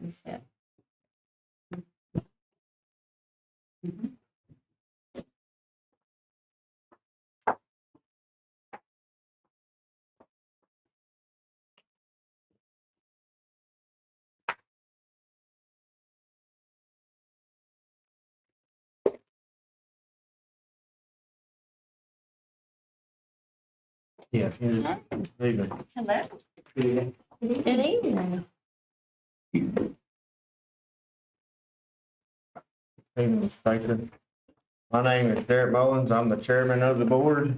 You said. Yeah. Hello. Good evening. Good evening. Hey, Ms. Baker. My name is Derek Mullins. I'm the chairman of the board.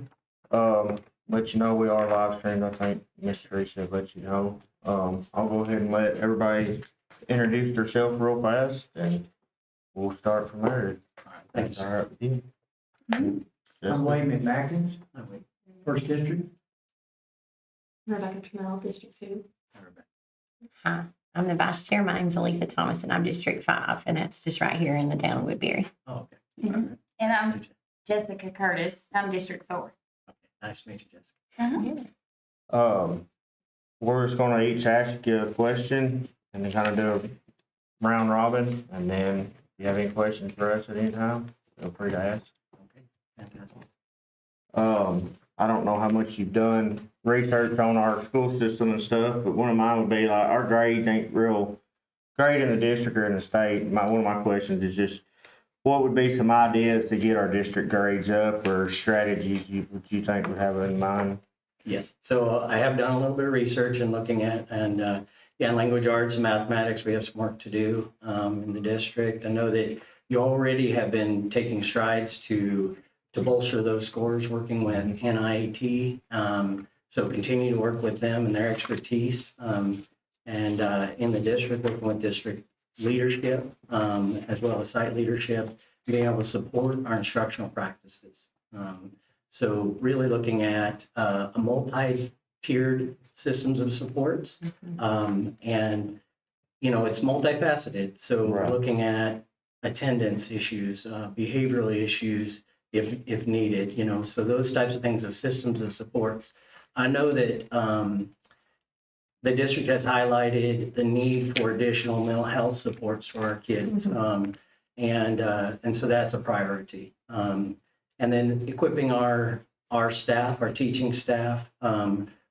Let you know we are live streamed. I think Miss Teresa let you know. I'll go ahead and let everybody introduce themselves real fast and we'll start from there. Thank you, All right with you? I'm Wayne McMackins, First District. Rebecca Trammell, District 2. Hi, I'm the vice chair. My name's Aletha Thomas, and I'm District 5, and that's just right here in the town of Woodbury. Oh, okay. Mhm. All right. And Nice to I'm meet you. Jessica Curtis. I'm District 4. Okay. Nice to meet you, Jessica. We're just gonna each ask you a question and then kind of do a round robin. And then if you have any questions for us at any time, feel free to ask. Okay, fantastic. I don't know how much you've done research on our school system and stuff, but one of mine would be like, our grades ain't real great in the district or in the state. One of my questions is just, what would be some ideas to get our district grades up or strategies you think would have in mind? Yes, so I have done a little bit of research and looking at, and yeah, language arts and mathematics, we have some work to do in the district. I know that you already have been taking strides to bolster those scores, working with NIET. So continue to work with them and their expertise. And in the district, working with district leadership, as well as site leadership, being able to support our instructional practices. So really looking at a multi-tiered systems of supports. And, you know, it's multifaceted. So we're Right. looking at attendance issues, behavioral issues, if needed, you know, so those types of things of systems and supports. I know that the district has highlighted the need for additional mental health supports for our kids. And so that's a priority. And then equipping our staff, our teaching staff,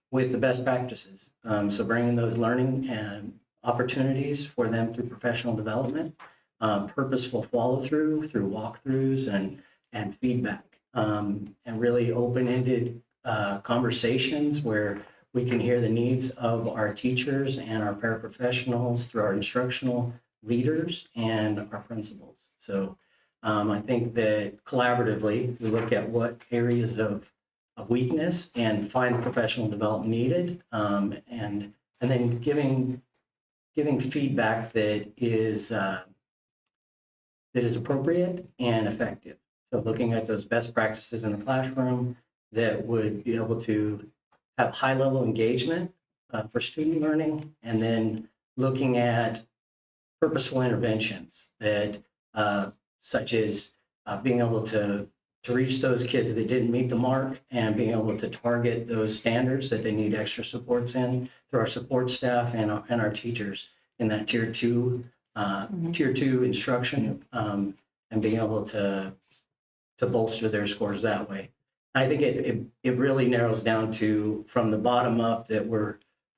with the best practices. So bringing those learning and opportunities for them through professional development, purposeful follow through walkthroughs and feedback, and really open-ended conversations where we can hear the needs of our teachers and our paraprofessionals through our instructional leaders and our principals. So I think that collaboratively, we look at what areas of weakness and find the professional development needed, and then giving feedback that is appropriate and effective. So looking at those best practices in the classroom that would be able to have high level engagement for student learning, and then looking at purposeful interventions that such as being able to reach those kids that didn't meet the mark and being able to target those standards that they need extra supports in through our support staff and our teachers in that tier two instruction, and being able to bolster their scores that way. I think it really narrows down to, from the bottom up, that we're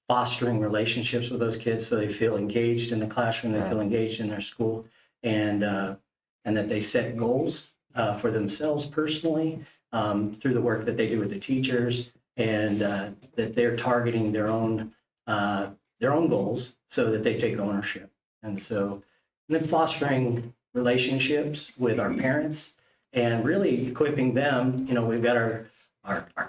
fostering relationships with those kids so they feel engaged in the classroom, they feel engaged in their school, and that they set goals for themselves personally through the work that they do with the teachers, and that they're targeting their own goals so that they take ownership. And then fostering relationships with our parents and really equipping them. You know, we've got our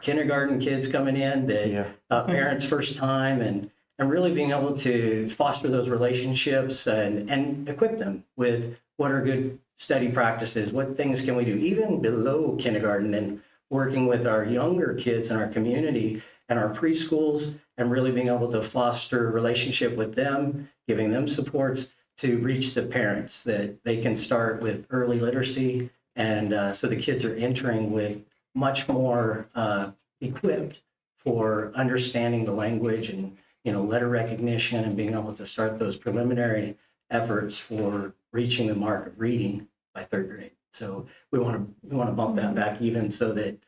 kindergarten kids coming in that parents first time, and really being able to foster those relationships and equip them with what are good study practices, what things can we do even below kindergarten, and working with our younger kids in our community and our preschools, and really being able to foster a relationship with them, giving them supports to reach the parents, that they can start with early literacy. And so the kids are entering with much more equipped for understanding the language and, you know, letter recognition, and being able to start those preliminary efforts for reaching the mark of reading by third grade. So we want to bump that back even so that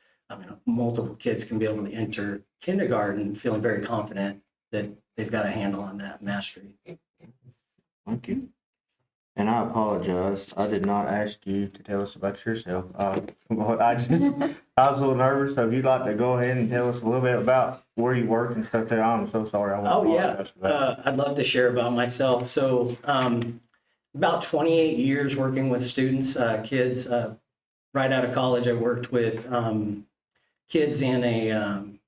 multiple kids can be able to enter kindergarten feeling very confident that they've got a handle on that mastery. Thank you. And I apologize. I did not ask you to tell us about yourself. I was a little nervous, so if you'd like to go ahead and tell us a little bit about where you work and stuff, I'm so sorry. I want to Oh, yeah. apologize for that. I'd love to share about myself. So about 28 years working with students, kids. Right out of college, I worked with kids in an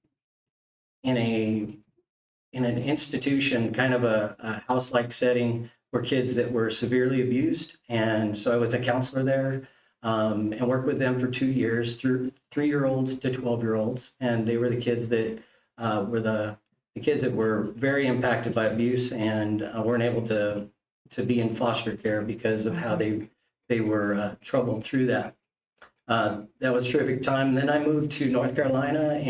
institution, kind of a house-like setting were kids that were severely abused. And so I was a counselor there and worked with them for 2 years through 3-year-olds to 12-year-olds. And they were the kids that were the kids that were very impacted by abuse and weren't able to be in foster care because of how they were troubled through that. That was a terrific time. And then I moved to North Carolina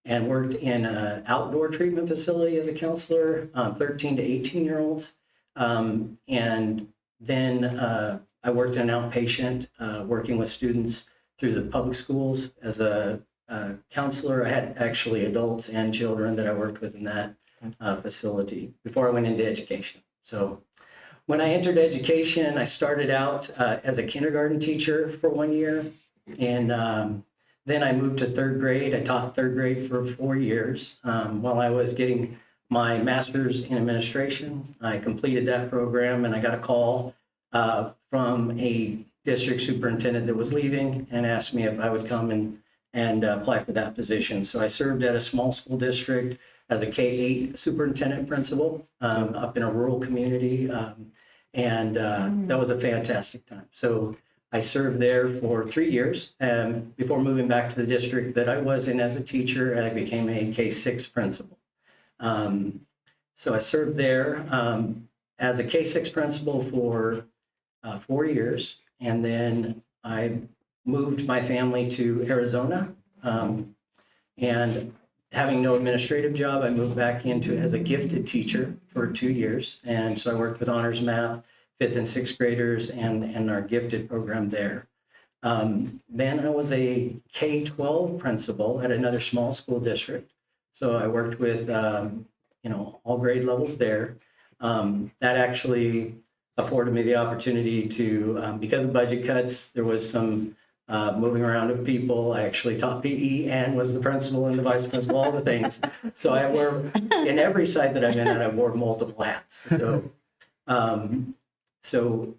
and worked in an outdoor treatment facility as a counselor, 13 to 18-year-olds. And then I worked in an outpatient, working with students through the public schools as a counselor. I had actually adults and children that I worked with in that facility before I went into education. So when I entered education, I started out as a kindergarten teacher for 1 year. And then I moved to third grade. I taught third grade for 4 years while I was getting my master's in administration. I completed that program and I got a call from a district superintendent that was leaving and asked me if I would come and apply for that position. So I served at a small school district as a K-8 superintendent principal up in a rural community. And that was a fantastic time. So I served there for 3 years before moving back to the district that I was in as a teacher. I became a K-6 principal. So I served there as a K-6 principal for 4 years. And then I moved my family to Arizona. And having no administrative job, I moved back into as a gifted teacher for 2 years. And so I worked with honors math, 5th and 6th graders and our gifted program there. Then I was a K-12 principal at another small school district. So I worked with, all grade levels there. That actually afforded me the opportunity to, because of budget cuts, there was some moving around of people. I actually taught PE and was the principal and the vice principal, all the things. So I wore, in every site that I've been at, I wore multiple hats. So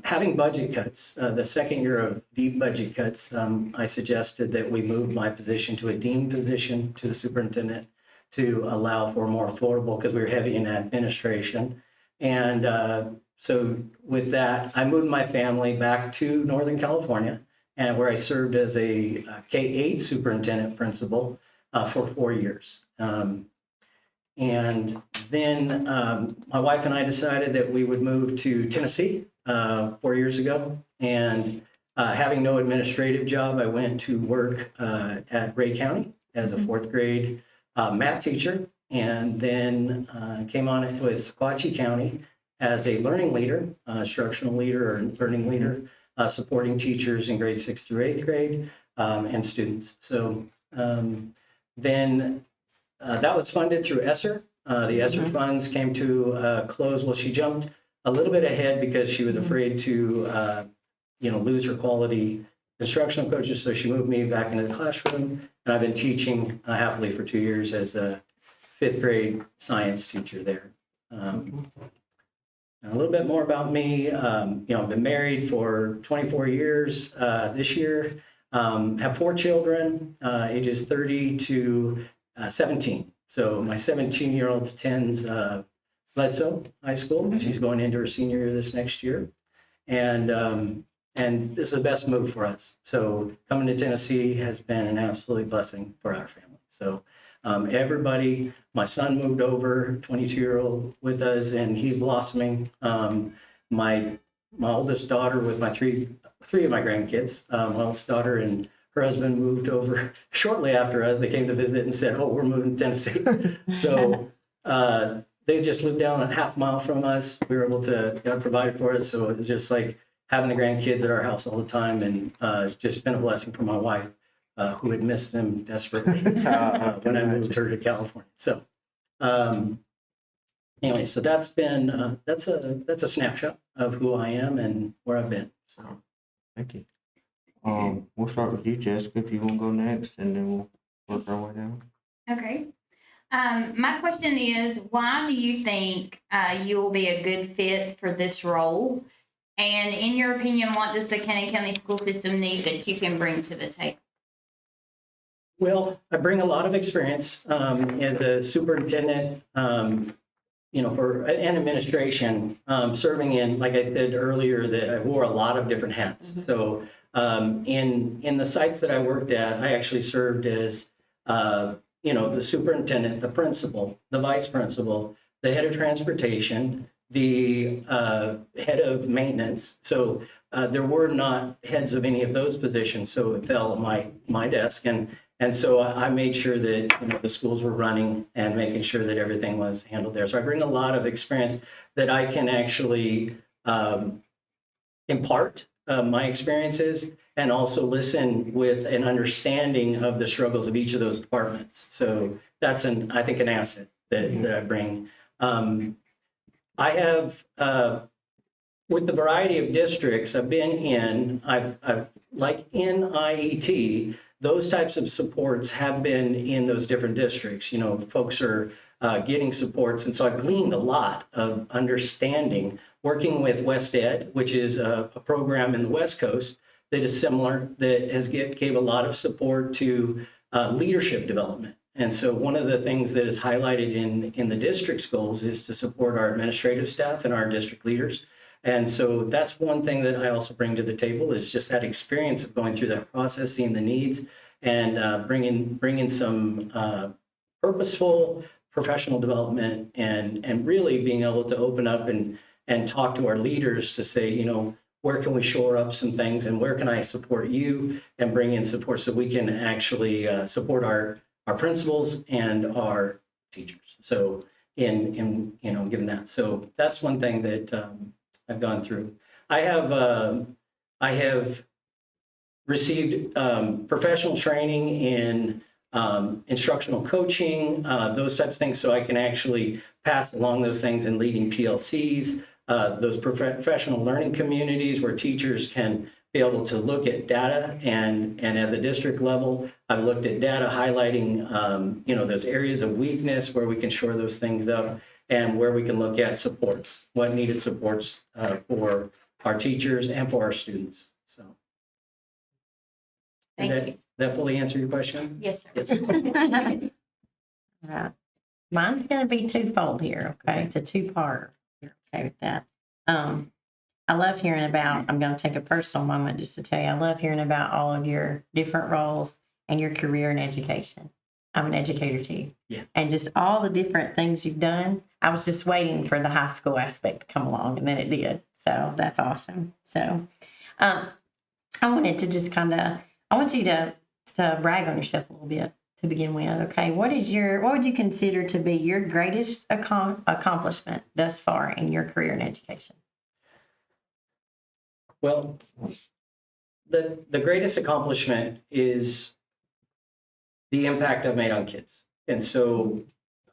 having budget cuts, the second year of deep budget cuts, I suggested that we move my position to a dean position to the superintendent to allow for more affordable, because we were heavy in administration. And so with that, I moved my family back to Northern California, and where I served as a K-8 superintendent principal for 4 years. And then my wife and I decided that we would move to Tennessee 4 years ago. And having no administrative job, I went to work at Ray County as a 4th grade math teacher. And then came on with Sequatchie County as a learning leader, instructional leader or learning leader, supporting teachers in grades 6th through 8th grade and students. So then that was funded through ESSER. The ESSER funds came to a close. Well, she jumped a little bit ahead because she was afraid to, lose her quality instructional coaches. So she moved me back into the classroom, and I've been teaching happily for 2 years as a 5th grade science teacher there. A little bit more about me. I've been married for 24 years this year. Have 4 children, ages 30 to 17. So my 17-year-old attends Bledsoe High School. She's going into her senior year this next year. And this is the best move for us. So coming to Tennessee has been an absolute blessing for our family. So everybody, my son moved over, 22-year-old with us, and he's blossoming. My oldest daughter with my three of my grandkids, my oldest daughter and her husband moved over shortly after us. They came to visit and said, "Oh, we're moving to Tennessee." So they just lived down a half mile from us. We were able to provide for us. So it was just like having the grandkids at our house all the time. And it's just been a blessing for my wife, who had missed them desperately when I moved her to California. So anyway, so that's been, that's a snapshot of who I am and where I've been. So. Thank you. We'll start with you, Jessica, if you want to go next, and then we'll work our way down. Okay. My question is, why do you think you will be a good fit for this role? And in your opinion, what does the Cannon County school system need that you can bring to the table? Well, I bring a lot of experience as a superintendent, for an administration, serving in, like I said earlier, that I wore a lot of different hats. Mm-hmm. So in the sites that I worked at, I actually served as, the superintendent, the principal, the vice principal, the head of transportation, the head of maintenance. So there were not heads of any of those positions, so it fell on my desk. And so I made sure that the schools were running and making sure that everything was handled there. So I bring a lot of experience that I can actually impart my experiences and also listen with an understanding of the struggles of each of those departments. So that's I think an asset that I bring. I have with the variety of districts I've been in, I've like in IET. Those types of supports have been in those different districts. Folks are getting supports. And so I've gleaned a lot of understanding working with West Ed, which is a program in the West Coast that is similar, that gave a lot of support to leadership development. And so one of the things that is highlighted in the district's goals is to support our administrative staff and our district leaders. And so that's one thing that I also bring to the table is just that experience of going through that process, seeing the needs, and bringing some purposeful professional development, and really being able to open up and talk to our leaders to say, where can we shore up some things, and where can I support you, and bring in support so we can actually support our principals and our teachers. So in given that, so that's one thing that I've gone through. I have received professional training in instructional coaching, those types of things, so I can actually pass along those things in leading PLCs, those professional learning communities where teachers can be able to look at data, and as a district level, I've looked at data highlighting those areas of weakness where we can shore those things up, and where we can look at supports, what needed supports for our teachers and for our students. So, Thank you. That fully answer your question? Yes, sir. Yes. Right. Mine's going to be twofold here. Okay. It's a two-parter. You're okay with that? I love hearing about, I'm going to take a personal moment just to tell you, I love hearing about all of your different roles and your career in education. I'm an educator too. Yeah. And just all the different things you've done. I was just waiting for the high school aspect to come along, and then it did. So that's awesome. So I wanted to just I want you to brag on yourself a little bit to begin with. Okay. What would you consider to be your greatest accomplishment thus far in your career in education? Well, the greatest accomplishment is the impact I've made on kids. And so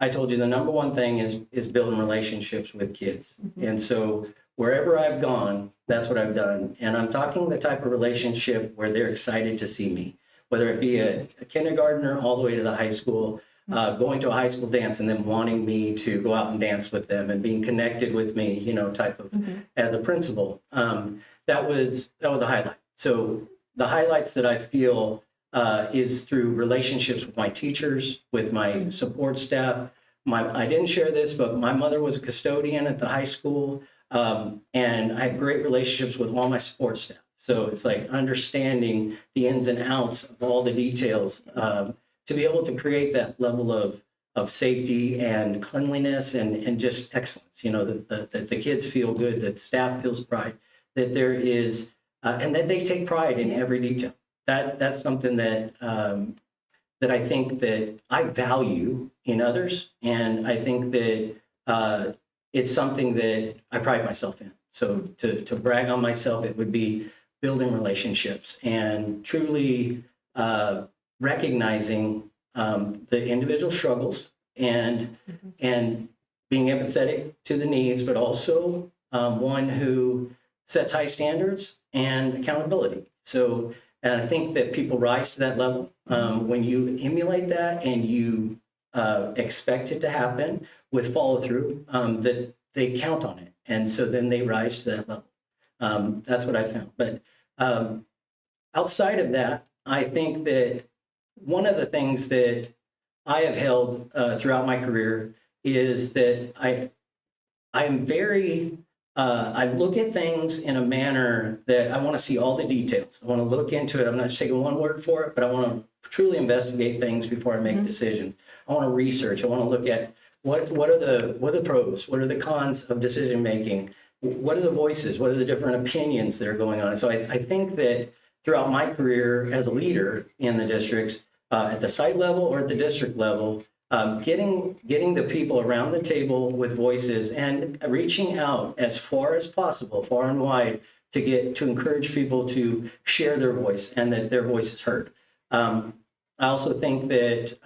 I told you the number one thing is building relationships with kids. Mm-hmm. And so wherever I've gone, that's what I've done. And I'm talking the type of relationship where they're excited to see me, whether it be a kindergartner all the way to the high school, going to a high school dance and then wanting me to go out and dance with them and being connected with me, type of, mm-hmm. as a principal. That was a highlight. So the highlights that I feel is through relationships with my teachers, with my support staff. I didn't share this, but my mother was a custodian at the high school, and I have great relationships with all my support staff. So it's like understanding the ins and outs of all the details to be able to create that level of safety and cleanliness and just excellence. That the kids feel good, that staff feels pride, that there is, and that they take pride in every detail. That's something that I think that I value in others, and I think that it's something that I pride myself in. So to brag on myself, it would be building relationships and truly recognizing the individual struggles and being empathetic to the needs, but also one who sets high standards and accountability. So, and I think that people rise to that level when you emulate that and you expect it to happen with follow through, that they count on it. And so then they rise to that level. That's what I found. But outside of that, I think that one of the things that I have held throughout my career is that I'm very, I look at things in a manner that I want to see all the details. I want to look into it. I'm not just taking one word for it, but I want to truly investigate things before I make decisions. I want to research. I want to look at what are the pros, what are the cons of decision making, what are the voices, what are the different opinions that are going on. So I think that throughout my career as a leader in the districts, at the site level or at the district level, getting the people around the table with voices and reaching out as far as possible, far and wide, to encourage people to share their voice and that their voice is heard. I also think that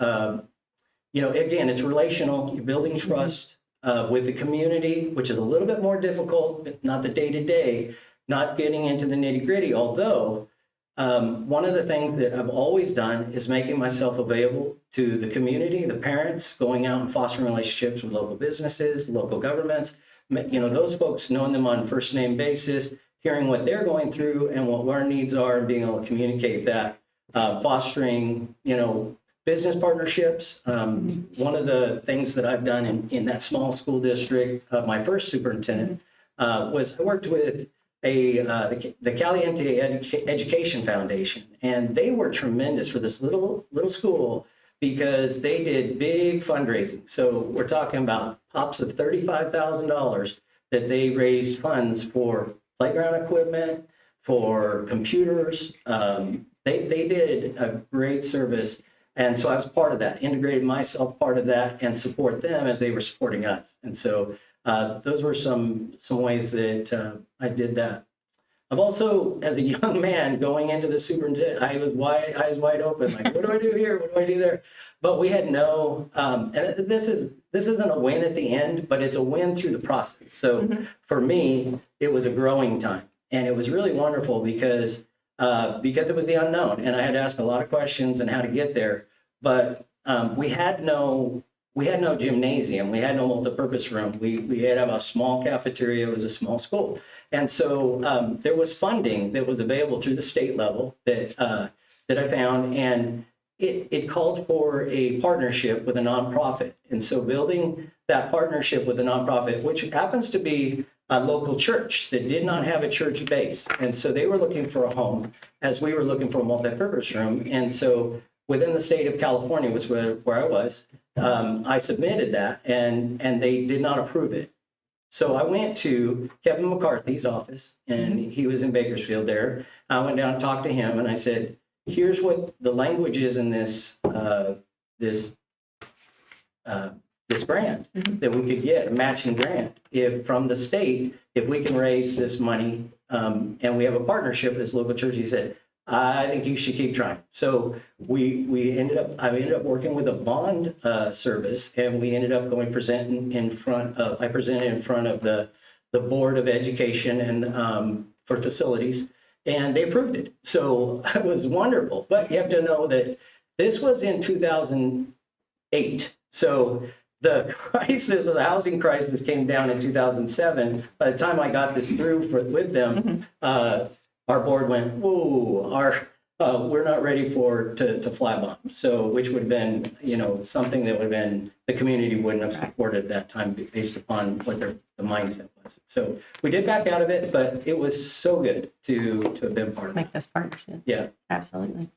again, it's relational. You're building trust with the community, which is a little bit more difficult, but not the day-to-day, not getting into the nitty-gritty, although one of the things that I've always done is making myself available to the community, the parents, going out and fostering relationships with local businesses, local governments, those folks, knowing them on first name basis, hearing what they're going through and what our needs are and being able to communicate that, fostering, business partnerships. One of the things that I've done in that small school district of my first superintendent was I worked with the Caliente Education Foundation, and they were tremendous for this little school because they did big fundraising. So we're talking about pops of $35,000 that they raised funds for playground equipment, for computers. They did a great service. And so I was part of that, integrated myself part of that and support them as they were supporting us. And so those were some ways that I did that. I've also, as a young man going into the superintendent, eyes wide open, like, what do I do here? What do I do there? But we had no, and this isn't a win at the end, but it's a win through the process. So for me, it was a growing time, and it was really wonderful because it was the unknown, and I had to ask a lot of questions and how to get there. But we had no gymnasium. We had no multipurpose room. We had a small cafeteria. It was a small school. And so there was funding that was available through the state level that I found. And it called for a partnership with a nonprofit. And so building that partnership with a nonprofit, which happens to be a local church that did not have a church base. And so they were looking for a home as we were looking for a multipurpose room. And so within the state of California was where I was. I submitted that and they did not approve it. So I went to Kevin McCarthy's office, and he was in Bakersfield there. I went down and talked to him, and I said, here's what the language is in this grant that we could get, a matching grant from the state, if we can raise this money and we have a partnership with this local church. He said, I think you should keep trying. So I ended up working with a bond service, and we ended up going presenting in front of the Board of Education and for facilities, and they approved it. So it was wonderful. But you have to know that this was in 2008. So the crisis of the housing crisis came down in 2007. By the time I got this through with them, our board went, whoa, we're not ready to fly bomb. So, which would have been, something that would have been, the community wouldn't have supported at that time based upon what the mindset was. So we did back out of it, but it was so good to have been part of it. Make those partnerships. Yeah. Absolutely.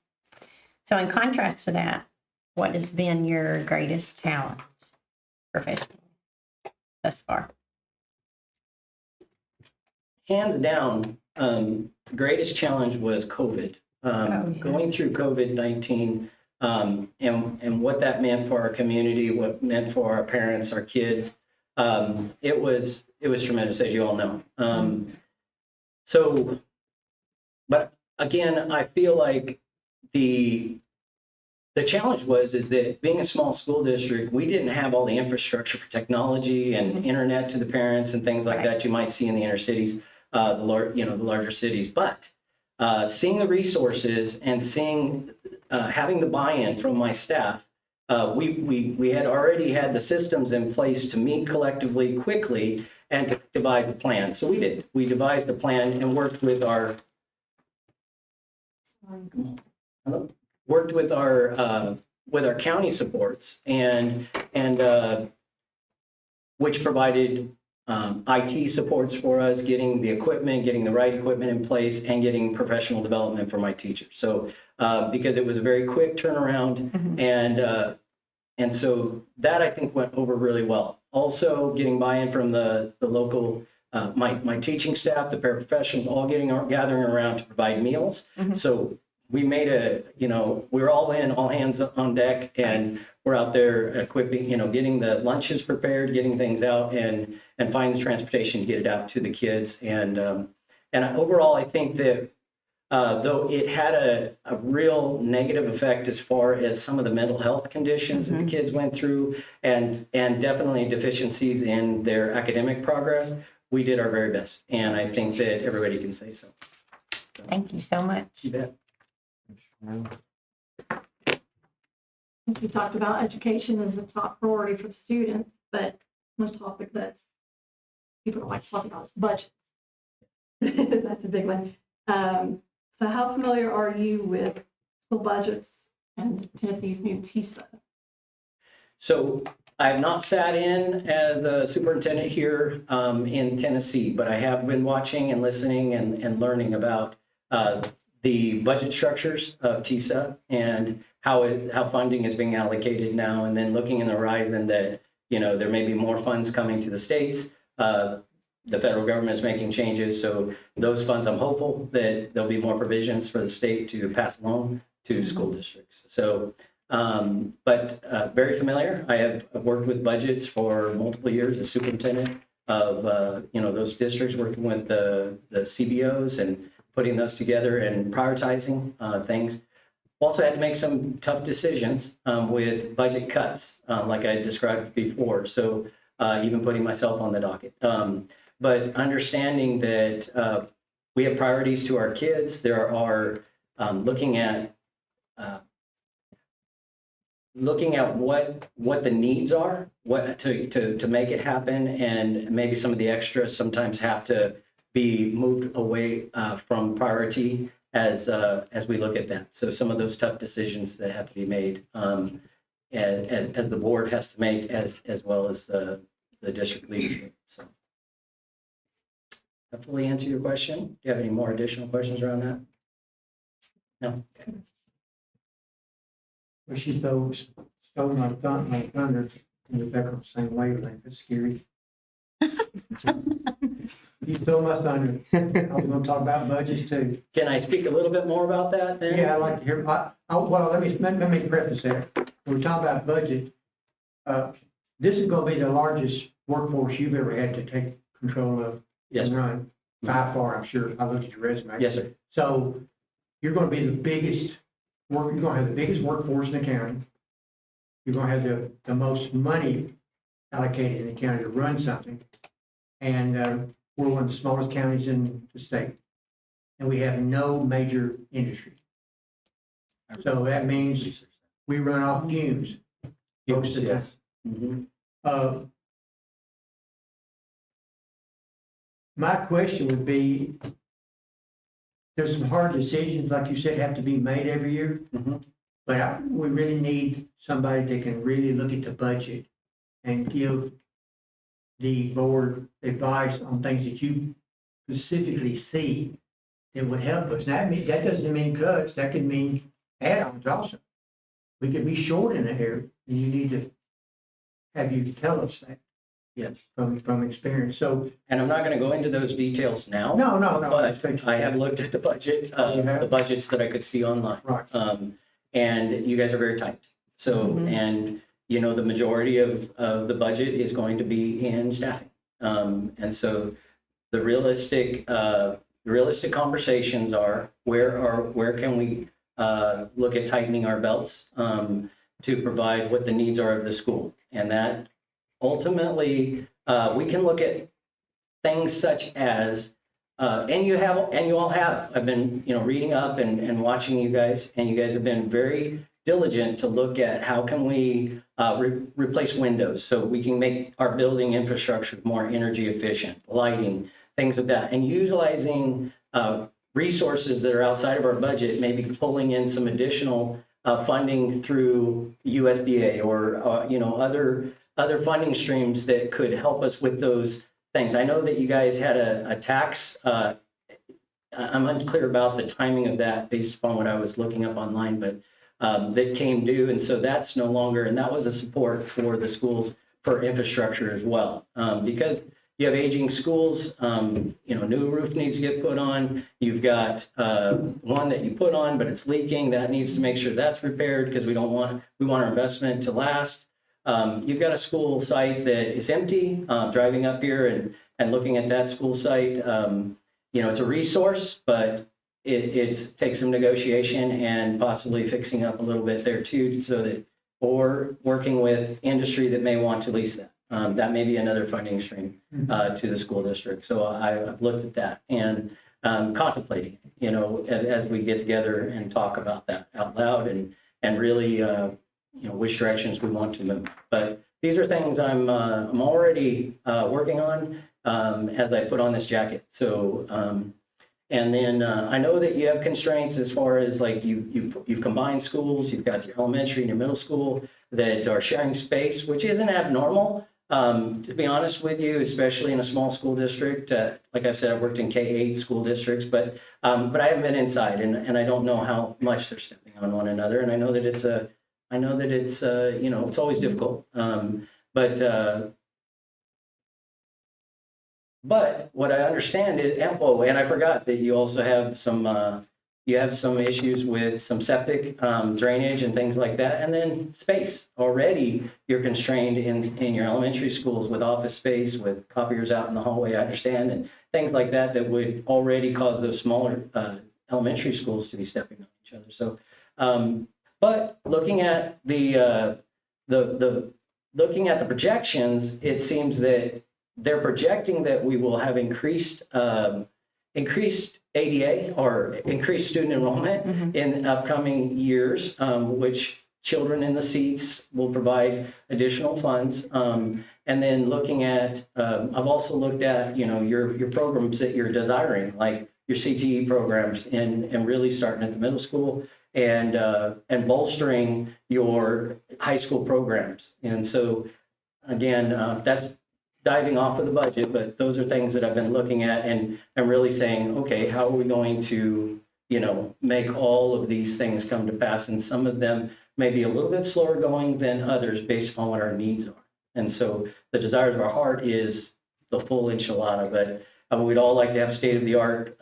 So in contrast to that, what has been your greatest challenge professionally thus far? Hands down, greatest challenge was COVID. Going through COVID-19 and what that meant for our community, what it meant for our parents, our kids. it was tremendous, as you all know. But again, I feel like the challenge is that being a small school district, we didn't have all the infrastructure for technology and internet to the parents and things like that you might see in the inner cities, the larger cities. But seeing the resources and having the buy-in from my staff, we had already had the systems in place to meet collectively quickly and to devise a plan. So we did. We devised a plan and worked with our county supports and which provided IT supports for us, getting the equipment, getting the right equipment in place, and getting professional development for my teachers. So because it was a very quick turnaround, and so that I think went over really well. Also, getting buy-in from the local, my teaching staff, the paraprofessionals, all gathering around to provide meals. So we made we're all hands on deck, and we're out there equipping, getting the lunches prepared, getting things out, and finding the transportation to get it out to the kids. And overall, I think that though it had a real negative effect as far as some of the mental health conditions that the kids went through, and definitely deficiencies in their academic progress, we did our very best. And I think that everybody can say so. Thank you so much. You bet. You talked about education as a top priority for the students, but one topic that people don't like to talk about is budget. That's a big one. So how familiar are you with school budgets and Tennessee's new TISA? So I have not sat in as a superintendent here in Tennessee, but I have been watching and listening and learning about the budget structures of TISA and how funding is being allocated now, and then looking in the horizon that, there may be more funds coming to the states. The federal government is making changes, so those funds, I'm hopeful that there'll be more provisions for the state to pass along to school districts. So, but very familiar. I've worked with budgets for multiple years as superintendent of, those districts, working with the CBOs and putting those together and prioritizing things. Also had to make some tough decisions with budget cuts, like I described before. So even putting myself on the docket. But understanding that we have priorities to our kids. There are looking at what the needs are, what to make it happen, and maybe some of the extras sometimes have to be moved away from priority as we look at that. So some of those tough decisions that have to be made as the board has to make, as well as the district leadership. So hopefully answer your question. Do you have any more additional questions around that? No? Okay. Well, she stole my thunder, and we're back on the same wavelength. It's scary. You stole my thunder. I was gonna talk about budgets too. Can I speak a little bit more about that then? Yeah, I'd like to hear, well, let me preface that. We're talking about budget. This is gonna be the largest workforce you've ever had to take control of Yes, and sir. run, by far, I'm sure. I looked at your resume. Yes, sir. So you're gonna be the biggest you're gonna have the biggest workforce in the county. You're gonna have the most money allocated in the county to run something. And we're one of the smallest counties in the state. And we have no major industry. So that means we run off fumes. Most of the Yes. Mhm. My question would be, there's some hard decisions, like you said, have to be made every year. Mhm. But we really need somebody that can really look at the budget and give the board advice on things that you specifically see that would help us. Now, that doesn't mean cuts, that could mean add-ons also. We could be short in an area, and you need to have you tell us that Yes. from experience. So, And I'm not going to go into those details now. no. But I have looked at the budget, You have? the budgets that I could see online. Right. And you guys are very tight. So, Mhm. and the majority of the budget is going to be in staffing. And so the realistic conversations are where can we look at tightening our belts to provide what the needs are of the school. And that ultimately, we can look at things such as, and you all have, I've been, reading up and watching you guys, and you guys have been very diligent to look at how can we replace windows so we can make our building infrastructure more energy efficient, lighting, things of that, and utilizing resources that are outside of our budget, maybe pulling in some additional funding through USDA or other funding streams that could help us with those things. I know that you guys had a tax. I'm unclear about the timing of that based upon what I was looking up online, but that came due, and so that's no longer. And that was a support for the schools for infrastructure as well, because you have aging schools. New roof needs to get put on. You've got one that you put on, but it's leaking. That needs to make sure that's repaired because we want our investment to last. You've got a school site that is empty. Driving up here and looking at that school site, it's a resource, but it takes some negotiation and possibly fixing up a little bit there too, or working with industry that may want to lease that. That may be another funding stream to the school district. So I've looked at that and contemplating, as we get together and talk about that out loud and really, which directions we want to move. But these are things I'm already working on as I put on this jacket. So, and then I know that you have constraints as far as like you've combined schools. You've got your elementary and your middle school that are sharing space, which isn't abnormal. To be honest with you, especially in a small school district, like I've said, I've worked in K-8 school districts, but I haven't been inside, and I don't know how much they're stepping on one another. And I know that it's it's always difficult. But what I understand is, and I forgot that you also have some issues with some septic drainage and things like that, and then space. Already you're constrained in your elementary schools with office space, with copiers out in the hallway, I understand, and things like that would already cause those smaller elementary schools to be stepping on each other. So, but looking at the projections, it seems that they're projecting that we will have increased ADA or increased student enrollment in upcoming years, which children in the seats will provide additional funds. And then looking at, I've also looked at, your programs that you're desiring, like your CTE programs and really starting at the middle school and bolstering your high school programs. And so again, that's diving off of the budget, but those are things that I've been looking at and really saying, okay, how are we going to, make all of these things come to pass? And some of them may be a little bit slower going than others based upon what our needs are. And so the desires of our heart is the full enchilada, but we'd all like to have state-of-the-art,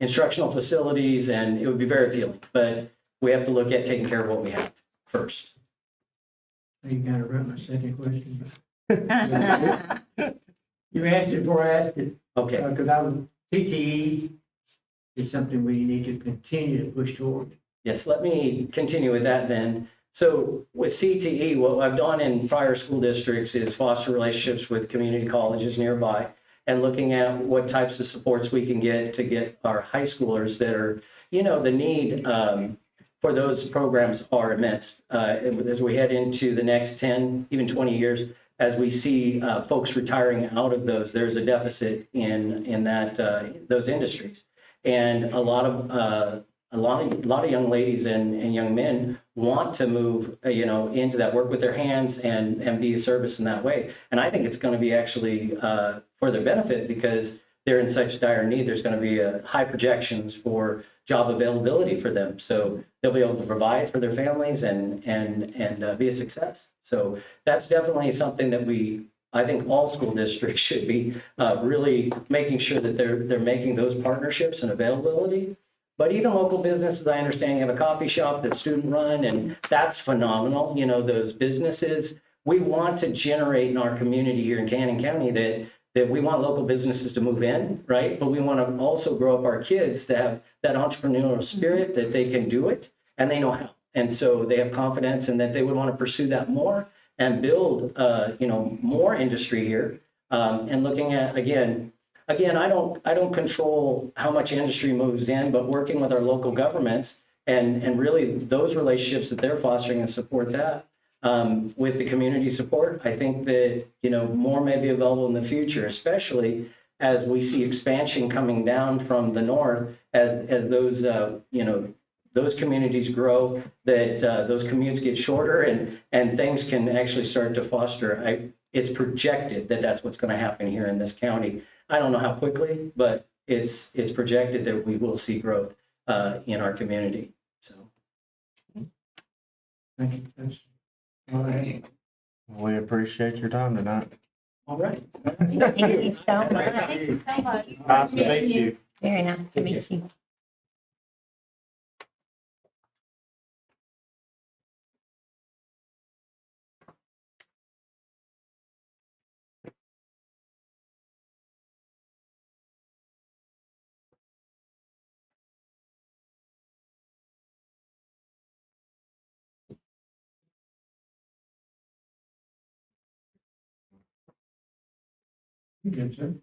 instructional facilities, and it would be very appealing. But we have to look at taking care of what we have first. You kind of wrote my second question. You answered before I asked it. Okay. Because CTE is something we need to continue to push toward. Yes, let me continue with that then. So with CTE, what I've done in prior school districts is foster relationships with community colleges nearby and looking at what types of supports we can get to get our high schoolers that are, the need for those programs are immense. As we head into the next 10, even 20 years, as we see folks retiring out of those, there's a deficit in those industries, and a lot of young ladies and young men want to move, into that, work with their hands and be a service in that way. And I think it's going to be actually for their benefit because they're in such dire need. There's going to be high projections for job availability for them, so they'll be able to provide for their families and be a success. So that's definitely something that I think all school districts should be really making sure that they're making those partnerships and availability. But even local businesses, I understand you have a coffee shop that's student run, and that's phenomenal. You know, those businesses, we want to generate in our community here in Cannon County that we want local businesses to move in, right? But we want to also grow up our kids to have that entrepreneurial spirit that they can do it and they know how. And so they have confidence in that they would want to pursue that more and build, more industry here. And looking at, again, I don't control how much industry moves in, but working with our local governments and really those relationships that they're fostering and support that. With the community support, I think that, more may be available in the future, especially as we see expansion coming down from the north, as those, those communities grow, that those commutes get shorter and things can actually start to foster. It's projected that that's what's going to happen here in this county. I don't know how quickly, but it's projected that we will see growth in our community. So. Thank you. That's all I have. We appreciate your time tonight. All right. Thank you so much. Nice to meet you. Very nice to meet you. You good, sir?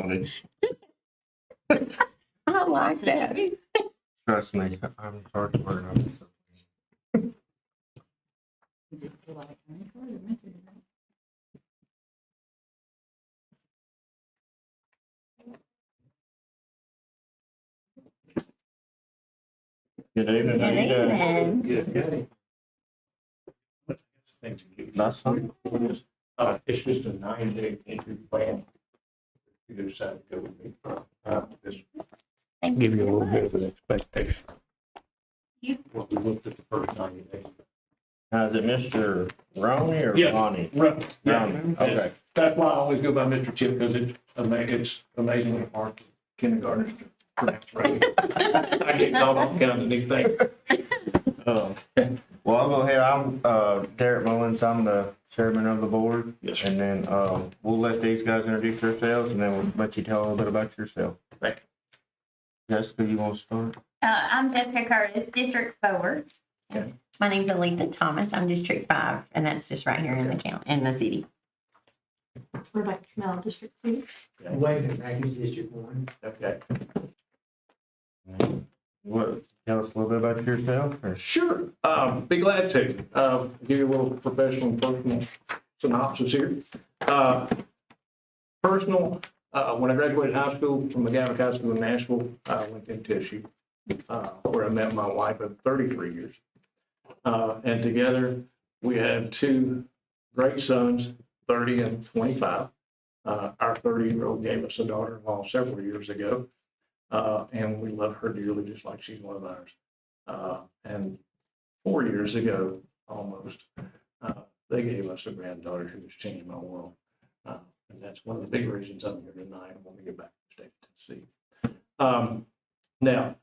knowledge. I like that. Trust me, I'm hard to learn on this. Good evening. How Good you doing? evening. That's fine. It's just a 9-day entry plan. You decide to go with me. Just Thank give you a very little bit of much. an expectation. You- What we looked at the first 90 days. Now, is it Mr. Ronnie or Yeah. Ronnie? Right, Ronnie, okay. That's why I always go by Mr. Chip, because it's amazingly hard for kindergartners to pronounce right. I get called all kinds of neat things. Well, I'll go ahead. I'm Derek Mullins. I'm the chairman of the board. Yes, sir. And then we'll let these guys introduce themselves, and then we'll let you tell a little bit about yourself. Thank Jessica, you want to start? I'm Jessica Curtis, District 4. Okay. My name's Aletha Thomas. I'm District 5, and that's just right here in the county, in the city. Rebecca Camel, District 2. Wait a minute, Maggie's District 1. Okay. What, tell us a little bit about yourself? Or? Sure, be glad to. Give you a little professional and personal synopsis here. Personal, when I graduated high school from McGavock High School in Nashville, I went to TSU, where I met my wife of 33 years. And together, we had two great sons, 30 and 25. Our 30-year-old gave us a daughter-in-law several years ago. And we love her dearly, just like she's one of ours. And 4 years ago, almost, they gave us a granddaughter who has changed my world. And that's one of the big reasons I'm here tonight. I want to get back to the state of Tennessee. Now,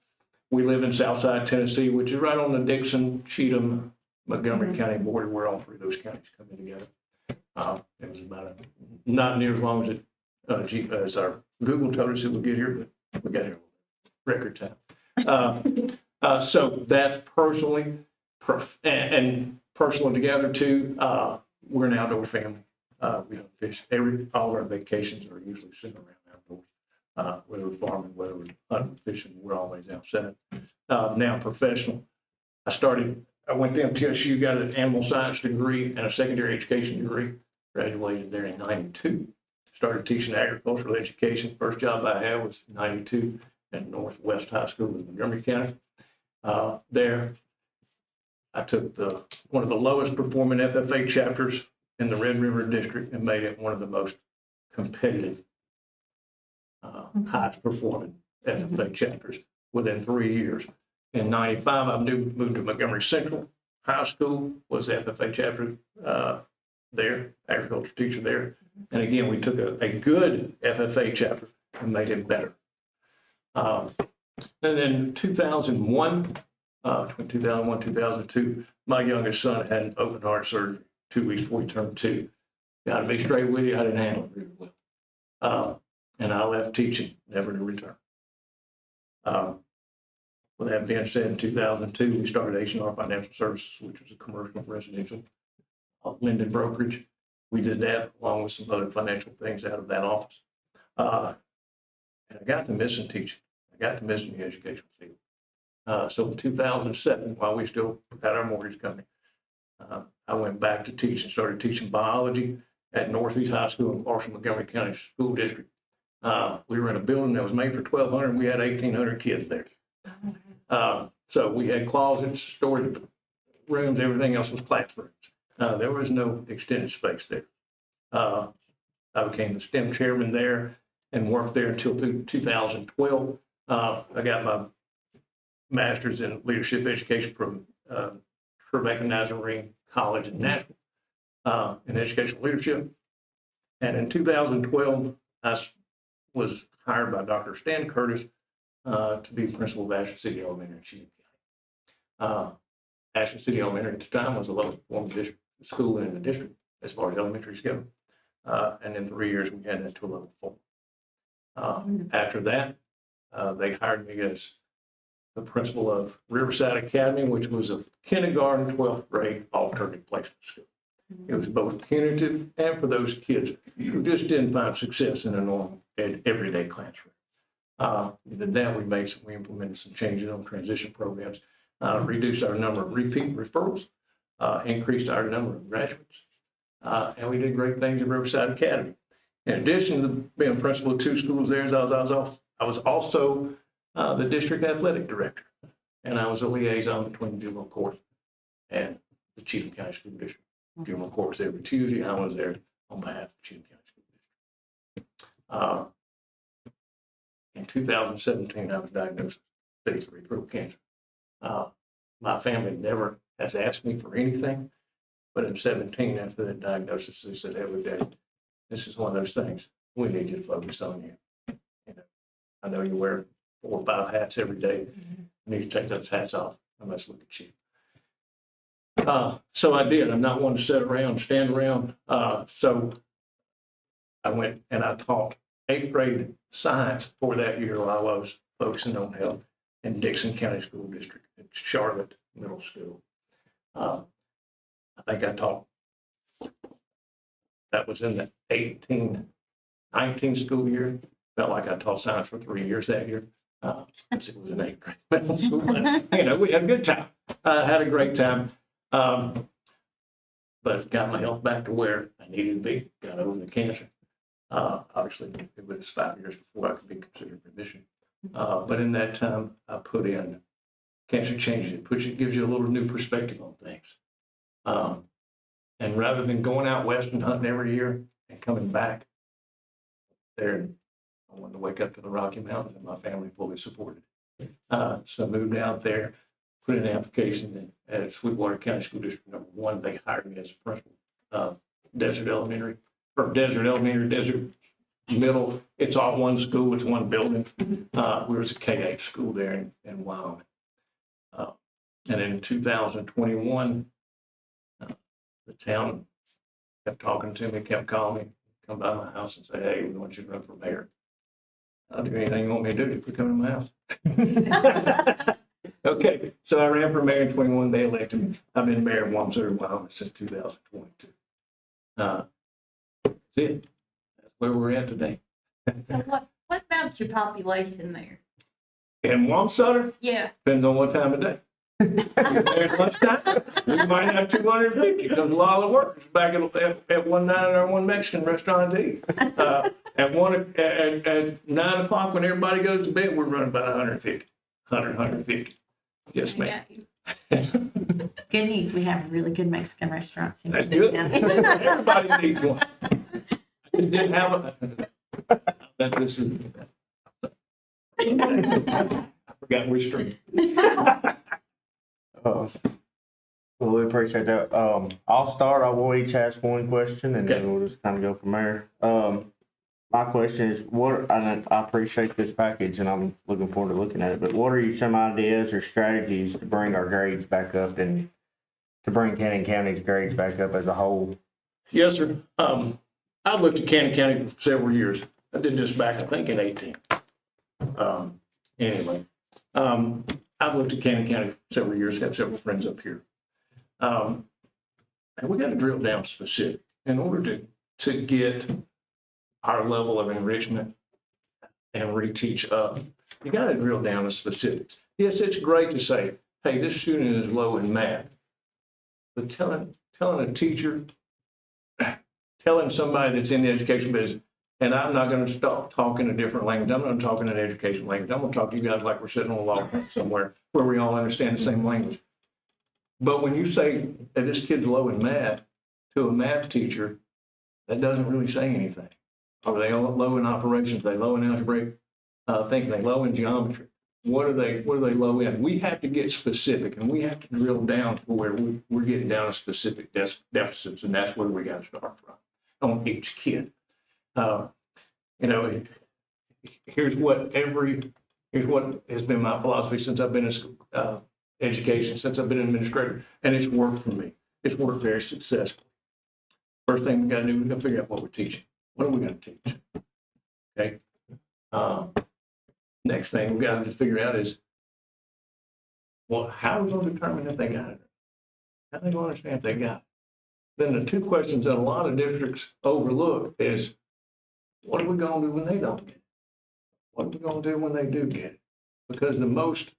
we live in Southside Tennessee, which is right on the Dixon, Cheatham, Montgomery County border, where all three of those counties come in together. It was about not near as long as as our Google told us it would get here, but we got here record time. So that's personally, and personally together too, we're an outdoor family. We don't fish. All of our vacations are usually sitting around outdoors. Whether we're farming, whether we're hunting, fishing, we're always outside. Now professional. I went to MTSU, got an animal science degree and a secondary education degree. Graduated there in 92. Started teaching agricultural education. First job I had was 92 at Northwest High School in Montgomery County. There, I took one of the lowest performing FFA chapters in the Red River District and made it one of the most competitive, highest performing FFA chapters within 3 years. In 95, I moved to Montgomery Central High School, was the FFA chapter there, agriculture teacher there. And again, we took a good FFA chapter and made it better. And then 2001, 2002, my youngest son had an open heart surgery 2 weeks before he turned 2. Got to be straight with you, I didn't handle it very well. And I left teaching, never to return. With that being said, in 2002, we started H&R Financial Services, which was a commercial residential lending brokerage. We did that along with some other financial things out of that office. And I got to missing teaching. I got to missing the educational field. So in 2007, while we still had our mortgage company, I went back to teaching, started teaching biology at Northeast High School in Clarkson, Montgomery County School District. We were in a building that was made for 1,200, and we had 1,800 kids there. So we had closets, storage rooms, everything else was classrooms. There was no extended space there. I became the STEM chairman there and worked there until 2012. I got my master's in leadership education from Rebecca Nazarene College in Nashville in educational leadership. And in 2012, I was hired by Dr. Stan Curtis to be principal of Ashland City Elementary in Cheatham County. Ashland City Elementary at the time was the lowest performing school in the district as far as elementaries go. And in 3 years, we had that to a level 4. After that, they hired me as the principal of Riverside Academy, which was a kindergarten, 12th grade alternative placement school. It was both punitive and for those kids who just didn't find success in a normal, everyday classroom. We did that, we implemented some changes on transition programs, reduced our number of repeat referrals, increased our number of graduates, and we did great things at Riverside Academy. In addition to being principal of 2 schools there, I was also the district athletic director, and I was a liaison between juvenile court and the Cheatham County School District. Juvenile court was every Tuesday. I was there on behalf of Cheatham County School District. In 2017, I was diagnosed with stage 3 throat cancer. My family never has asked me for anything, but in 17, after that diagnosis, they said, "Hey, Dad, this is one of those things. We need you to focus on you. You know, I know you wear 4 or 5 hats every day. You need to take those hats off. I must look at you." So I did. I'm not one to sit around, stand around. So I went and I taught 8th grade science for that year while I was focusing on health in Dixon County School District at Charlotte Middle School. I think I taught, that was in the 18-19 school year. Felt like I taught science for 3 years that year. It was in 8th grade middle school. But, we had a good time. Had a great time. But got my health back to where I needed to be, got over the cancer. Obviously, it was 5 years before I could be considered remission. But in that time, I put in cancer changes. It gives you a little new perspective on things. And rather than going out west and hunting every year and coming back there, I wanted to wake up to the Rocky Mountains, and my family fully supported it. So I moved out there, put in an application at Sweetwater County School District number 1. They hired me as a principal. Desert Elementary, Desert Middle. It's all one school. It's one building. We was a K-8 school there in Wyoming. And in 2021, the town kept talking to me, kept calling me, come by my house and say, "Hey, we want you to run for mayor." I'll do anything you want me to do if you come to my house. Okay, so I ran for mayor in 21. They elected me. I've been mayor of Wamsutta, Wyoming since 2022. That's it. That's where we're at today. So what about your population there? In Wamsutta, Yeah. depends on what time of day. If there's lunchtime, we might have 250 because a lot of the workers back at one night at our one Mexican restaurant to eat. At 9 o'clock when everybody goes to bed, we're running about 150. Yes, ma'am. Good news, we have really good Mexican restaurants. In That's good. Everybody needs one. I didn't have a. This is. I forgot which street. Well, we appreciate that. I'll start. I will each ask one question, and then we'll just kind of go from there. My question is, and I appreciate this package, and I'm looking forward to looking at it, but what are some ideas or strategies to bring our grades back up and to bring Cannon County's grades back up as a whole? Yes, sir. I've looked at Cannon County for several years. I did this back, I think, in 18. Anyway, I've looked at Cannon County for several years, have several friends up here. And we got to drill down specific in order to get our level of enrichment and reteach up. You got to drill down to specifics. Yes, it's great to say, "Hey, this student is low in math," but telling a teacher, telling somebody that's in the education business, and I'm not going to stop talking a different language. I'm not talking an education language. I'm going to talk to you guys like we're sitting on a law firm somewhere where we all understand the same language. But when you say that this kid's low in math to a math teacher, that doesn't really say anything. Are they low in operations? Are they low in algebraic thinking? Are they low in geometry? What are they low in? We have to get specific, and we have to drill down to where we're getting down to specific deficits, and that's where we got to start from on each kid. Here's what has been my philosophy since I've been in education, since I've been an administrator, and it's worked for me. It's worked very successfully. First thing we got to do, we got to figure out what we're teaching. What are we going to teach? Okay. Next thing we got to figure out is, well, how are we going to determine if they got it? How are they going to understand if they got it? then the two questions that a lot of districts overlook is, what are we gonna do when they don't get it? What are we gonna do when they do get it? Because the most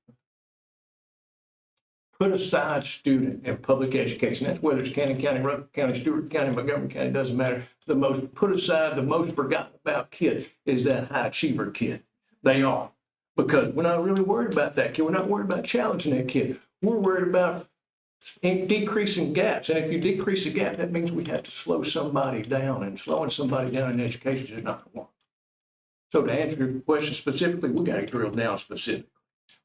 put aside student in public education, that's whether it's Cannon County, Rutherford County, Stewart County, Montgomery County, doesn't matter. The most put aside, the most forgotten about kid is that high achiever kid. They are. Because we're not really worried about that kid. We're not worried about challenging that kid. We're worried about decreasing gaps. And if you decrease a gap, that means we have to slow somebody down. And slowing somebody down in education is not going to work. So to answer your question specifically, we got to drill down specifically.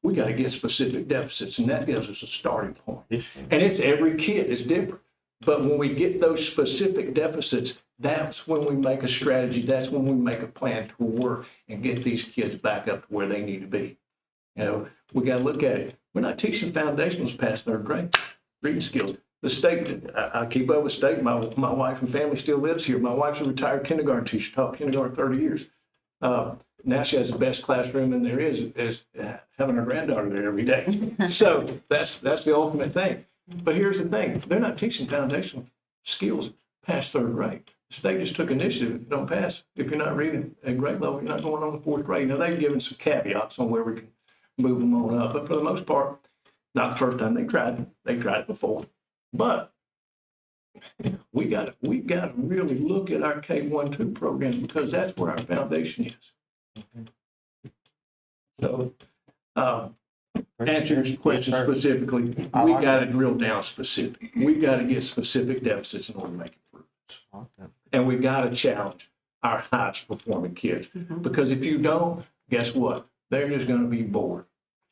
We got to get specific deficits, and that gives us a starting point. And it's every kid is different. But when we get those specific deficits, that's when we make a strategy. That's when we make a plan to work and get these kids back up to where they need to be. You know, we got to look at it. We're not teaching foundationals past third grade, reading skills. The state, I keep up with state. My wife and family still lives here. My wife's a retired kindergarten teacher, taught kindergarten 30 years. Now she has the best classroom and there is having her granddaughter there every day. So that's the ultimate thing. But here's the thing. They're not teaching foundational skills past third grade. The state just took initiative. If you don't pass, if you're not reading at grade level, you're not going on to fourth grade. Now, they've given some caveats on where we can move them on up. But for the most part, not the first time they tried it. They tried it before. But we got to really look at our K-1-2 programs because that's where our foundation is. So, answer your question specifically, we got to drill down specific. We got to get specific deficits in order to make improvements. And we got to challenge our highest performing kids. Because if you don't, guess what? They're just going to be bored.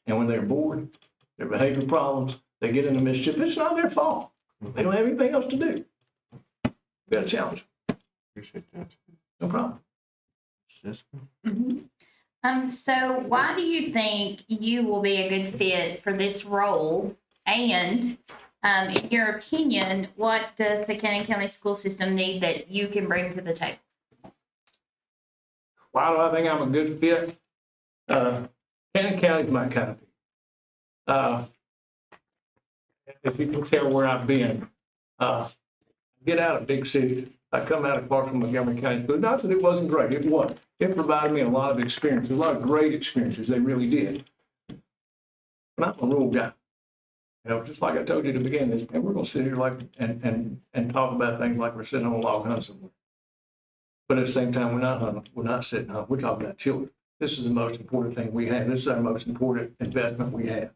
And when they're bored, their behavior problems, they get into mischief. It's not their fault. They don't have anything else to do. We got to challenge them. Appreciate that. No problem. So why do you think you will be a good fit for this role? And in your opinion, what does the Cannon County school system need that you can bring to the table? Why do I think I'm a good fit? Cannon County is my kind of people. If you can tell where I've been, get out of big cities. I come out of Clarksville, Montgomery County School. Not that it wasn't great. It was. It provided me a lot of experiences, a lot of great experiences. They really did. But I'm a rural guy. You know, just like I told you to begin this, and we're going to sit here like and talk about things like we're sitting on a log hunting somewhere. But at the same time, we're not hunting. We're not sitting hunting. We're talking about children. This is the most important thing we have. This is our most important investment we have.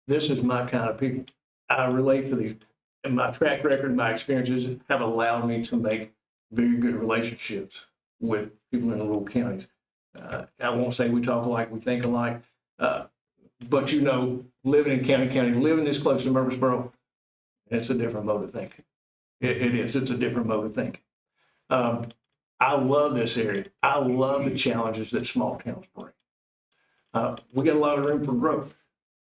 This is my kind of people. I relate to these. And my track record, my experiences have allowed me to make very good relationships with people in the rural counties. I won't say we talk alike, we think alike, but you know, living in Cannon County, living this close to Murfreesboro, it's a different mode of thinking. It is. It's a different mode of thinking. I love this area. I love the challenges that small towns bring. We got a lot of room for growth.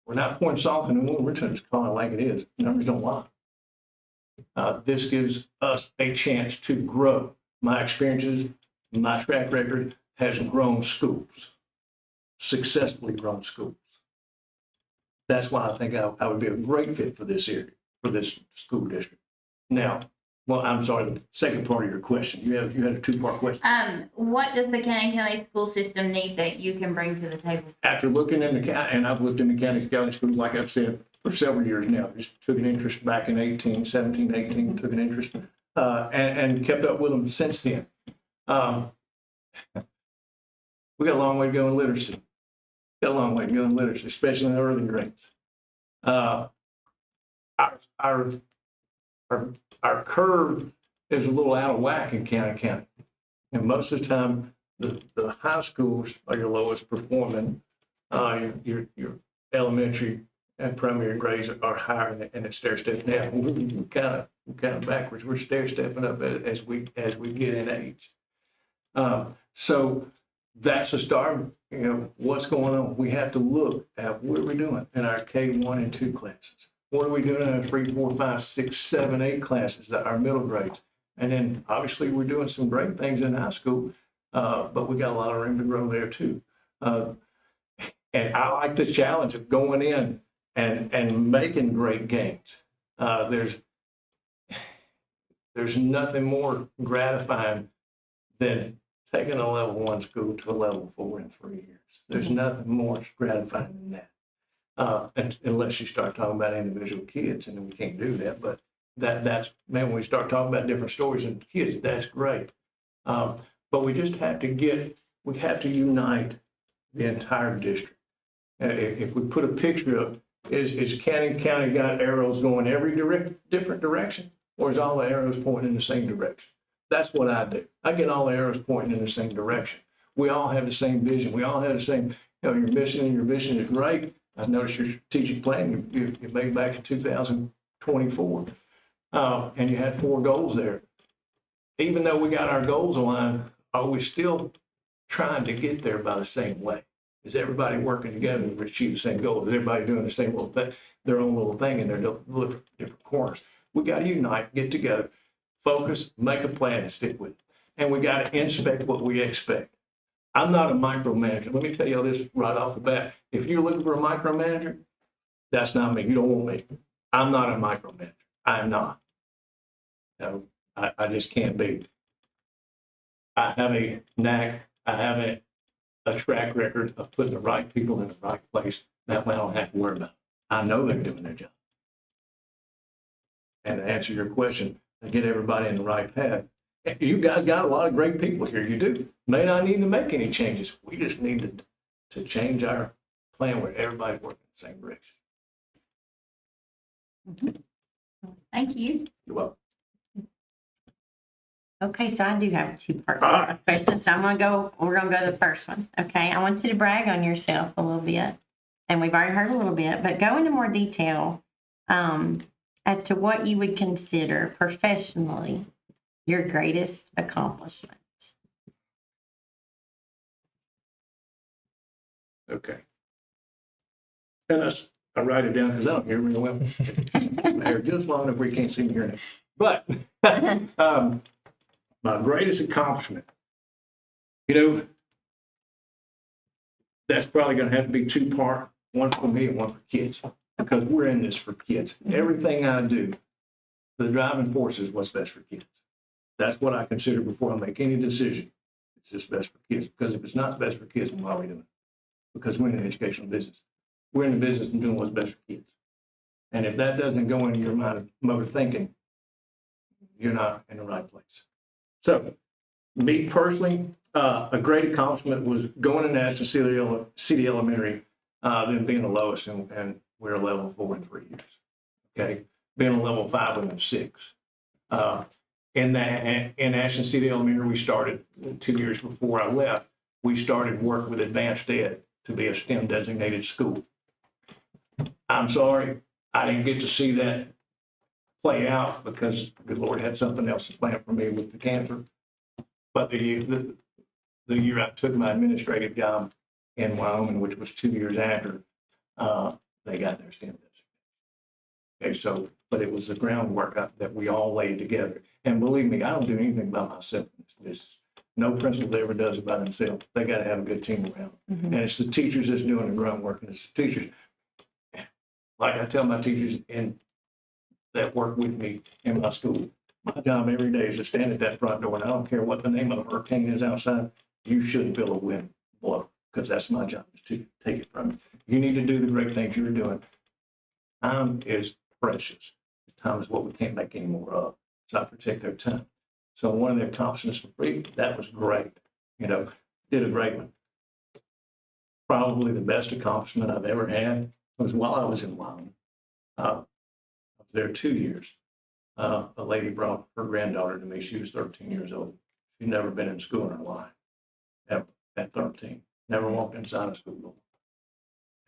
We're not pointing salt in the wound. We're just calling it like it is. Numbers don't lie. This gives us a chance to grow. My experiences, my track record has grown schools, successfully grown schools. That's why I think I would be a great fit for this area, for this school district. Now, well, I'm sorry, the second part of your question, you had a two-part question. What does the Cannon County school system need that you can bring to the table? After looking in the county, and I've looked in the county schools, like I've said, for several years now, just took an interest back in 17, 18, took an interest, and kept up with them since then. We got a long way to go in literacy. Got a long way to go in literacy, especially in the early grades. Our curve is a little out of whack in Cannon County. And most of the time, the high schools are your lowest performing. Your elementary and primary grades are higher, and it's stair-stepping now. We're kind of backwards. We're stair-stepping up as we get in age. So that's a start. You know, what's going on? We have to look at what we're doing in our K-1 and 2 classes. What are we doing in our 3, 4, 5, 6, 7, 8 classes, our middle grades? And then obviously we're doing some great things in high school, but we got a lot of room to grow there too. And I like the challenge of going in and making great gains. There's nothing more gratifying than taking a level 1 school to a level 4 in 3 years. There's nothing more gratifying than that. Unless you start talking about individual kids, and then we can't do that. But that's, man, when we start talking about different stories and kids, that's great. But we just have to unite the entire district. If we put a picture up, is Cannon County got arrows going every different direction, or is all the arrows pointing in the same direction? That's what I do. I get all the arrows pointing in the same direction. We all have the same vision. We all have the same, your mission, and your vision is great. I noticed your strategic plan you made back in 2024, and you had 4 goals there. Even though we got our goals aligned, are we still trying to get there by the same way? Is everybody working together to achieve the same goal? Is everybody doing the same little thing, their own little thing in their different corners? We got to unite, get together, focus, make a plan, and stick with it. And we got to inspect what we expect. I'm not a micromanager. Let me tell you all this right off the bat. If you're looking for a micromanager, that's not me. You don't want me. I'm not a micromanager. I'm not. No, I just can't be. I have a knack. I have a track record of putting the right people in the right place. That way I don't have to worry about it. I know they're doing their job. And to answer your question, to get everybody in the right path, you guys got a lot of great people here. You do. May not need to make any changes. We just need to change our plan where everybody's working in the same direction. Thank you. You're welcome. Okay, so I do have a 2-part question. So we're gonna go to the first one. Okay, I want you to brag on yourself a little bit. And we've already heard a little bit, but go into more detail as to what you would consider professionally your greatest accomplishment. Okay. And I write it down because I don't hear real well. My hair just long enough where you can't see me here now. But my greatest accomplishment, that's probably going to have to be 2-part, one for me and one for kids, because we're in this for kids. Everything I do, the driving force is what's best for kids. That's what I consider before I make any decision. It's just best for kids, because if it's not best for kids, then why are we doing it? Because we're in the educational business. We're in the business of doing what's best for kids. And if that doesn't go into your mode of thinking, you're not in the right place. So, me personally, a great accomplishment was going to National City Elementary, then being the lowest, and we're a level 4 in 3 years. Okay, being a level 5 within 6. In National City Elementary, we started 2 years before I left. We started work with advanced ed to be a STEM designated school. I'm sorry, I didn't get to see that play out because the good Lord had something else planned for me with the cancer. But the year I took my administrative job in Wyoming, which was 2 years after, they got their STEM designation. Okay, so, but it was the groundwork that we all laid together. And believe me, I don't do anything by myself in this business. No principal ever does it by themselves. They got to have a good team around. And it's the teachers that's doing the groundwork, and it's the teachers. Like I tell my teachers that work with me in my school, my job every day is to stand at that front door, and I don't care what the name of the hurricane is outside, you shouldn't feel a wind blow, because that's my job, is to take it from you. You need to do the great things you're doing. Time is precious. Time is what we can't make any more of. So I protect their time. So one of the accomplishments for free, that was great. Did a great one. Probably the best accomplishment I've ever had was while I was in Wyoming. I was there 2 years. A lady brought her granddaughter to me. She was 13 years old. She'd never been in school in her life, ever, at 13. Never walked inside a school door.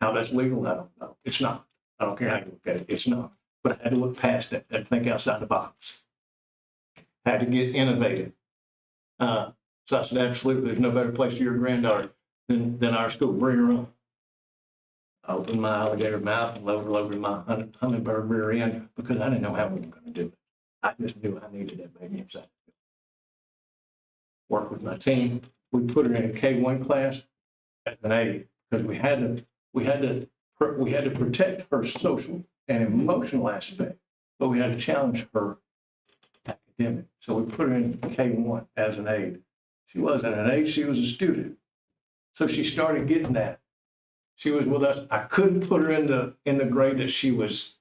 How that's legal, I don't know. It's not. I don't care how you look at it. It's not. But I had to look past it and think outside the box. Had to get innovative. So I said, absolutely, there's no better place for your granddaughter than our school. Bring her on. I opened my alligator mouth and loaded my hummingbird rear end because I didn't know how we were going to do it. I just knew I needed that baby inside. Worked with my team. We put her in a K1 class as an A because we had to protect her social and emotional aspect, but we had to challenge her academic. So we put her in K1 as an aide. She wasn't an aide, she was a student. So she started getting that. She was with us. I couldn't put her in the grade that she was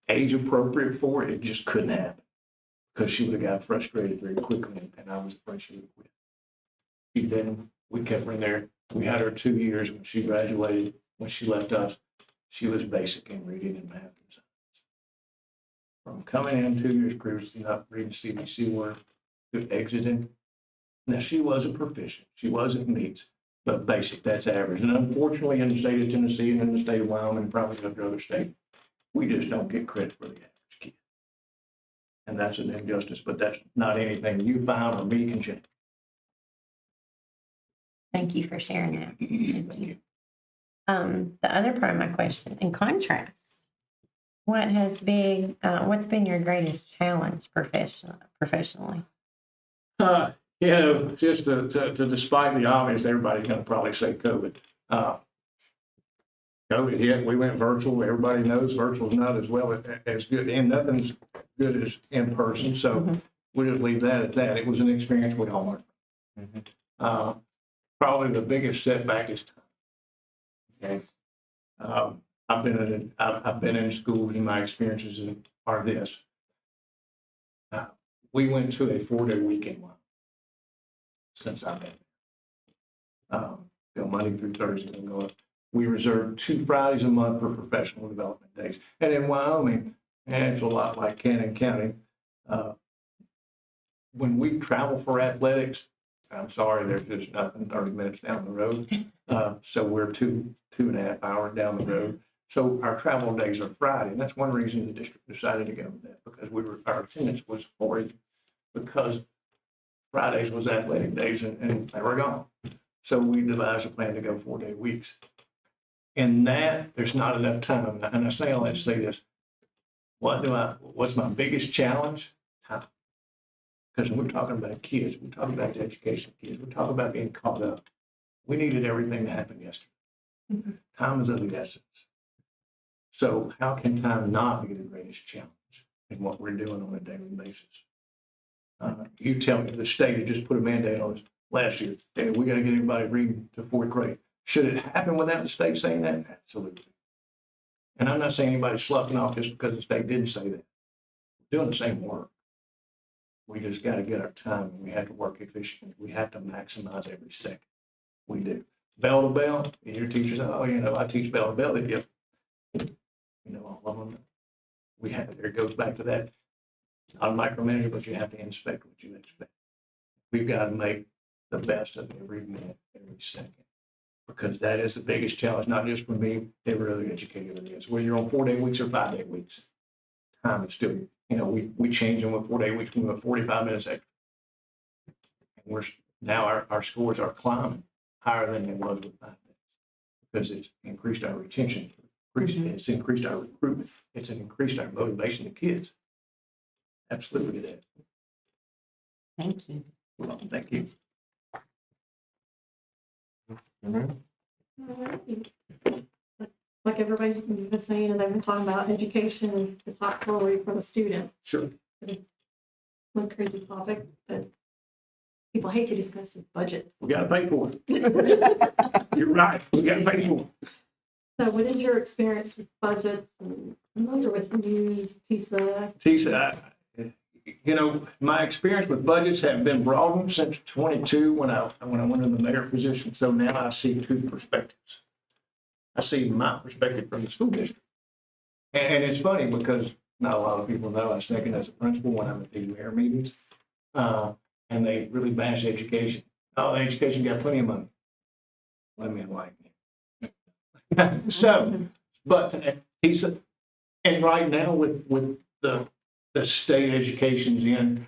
age appropriate for. It just couldn't happen because she would have got frustrated very quickly, and I was afraid she would quit. Then we kept her in there. We had her 2 years. When she graduated, when she left us, she was basic in reading and math and science. From coming in 2 years previously, not reading CBC work, to exiting. Now, she wasn't proficient. She wasn't meets, but basic, that's average. And unfortunately, in the state of Tennessee and in the state of Wyoming, and probably every other state, we just don't get credit for the average kid. And that's an injustice, but that's not anything you find or me can change. Thank you for sharing that. Thank you. The other part of my question, in contrast, what's been your greatest challenge professionally? Just to despite the obvious, everybody's going to probably say COVID. COVID hit, we went virtual. Everybody knows virtual is not as well as good, and nothing's good as in person. So we'll just leave that at that. It was an experience we all learned. Probably the biggest setback is time. Okay. I've been in schools, and my experiences are this. We went to a 4-day weekend one since I've been there. Monday through Thursday, I'm going. We reserve 2 Fridays a month for professional development days. And in Wyoming, and it's a lot like Cannon County, when we travel for athletics, I'm sorry, there's just nothing 30 minutes down the road. So we're 2.5 hours down the road. So our travel days are Friday, and that's one reason the district decided to go with that, because our attendance was 40, because Fridays was athletic days and they were gone. So we devised a plan to go 4-day weeks. In that, there's not enough time. And I say all that to say this. What's my biggest challenge? Time. Because we're talking about kids, we're talking about the education of kids, we're talking about being caught up. We needed everything to happen yesterday. Time is of the essence. So how can time not be the greatest challenge in what we're doing on a daily basis? You tell me, the state had just put a mandate on us last year. Hey, we got to get everybody reading to 4th grade. Should it happen without the state saying that? Absolutely. And I'm not saying anybody's sloughing off just because the state didn't say that. We're doing the same work. We just got to get our time, and we have to work efficiently. We have to maximize every second. We do. Bell to bell, and your teachers, I teach bell to bell. They get, all of them. There goes back to that. Not a micromanager, but you have to inspect what you expect. We've got to make the best of every minute, every second, because that is the biggest challenge, not just for me, every other educator there is. Whether you're on 4-day weeks or 5-day weeks, time is still, we change them with 4-day weeks, we went 45 minutes extra. And now our scores are climbing higher than they was with 5 days, because it's increased our retention, it's increased our recruitment, it's increased our motivation of kids. Absolutely it is. Thank you. Well, thank you. Like everybody's been saying, and they've been talking about, education is the top priority for the student. Sure. One crazy topic that people hate to discuss is budget. We got to pay for it. You're right. We got to pay for it. So what is your experience with budget and with new TISA? TISA, my experience with budgets have been broadened since 22 when I went in the mayor position. So now I see 2 perspectives. I see my perspective from the school district. And it's funny because not a lot of people know I second as a principal when I'm at these mayor meetings. And they really bash education. Oh, education got plenty of money. Let me enlighten you. So, but TISA, and right now with the state education's in,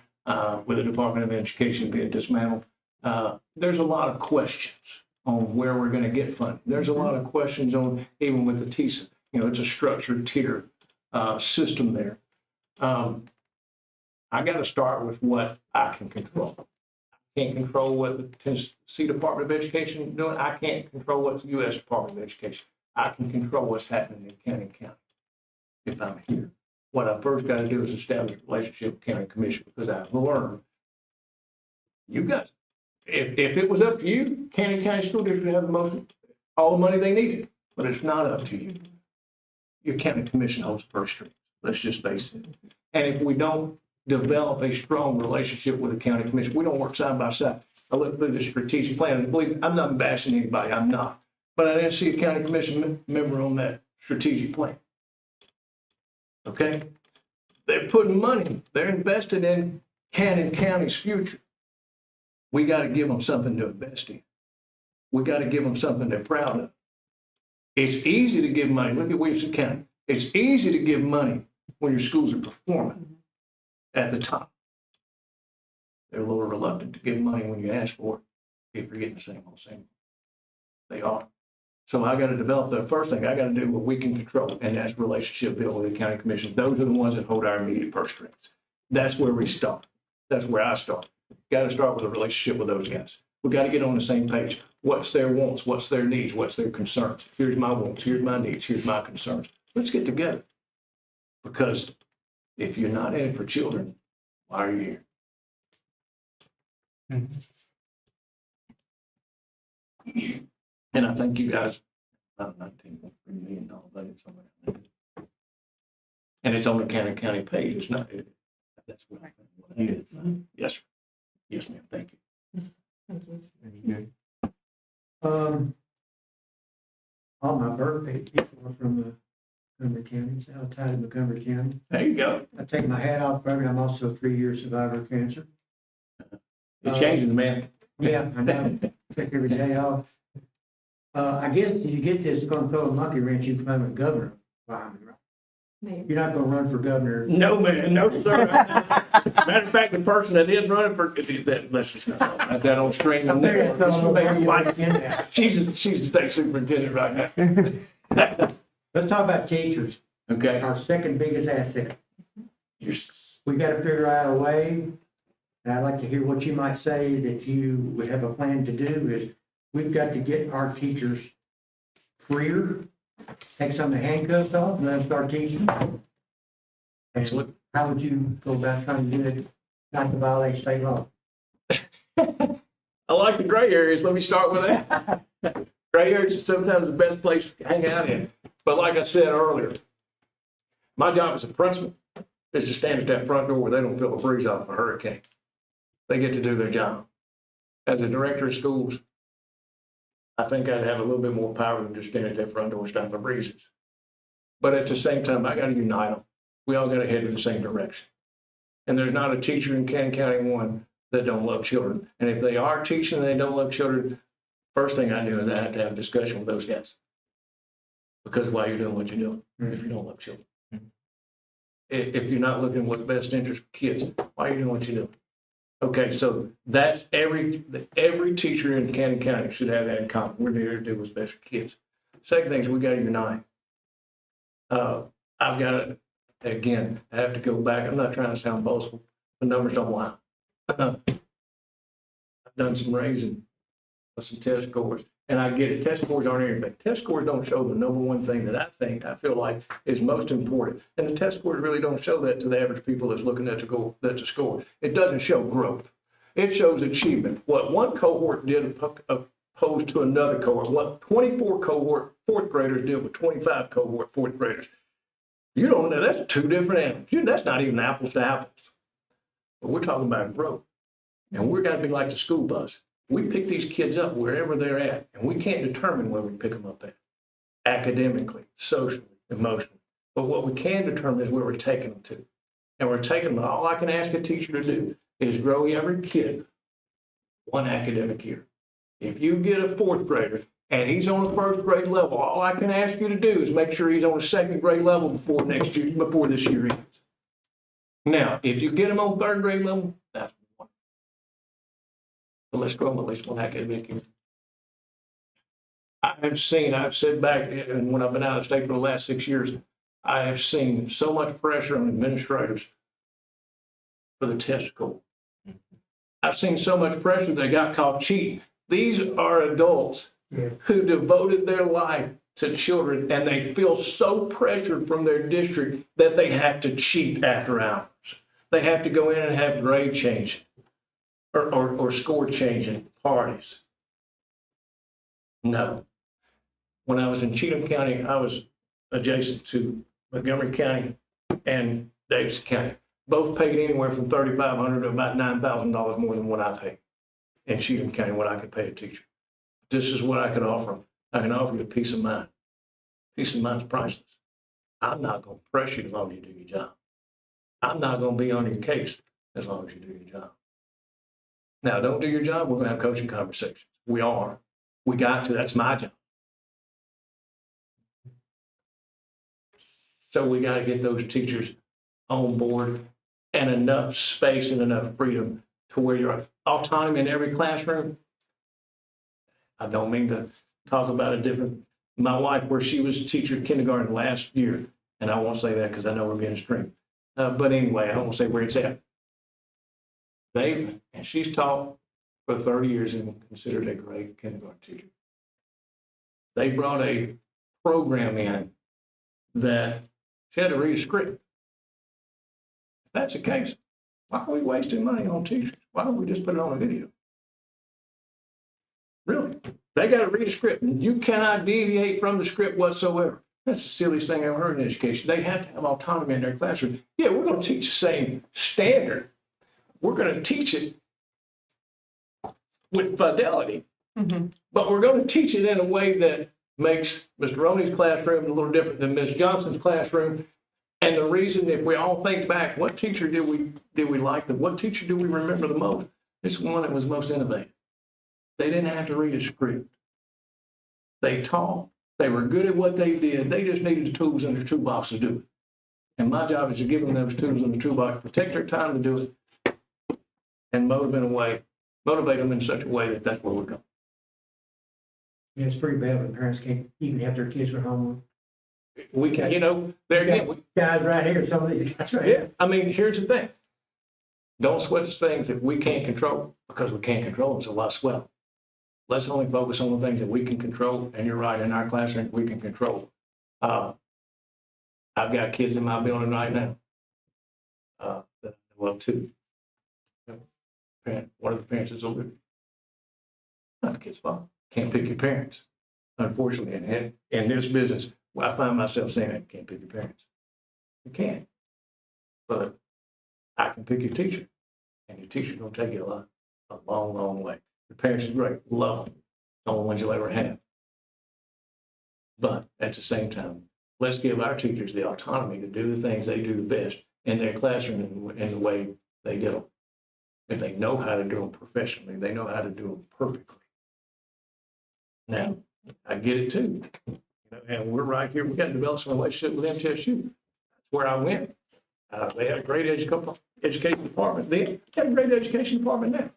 with the Department of Education being dismantled, there's a lot of questions on where we're going to get funding. There's a lot of questions on, even with the TISA, it's a structured tier system there. I got to start with what I can control. I can't control what the Tennessee Department of Education is doing. I can't control what the U.S. Department of Education. I can control what's happening in Cannon County if I'm here. what I first got to do is establish a relationship with county commission, because I've learned, you guys, if it was up to you, county school district would have the most, all the money they needed, but it's not up to you. Your county commission holds the purse strings. Let's just face it. And if we don't develop a strong relationship with the county commission, we don't work side by side. I looked through the strategic plan, and believe me, I'm not bashing anybody, I'm not. But I didn't see a county commission member on that strategic plan. Okay? They're putting money, they're invested in Cannon County's future. We got to give them something to invest in. We got to give them something they're proud of. It's easy to give money. Look at Williamson County. It's easy to give money when your schools are performing at the top. They're a little reluctant to give money when you ask for it, if you're getting the same old same. They are. So I got to develop the first thing I got to do what we can control, and that's relationship building with the county commission. Those are the ones that hold our immediate purse strings. That's where we start. That's where I start. Got to start with a relationship with those guys. We got to get on the same page. What's their wants? What's their needs? What's their concerns? Here's my wants. Here's my needs. Here's my concerns. Let's get together. Because if you're not in it for children, why are you here? And I think you guys, about $19.3 million budget somewhere. And it's on the county page. It's not, that's what I did. Yes, sir. Yes, ma'am. Thank you. On my birthday, people are from Montgomery County, outside of Montgomery County. There you go. I take my hat off for me. I'm also a 3-year survivor of cancer. It changes, man. Yeah, I know. Take every day off. I guess you get this, it's gonna throw a monkey wrench, you become a governor. Behind me, right? Maybe. You're not gonna run for governor. No, man. No, sir. Matter of fact, the person that is running for, let's just not talk about that on string. I'm there, so I'm gonna work in that. She's the state superintendent right now. Let's talk about teachers, Okay. our second biggest asset. You're- We gotta figure out a way, and I'd like to hear what you might say that you would have a plan to do is, we've got to get our teachers freer, take some of the handcuffs off, and let them start teaching. Absolutely. How would you go about trying to do it, not to violate state law? I like the gray areas. Let me start with that. Gray areas is sometimes the best place to hang out in. But like I said earlier, my job as a principal is to stand at that front door where they don't feel a breeze off a hurricane. They get to do their job. As a director of schools, I think I'd have a little bit more power than just stand at that front door and stop the breezes. But at the same time, I got to unite them. We all got to head in the same direction. And there's not a teacher in Cannon County 1 that don't love children. And if they are teaching and they don't love children, first thing I do is I have to have a discussion with those guys. Because why you're doing what you're doing if you don't love children. If you're not looking at what's best interest for kids, why are you doing what you're doing? Okay, so that's every teacher in Cannon County should have that in common. We're here to do what's best for kids. Second thing is we got to unite. I've got to, again, I have to go back. I'm not trying to sound boastful. The numbers don't lie. I've done some raising of some test scores, and I get it. Test scores aren't everything. Test scores don't show the number one thing that I feel like is most important. And the test scores really don't show that to the average people that's looking at the score. It doesn't show growth. It shows achievement. What one cohort did opposed to another cohort, what 24 cohort fourth graders did with 25 cohort fourth graders. You don't know, that's two different animals. That's not even apples to apples. But we're talking about growth. And we're got to be like the school bus. We pick these kids up wherever they're at, and we can't determine where we pick them up at, academically, socially, emotionally. But what we can determine is where we're taking them to. And we're taking them, all I can ask a teacher to do is grow every kid one academic year. If you get a fourth grader and he's on the first grade level, all I can ask you to do is make sure he's on the second grade level before this year ends. Now, if you get him on third grade level, that's one. But let's grow him at least one academic year. I've said back, and when I've been out of state for the last 6 years, I have seen so much pressure on administrators for the test score. I've seen so much pressure they got caught cheating. These are adults who devoted their life to children, and they feel so pressured from their district that they have to cheat after hours. They have to go in and have grade change or score changing parties. No. When I was in Cheatham County, I was adjacent to Montgomery County and Davidson County. Both paid anywhere from $3,500 to about $9,000 more than what I paid in Cheatham County, what I could pay a teacher. This is what I could offer them. I can offer you peace of mind. Peace of mind is priceless. I'm not going to press you as long as you do your job. I'm not going to be on your case as long as you do your job. Now, don't do your job, we're going to have coaching conversations. We are. We got to. That's my job. So we got to get those teachers on board and enough space and enough freedom to where you're autonomy in every classroom. I don't mean to talk about a different, my wife, where she was a teacher in kindergarten last year, and I won't say that because I know we're being extreme. But anyway, I won't say where it's at. And she's taught for 30 years and considered a great kindergarten teacher. They brought a program in that she had to read a script. If that's the case, why are we wasting money on teachers? Why don't we just put it on a video? Really? They got to read a script. You cannot deviate from the script whatsoever. That's the silliest thing I've ever heard in education. They have to have autonomy in their classroom. Yeah, we're going to teach the same standard. We're going to teach it with fidelity, but we're going to teach it in a way that makes Mr. Roney's classroom a little different than Ms. Johnson's classroom. And the reason, if we all think back, what teacher did we like? What teacher do we remember the most? It's one that was most innovative. They didn't have to read a script. They taught. They were good at what they did. They just needed the tools in their toolbox to do it. And my job is to give them those tools in the toolbox, protect their time to do it, and motivate them in such a way that that's where we're going. Yeah, it's pretty bad when parents can't even have their kids with homework. We can, there again, Guys right here, some of these guys right yeah, here. I mean, here's the thing. Don't sweat the things that we can't control, because we can't control them, so why sweat them? Let's only focus on the things that we can control, and you're right, in our classroom, we can control. I've got kids in my building right now. Well, two. One of the parents is over. Not the kid's fault. Can't pick your parents. Unfortunately, and in this business, I find myself saying, I can't pick your parents. You can't. But I can pick your teacher, and your teacher's going to take you a long, long way. The parents are great. Love them. The only ones you'll ever have. But at the same time, let's give our teachers the autonomy to do the things they do best in their classroom in the way they do them. If they know how to do them professionally, they know how to do them perfectly. Now, I get it too. And we're right here. We got to develop some relationship with MTSU. That's where I went. They had a great education department then. They have a great education department now.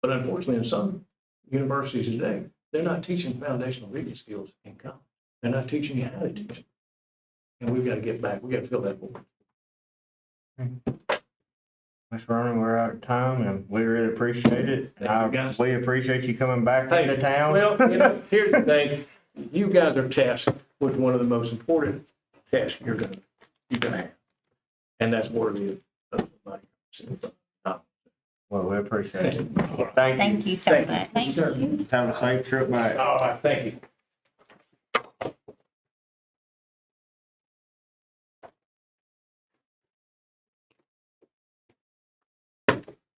But unfortunately, in some universities today, they're not teaching foundational reading skills in college. They're not teaching you how to teach them. And we've got to get back. We've got to fill that void. Mr. Roney, we're out of time, and we really appreciate it. Thank you, guys. We appreciate you coming back Hey, into town. Well, here's the thing. You guys are tasked with one of the most important tasks you're gonna have. And that's worthy of money. Well, we appreciate it. Thank you so much. Thank you. Have a safe trip back. All right, thank you.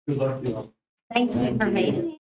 Good luck to you all. Thank you for meeting.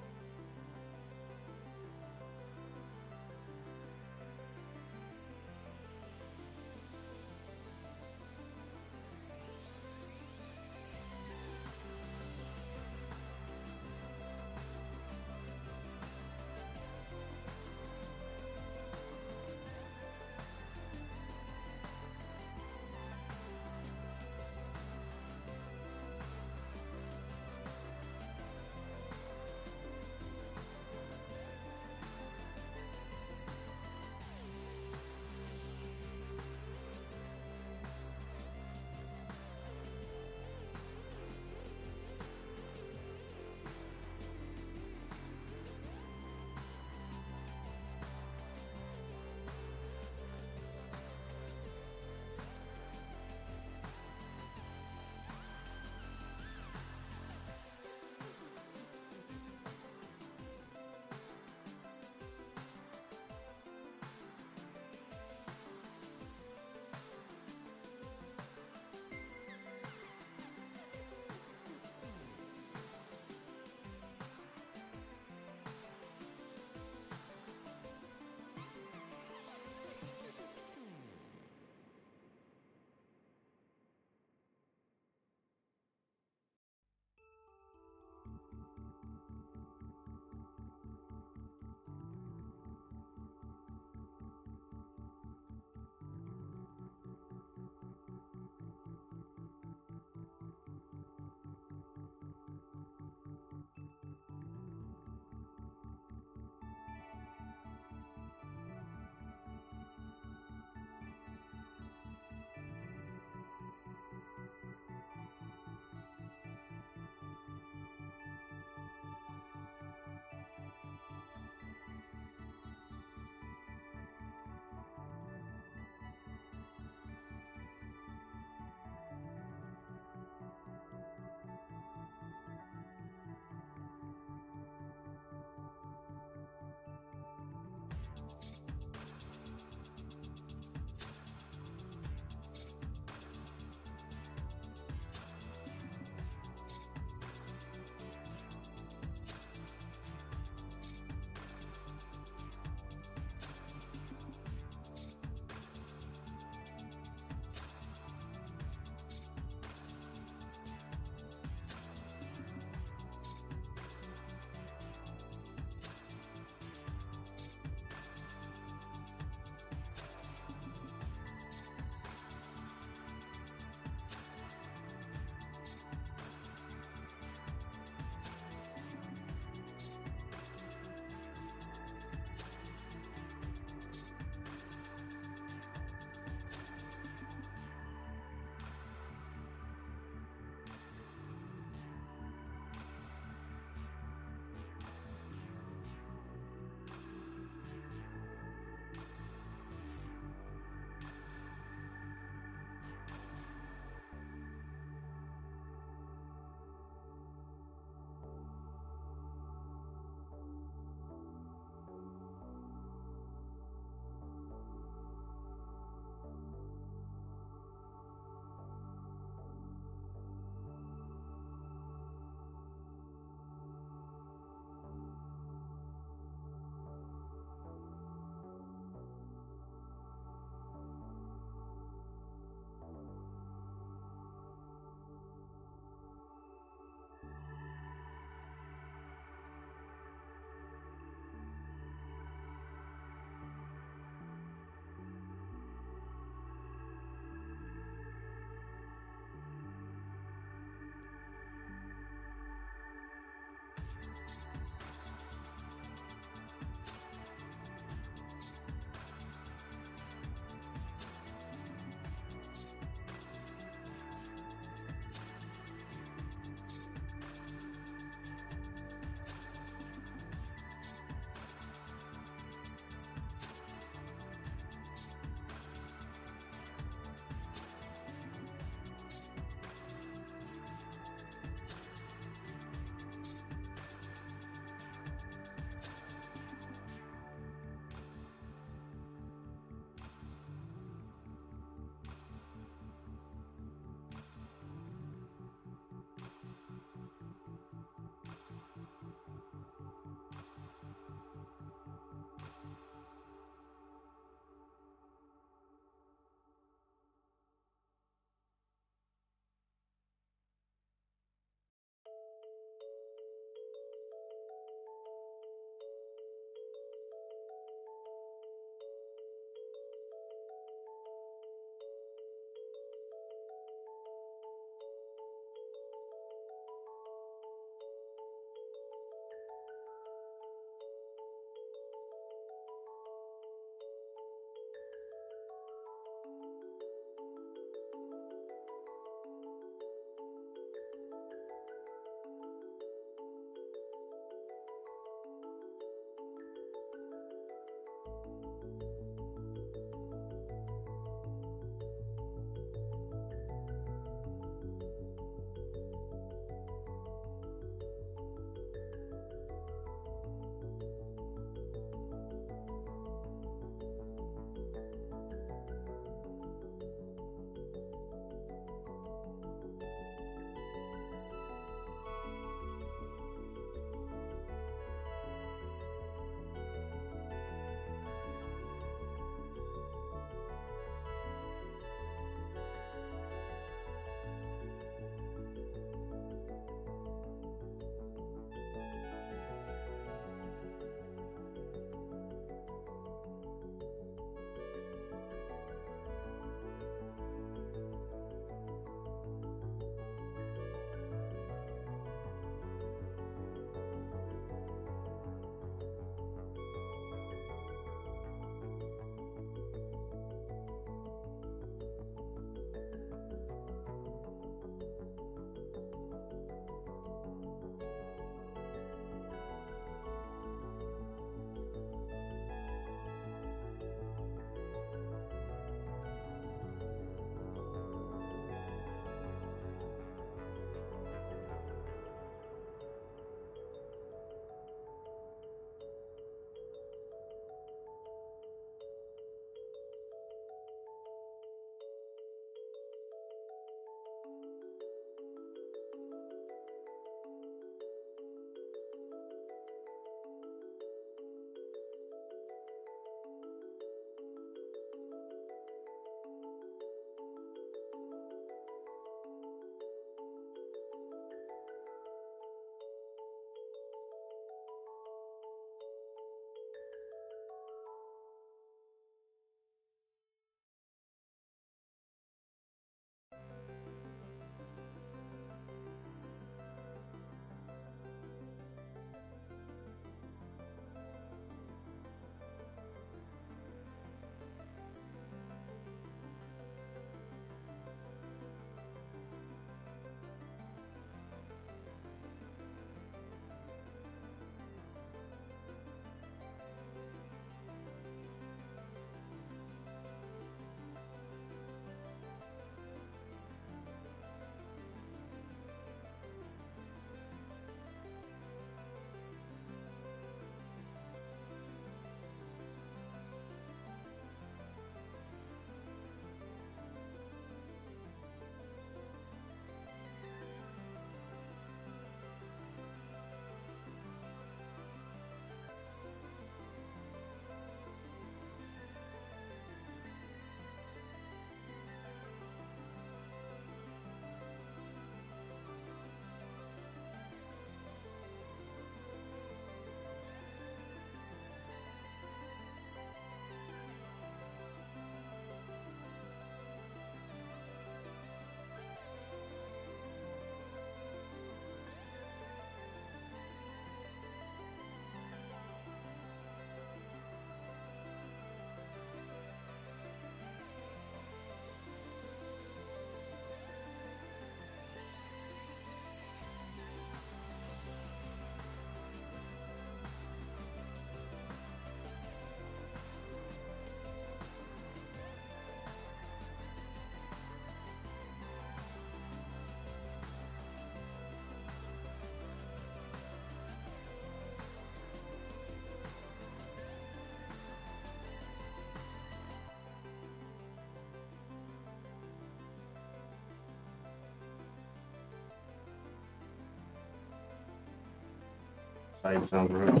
save some for us.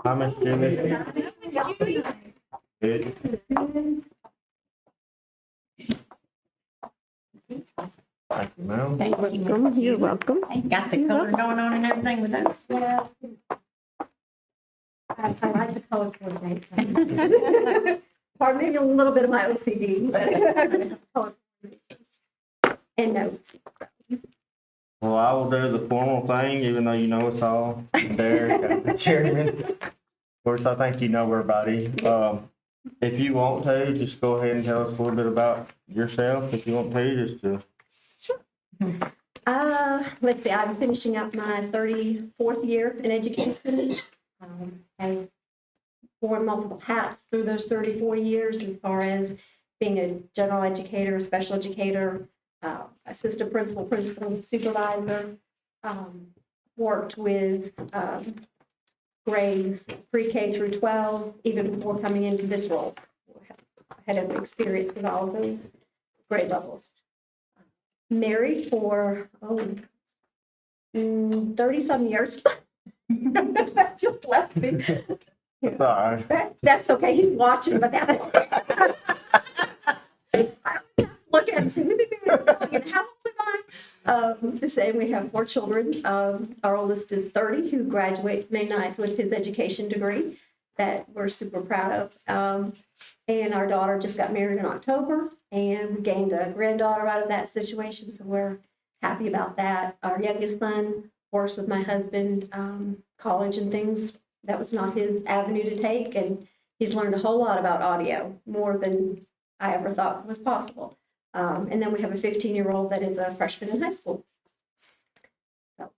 Hi, Miss Jimmy. Good. Thank you, ma'am. You're welcome. Got the color going on and everything with those. Yeah. I like the color coordination. Or maybe a little bit of my OCD, but color coordination. And notes. Well, I will do the formal thing, even though you know us all. Derek, the chairman. Of course, I think you know everybody. If you want to, just go ahead and tell us a little bit about yourself, if you want to, just to. Let's see, I'm finishing up my 34th year in education. I've worn multiple hats through those 34 years as far as being a general educator, a special educator, assistant principal, principal supervisor, worked with grades pre-K through 12, even before coming into this role. I had an experience with all of those grade levels. Married for 30-some years. Just left me. That's all right. That's okay. He's watching, but that's okay. Look at him and say, "We've been married long, and how old am I?" The same. We have 4 children. Our oldest is 30, who graduates May 9th with his education degree that we're super proud of. And our daughter just got married in October, and we gained a granddaughter out of that situation, so we're happy about that. Our youngest son works with my husband, college and things. That was not his avenue to take, and he's learned a whole lot about audio, more than I ever thought was possible. And then we have a 15-year-old that is a freshman in high school. So,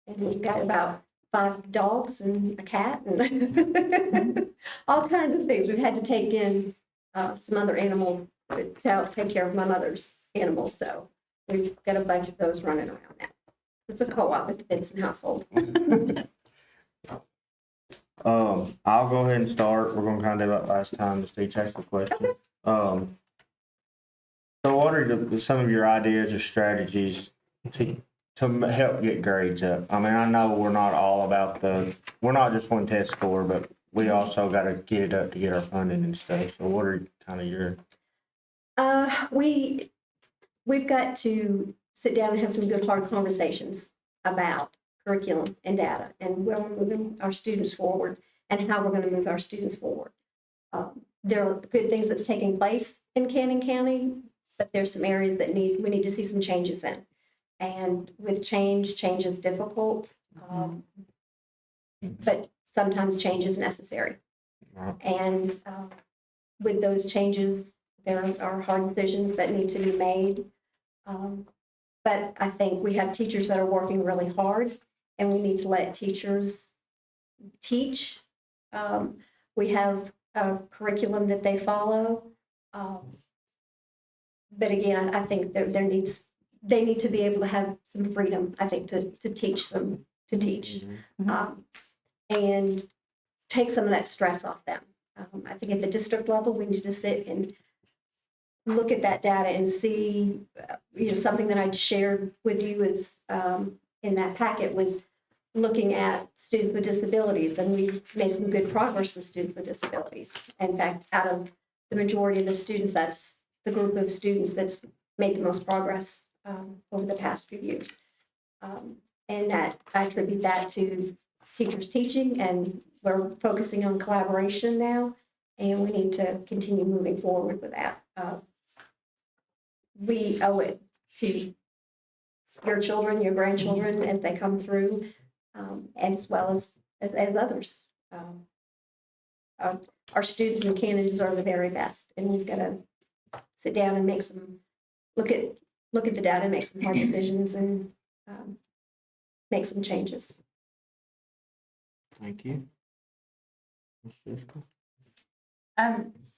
and we've got about 5 dogs and a cat and all kinds of things. We've had to take in some other animals to help take care of my mother's animals. So we've got a bunch of those running around now. It's a co-op at the Benson household. I'll go ahead and start. We're gonna kind of do that last time, just each ask a question. Okay. So what are some of your ideas or strategies to help get grades up? I mean, I know we're not all about we're not just one test score, but we also got to get it up to get our funding and stuff. So what are kind of your? We've got to sit down and have some good hard conversations about curriculum and data and where we're moving our students forward and how we're going to move our students forward. There are good things that's taking place in Cannon County, but there's some areas that we need to see some changes in. And with change is difficult, but sometimes change is necessary. And with those changes, there are hard decisions that need to be made. But I think we have teachers that are working really hard, and we need to let teachers teach. We have a curriculum that they follow. But again, I think they need to be able to have some freedom, I think, to teach. And take some of that stress off them. I think at the district level, we need to sit and look at that data and see, something that I'd shared with you is in that packet was looking at students with disabilities, and we've made some good progress with students with disabilities. In fact, out of the majority of the students, that's the group of students that's made the most progress over the past few years. And that I attribute that to teachers teaching, and we're focusing on collaboration now, and we need to continue moving forward with that. We owe it to your children, your grandchildren as they come through, and as well as others. Our students in Canada deserve the very best, and we've got to sit down and look at the data, and make some hard decisions, and make some changes. Thank you.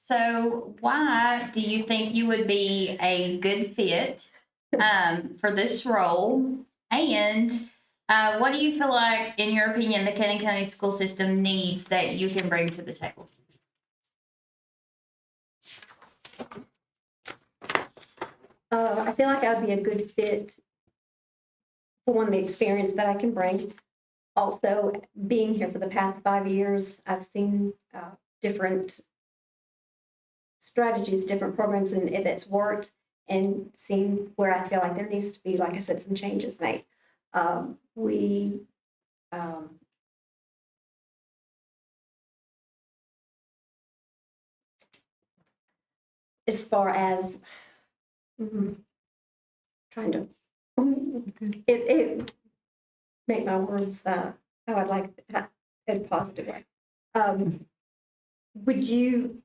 So why do you think you would be a good fit for this role? And what do you feel like, in your opinion, the Cannon County school system needs that you can bring to the table? I feel like I would be a good fit for one, the experience that I can bring. Also, being here for the past 5 years, I've seen different strategies, different programs, and that's worked, and seen where I feel like there needs to be, like I said, some changes made. We as far as trying to it make my words how I'd like in a positive way. Would you,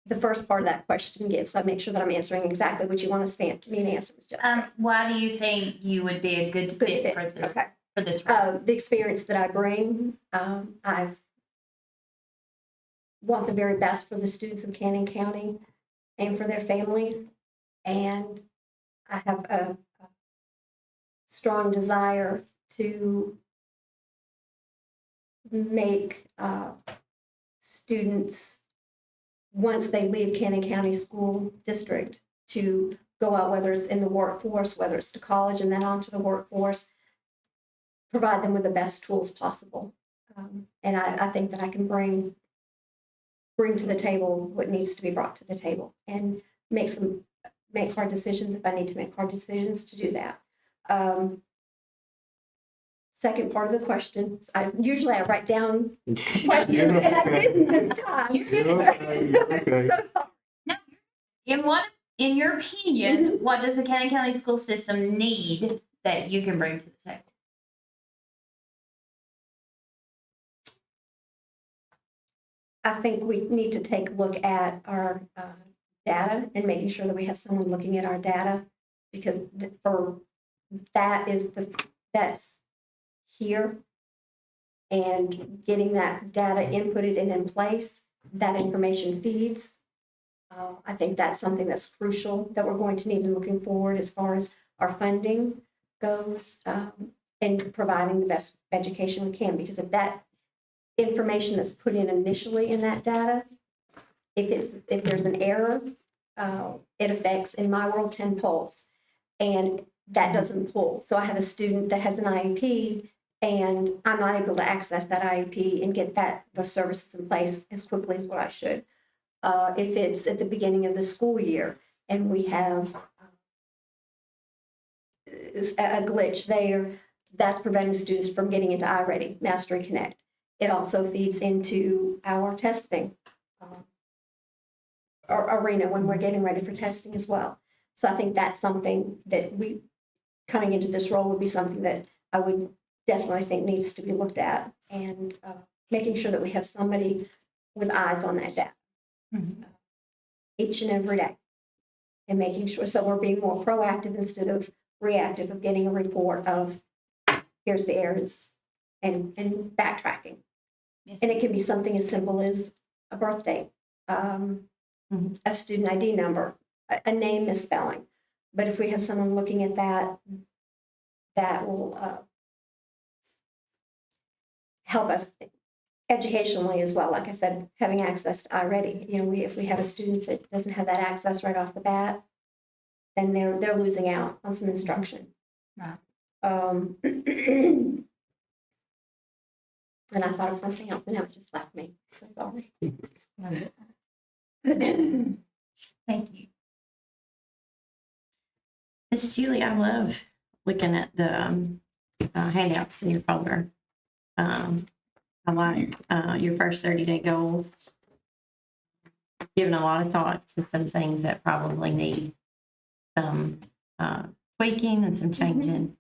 the first part of that question again, so I make sure that I'm answering exactly what you want me to answer, Ms. Jessica. Why do you think you would be a good fit for this, Okay. for this role? The experience that I bring, I want the very best for the students of Cannon County and for their families. And I have a strong desire to make students, once they leave Cannon County School District, to go out, whether it's in the workforce, whether it's to college and then on to the workforce, provide them with the best tools possible. And I think that I can bring to the table what needs to be brought to the table, and make hard decisions if I need to make hard decisions to do that. Second part of the question, usually I write down questions, and I didn't this time. Okay. So sorry. In your opinion, what does the Cannon County school system need that you can bring to the table? I think we need to take a look at our data and making sure that we have someone looking at our data, because that's here, and getting that data inputted and in place, that information feeds. I think that's something that's crucial that we're going to need in looking forward as far as our funding goes, and providing the best education we can, because if that information that's put in initially in that data, if there's an error, it affects, in my world, 10 polls, and that doesn't pull. So I have a student that has an IEP, and I'm not able to access that IEP and get the services in place as quickly as what I should. If it's at the beginning of the school year and we have a glitch there, that's preventing students from getting into iReady, Mastery Connect. It also feeds into our testing arena when we're getting ready for testing as well. So I think that's something that we, coming into this role, would be something that I would definitely think needs to be looked at, and making sure that we have somebody with eyes on that data each and every day, and making sure, so we're being more proactive instead of reactive, of getting a report of here's the errors and backtracking. Yes. And it can be something as simple as a birth date, a student ID number, a name misspelling. But if we have someone looking at that, that will help us educationally as well. Like I said, having access to iReady. If we have a student that doesn't have that access right off the bat, then they're losing out on some instruction. Right. And I thought of something else, and now it just left me. So sorry. Thank you. Miss Julie, I love looking at the handouts in your folder. I like your first 30-day goals. Giving a lot of thought to some things that probably need some tweaking and some changing.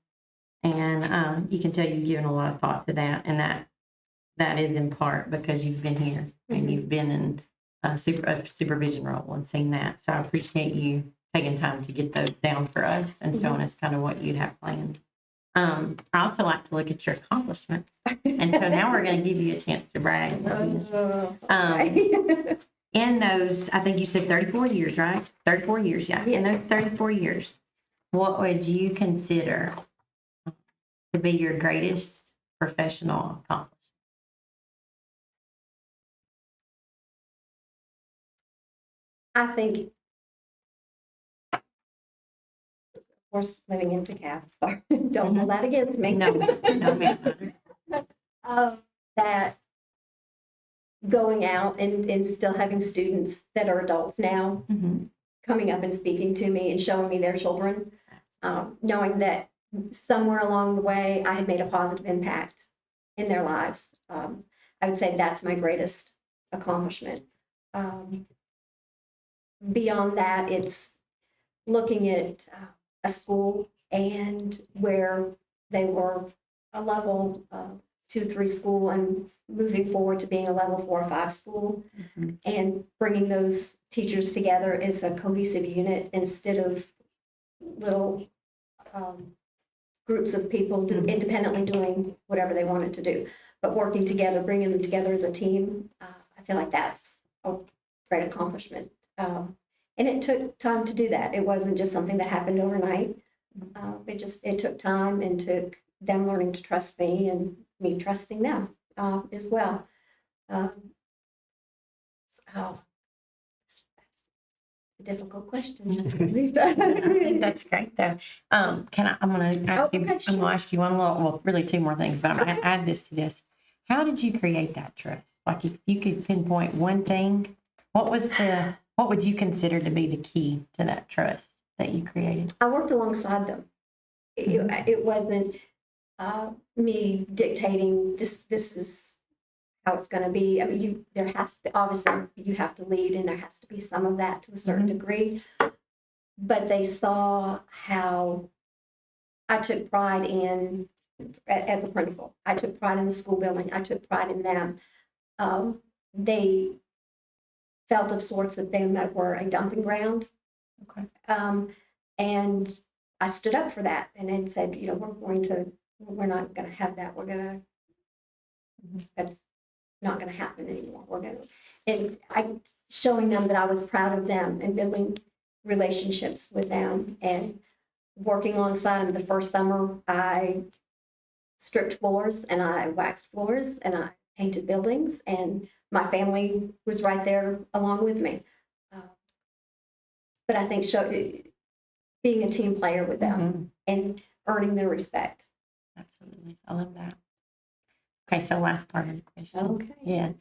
And you can tell you've given a lot of thought to that, and that is in part because you've been here and you've been in a supervision role and seen that. So I appreciate you taking time to get those down for us and showing us kind of what you'd have planned. I also like to look at your accomplishments. And so now we're going to give you a chance to brag. In those, I think you said 34 years, right? 34 years, yeah. In those 34 years, what would you consider to be your greatest professional accomplishment? I think, of course, living in DeKalb, sorry, don't hold that against me. No, ma'am. that going out and still having students that are adults now Mhm. coming up and speaking to me and showing me their children, knowing that somewhere along the way I had made a positive impact in their lives. I would say that's my greatest accomplishment. Beyond that, it's looking at a school and where they were a level 2, 3 school and moving forward to being a level 4 or 5 school, Mhm. and bringing those teachers together as a cohesive unit instead of little groups of people independently doing whatever they wanted to do, but working together, bringing them together as a team. I feel like that's a great accomplishment. And it took time to do that. It wasn't just something that happened overnight. It took time and took them learning to trust me and me trusting them as well. Oh, a difficult question. I think that's great though. I'm gonna ask you, okay, I'm gonna ask you one little, well, really two more things, but I'm gonna Okay. add this to this. How did you create that trust? Like if you could pinpoint one thing, what would you consider to be the key to that trust that you created? I worked alongside them. It wasn't me dictating this is how it's going to be. I mean, there has to, obviously, you have to lead, and there has to be some of that to a certain degree. But they saw how I took pride in, as a principal, I took pride in the school building. I took pride in them. They felt of sorts that they were a dumping ground. Okay. And I stood up for that and then said, we're not going to have that. That's not going to happen anymore. And showing them that I was proud of them and building relationships with them and working alongside them. The first summer, I stripped floors and I waxed floors and I painted buildings, and my family was right there along with me. But I think being a team player with them and earning their respect. Absolutely. I love that. Okay, so last part of the question. Okay. Yeah.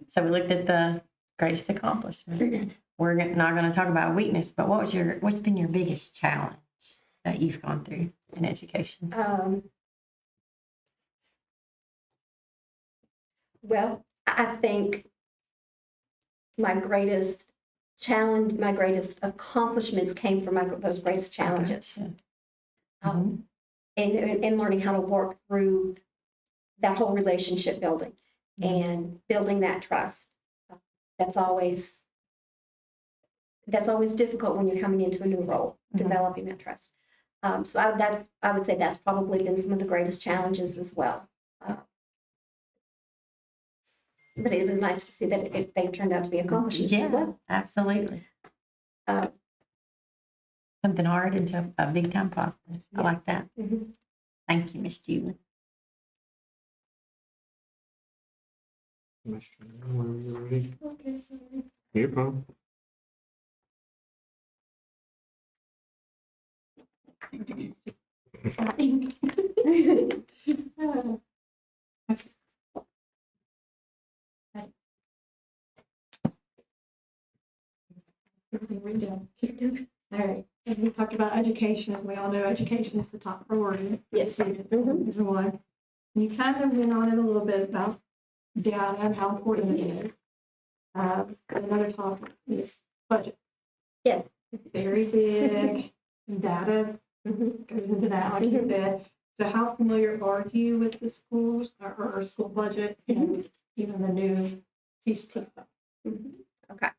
So we looked at the greatest accomplishment. We're not going to talk about weakness, but what's been your biggest challenge that you've gone through in education? Well, I think my greatest challenge, my greatest accomplishments came from those greatest challenges. Mhm. And learning how to work through that whole relationship building and building that trust. That's always difficult when you're coming into a new role, developing that trust. So I would say that's probably been some of the greatest challenges as well. But it was nice to see that they turned out to be accomplishments as well. Absolutely. Uh, Something hard into a big time positive. I Yes. like that. Mhm. Thank you, Miss Julie. Whenever you're ready. Okay. You're fine. All right, and we talked about education, as we all know, education is the top priority. for Yes. students, Mhm. everyone. And you kind of went on it a little bit about data and how important it is. Another topic is budget. Yes. Very big, data Mhm. goes into that, like you said. So how familiar are you with the schools or school budget and even the new CCBOE? Okay.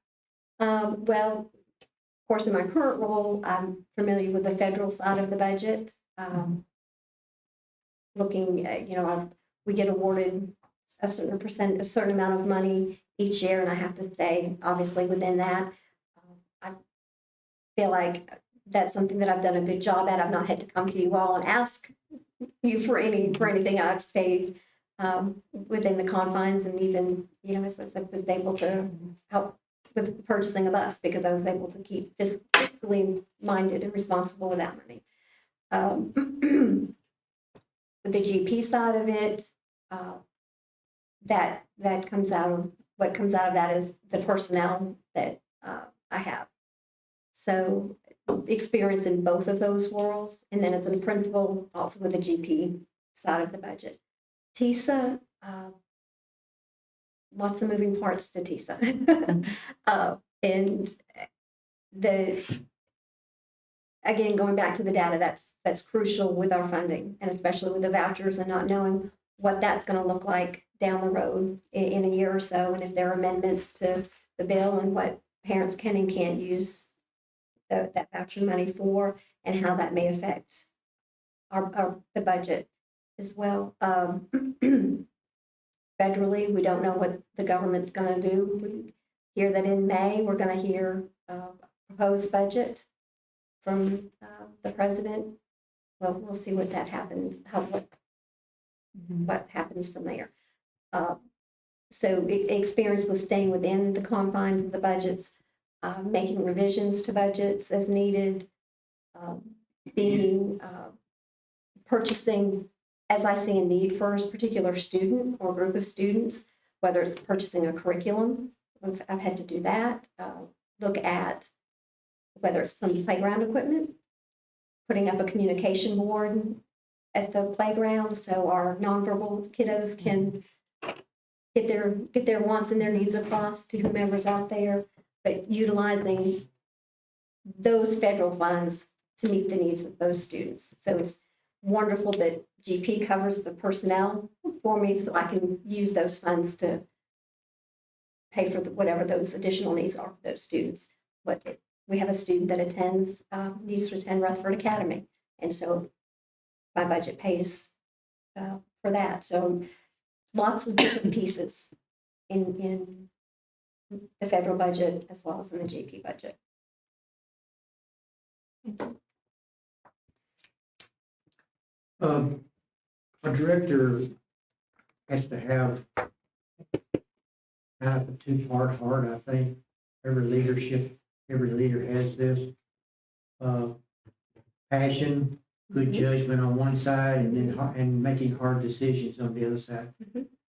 Well, of course, in my current role, I'm familiar with the federal side of the budget. Looking at, we get awarded a certain amount of money each year, and I have to stay obviously within that. I feel like that's something that I've done a good job at. I've not had to come to you all and ask you for anything. I've stayed within the confines, and even, as I said, was able to help with the purchasing of us because I was able to keep fiscally minded and responsible with that money. With the GP side of it, that comes out of, what comes out of that is the personnel that I have. So experience in both of those worlds, and then as a principal, also with the GP side of the budget. TISA, lots of moving parts to TISA. And again, going back to the data, that's crucial with our funding, and especially with the vouchers and not knowing what that's going to look like down the road in a year or so, and if there are amendments to the bill and what parents can and can't use that voucher money for, and how that may affect the budget as well. Federally, we don't know what the government's going to do. We hear that in May, we're going to hear a proposed budget from the president. Well, we'll see what that happens, what happens from there. So experience with staying within the confines of the budgets, making revisions to budgets as needed, purchasing as I see a need for a particular student or group of students, whether it's purchasing a curriculum. I've had to do that. Look at whether it's playground equipment, putting up a communication board at the playground so our nonverbal kiddos can get their wants and their needs across to whomever's out there, but utilizing those federal funds to meet the needs of those students. So it's wonderful that GP covers the personnel for me, so I can use those funds to pay for whatever those additional needs are for those students. But we have a student that needs to attend Rutherford Academy, and so my budget pays for that. So lots of different pieces in the federal budget as well as in the GP budget. A director has to have kind of a two-part heart, I think. Every leader has this. Passion, good judgment on one side, and making hard decisions on the other side.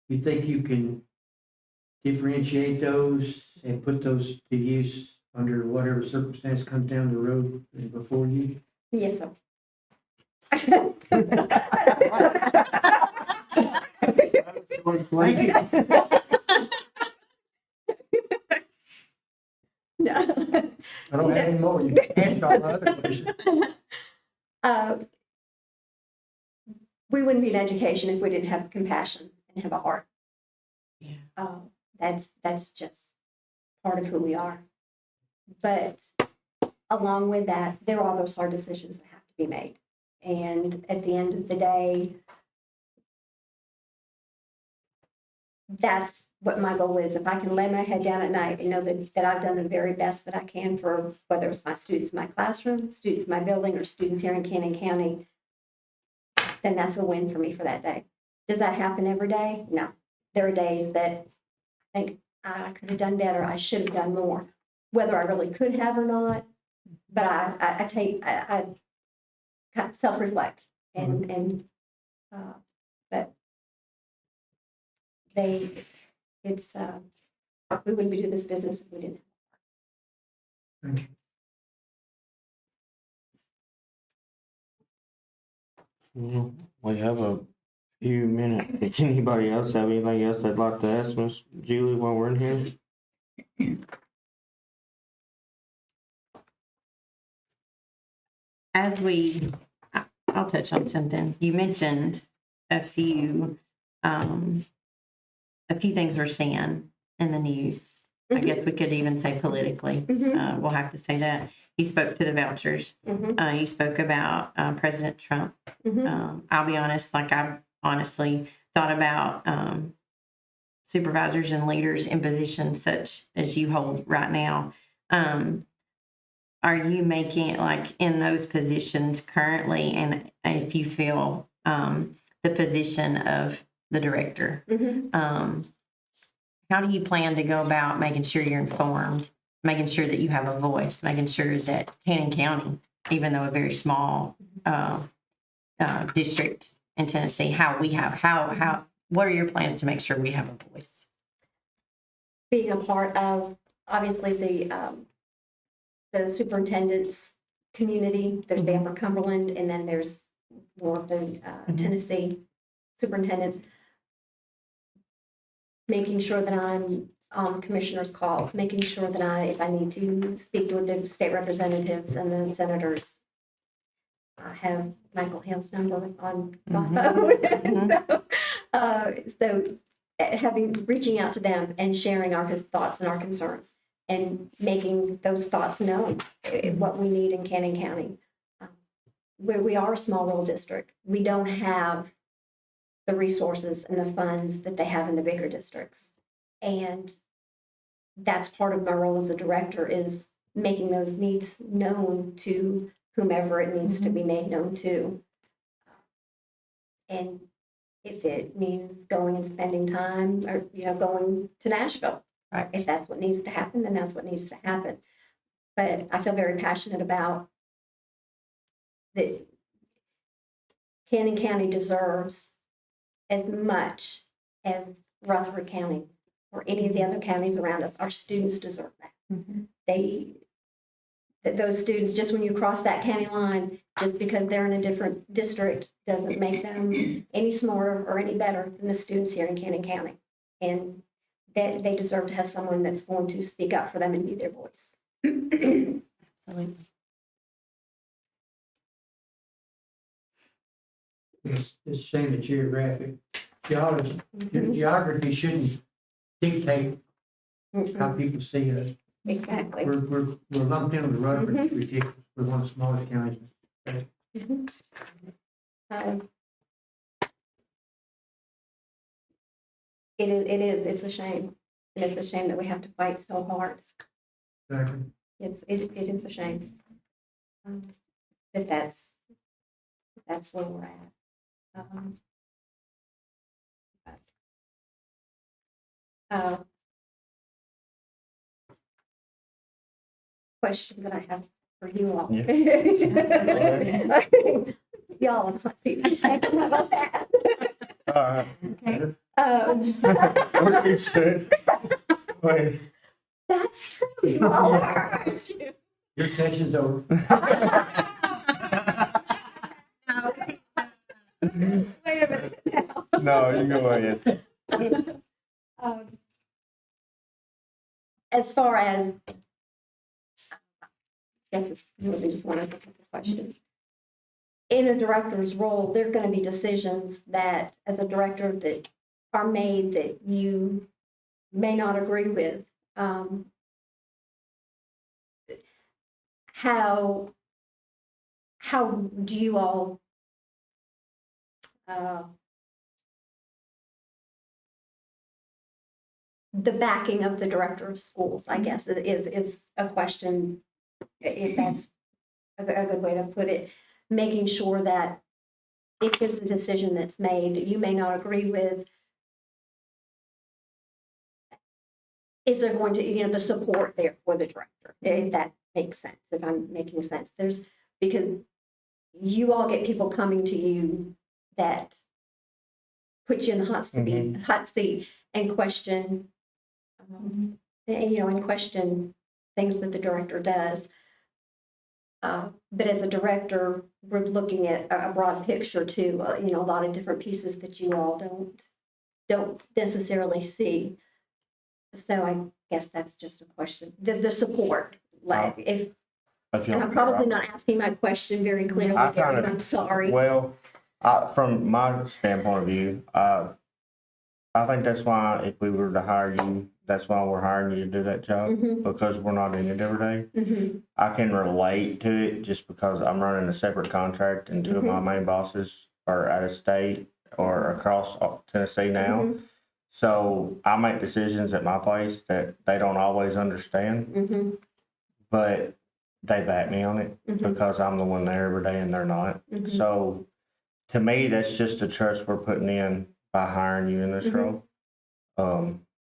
You think you can differentiate those and put those to use under whatever circumstance comes down the road before you? Yes, sir. Thank you. No. I don't have any more. You can ask all my other questions. We wouldn't be in education if we didn't have compassion and have a heart. Yeah. That's just part of who we are. But along with that, there are those hard decisions that have to be made. And at the end of the day, that's what my goal is. If I can lay my head down at night and know that I've done the very best that I can for whether it's my students in my classroom, students in my building, or students here in Cannon County, then that's a win for me for that day. Does that happen every day? No. There are days that I think I could have done better. I should have done more, whether I really could have or not. But I self-reflect and but we wouldn't be doing this business if we didn't. Thank you. Well, we have a few minutes. Does anybody else have anything else they'd like to ask Miss Julie while we're in here? I'll touch on something. You mentioned a few things we're seeing in the news. I guess we could even say politically. We'll have to say that. You spoke to the vouchers. You spoke about President Trump. I'll be honest, like I honestly thought about supervisors and leaders in positions such as you hold right now. Are you making, like, in those positions currently, and if you feel the position of the director, how do you plan to go about making sure you're informed, making sure that you have a voice, making sure that Cannon County, even though a very small district in Tennessee, how what are your plans to make sure we have a voice? Being a part of, obviously, the superintendent's community, there's the Upper Cumberland, and then there's more of the Tennessee superintendents. Making sure that I'm on commissioners' calls, making sure that if I need to speak with the state representatives and the senators, I have Michael Hale's number on my phone. So reaching out to them and sharing his thoughts and our concerns and making those thoughts known, what we need in Cannon County. Where we are a small rural district, we don't have the resources and the funds that they have in the bigger districts. And that's part of my role as a director, is making those needs known to whomever it needs to be made known to. And if it means going and spending time or, going to Nashville, Right. if that's what needs to happen, then that's what needs to happen. But I feel very passionate about that. Cannon County deserves as much as Rutherford County or any of the other counties around us. Our students deserve that. Those students, just when you cross that county line, just because they're in a different district doesn't make them any smarter or any better than the students here in Cannon County. And that they deserve to have someone that's going to speak up for them and be their voice. Absolutely. It's a shame the geography shouldn't dictate how people see us. Exactly. We're lumped into the Rutherford, it's ridiculous. We're one of the smallest counties. It's a shame. And it's a shame that we have to fight so hard. Exactly. It is a shame. That's where we're at. Question that I have for you all. Y'all on hot seat. How about that? What you said. Wait. That's true. You all are. Your session's over. Wait a minute now. No, you go ahead. As far as, I guess it's really just one of the questions. In a director's role, there are going to be decisions that, as a director, that are made that you may not agree with. How do you all the backing of the director of schools, I guess, is a question, if that's a good way to put it, making sure that if there's a decision that's made that you may not agree with, is there going to, the support there for the director, if that makes sense, if I'm making sense. Because you all get people coming to you that put you in the hot seat and question, and question things that the director does. But as a director, we're looking at a broad picture too, a lot of different pieces that you all don't necessarily see. So I guess that's just a question. The support, like and I'm probably not asking my question very clearly, Darren, I'm sorry. Well, from my standpoint of view, I think that's why if we were to hire you, that's why we're hiring you to do that job, because we're not in it every day. I can relate to it just because I'm running a separate contract and two of my main bosses are out of state or across Tennessee now. So I make decisions at my place that they don't always understand, but they back me on it because I'm the one there every day and they're not. So to me, that's just the trust we're putting in by hiring you in this role.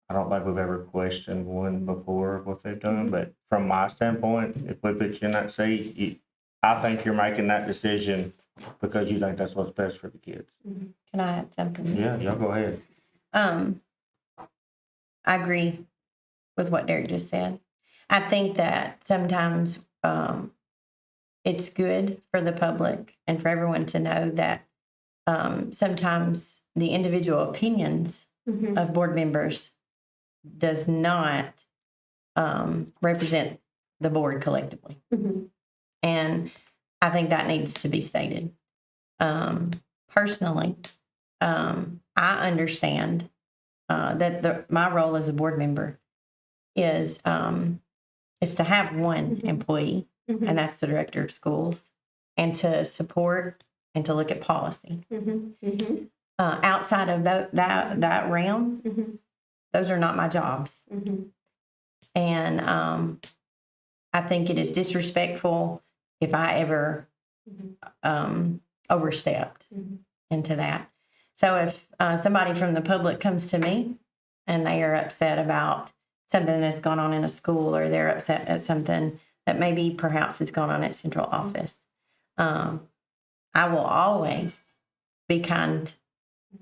I don't think we've ever questioned one before what they've done, but from my standpoint, if we put you in that seat, I think you're making that decision because you think that's what's best for the kids. Can I jump in? Yeah, y'all go ahead. I agree with what Derek just said. I think that sometimes it's good for the public and for everyone to know that sometimes the individual opinions Mhm. of board members does not represent the board collectively. Mhm. And I think that needs to be stated. Personally, I understand that my role as a board member is to have one employee, Mhm. and that's the director of schools, and to support and to look at policy. Mhm. Mhm. Outside of that realm, Mhm. those are not my jobs. Mhm. And I think it is disrespectful if I ever overstepped Mhm. into that. So if somebody from the public comes to me and they are upset about something that's gone on in a school, or they're upset at something that maybe perhaps has gone on at central office, I will always be kind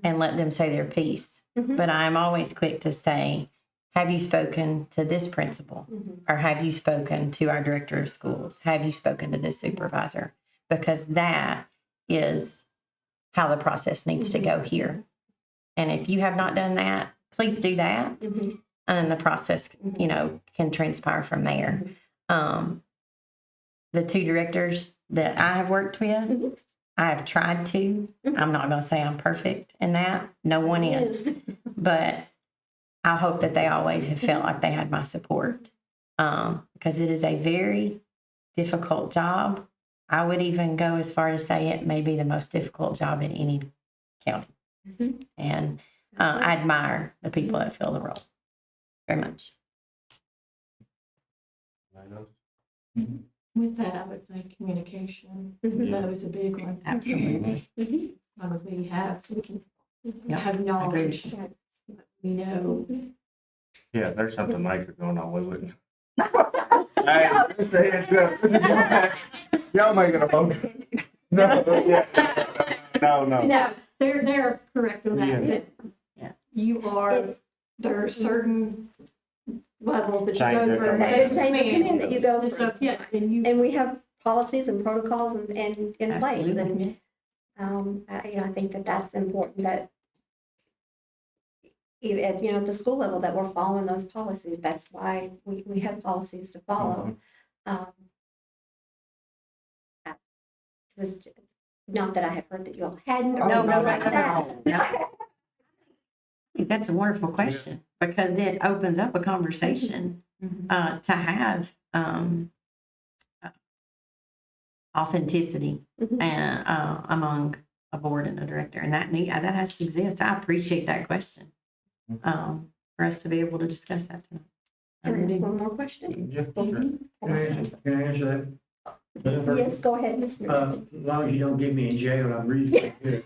and let them say their piece. Mhm. But I'm always quick to say, have you spoken to this principal? Mhm. Or have you spoken to our director of schools? Have you spoken to this supervisor? Because that is how the process needs to go here. And if you have not done that, please do that. Mhm. And then the process, can transpire from there. The two directors that I have worked with, I have tried to. I'm not going to say I'm perfect in that. No one is. But I hope that they always have felt like they had my support, because it is a very difficult job. I would even go as far as say it may be the most difficult job in any county. Mhm. And I admire the people that fill the role very much. With that, I would say communication, Mhm. that is a big one. Absolutely. Mhm. As long as we have, so we can Yeah, have agree. knowledge, we know. Yeah, if there's something major going on, we wouldn't. Hey, just a heads up. Y'all making a motion. No, yeah. No. No, they're correct on Yeah. that. Yeah. You are, there are certain levels that you Change go their through. command. There's a chain of command that you go And through. stuff, yes, and you, And we have policies and protocols and in place. Absolutely. And, I think that that's important, that even at, at the school level, that we're following those policies. That's why we have policies to follow. It was not that I had heard that you all hadn't. or No, anything no, like no, that. no. I think that's a wonderful question, because it opens up a conversation to have authenticity Mhm. and among a board and a director, and that has to exist. I appreciate that question, for us to be able to discuss that tonight. I Can I really ask do. one more question? Yeah, sure. Can I answer that? Yes, go ahead, Mr. As long as you don't get me in jail, I'm really good.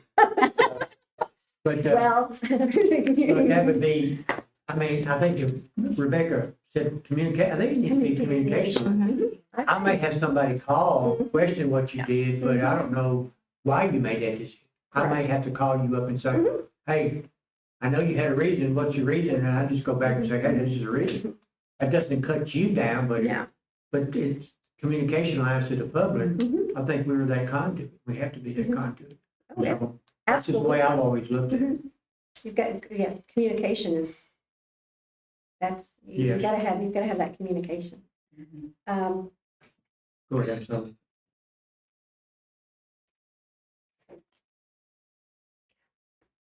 But, Well. but that would be, I think if Rebecca said communicate, I think it needs to be communication. I may have somebody call, question what you did, but I don't know why you made that decision. I may have to call you up and say, hey, I know you had a reason, what's your reason? And I just go back and say, hey, this is the reason. That doesn't cut you down, but, Yeah. but it's communication lines to the public. Mhm. I think we're that conduit. We have to be that conduit. Oh, yeah. So that's just the way I've always looked at it. Mhm. You've got, communication is, you've Yes. got to have that communication. Go ahead, so.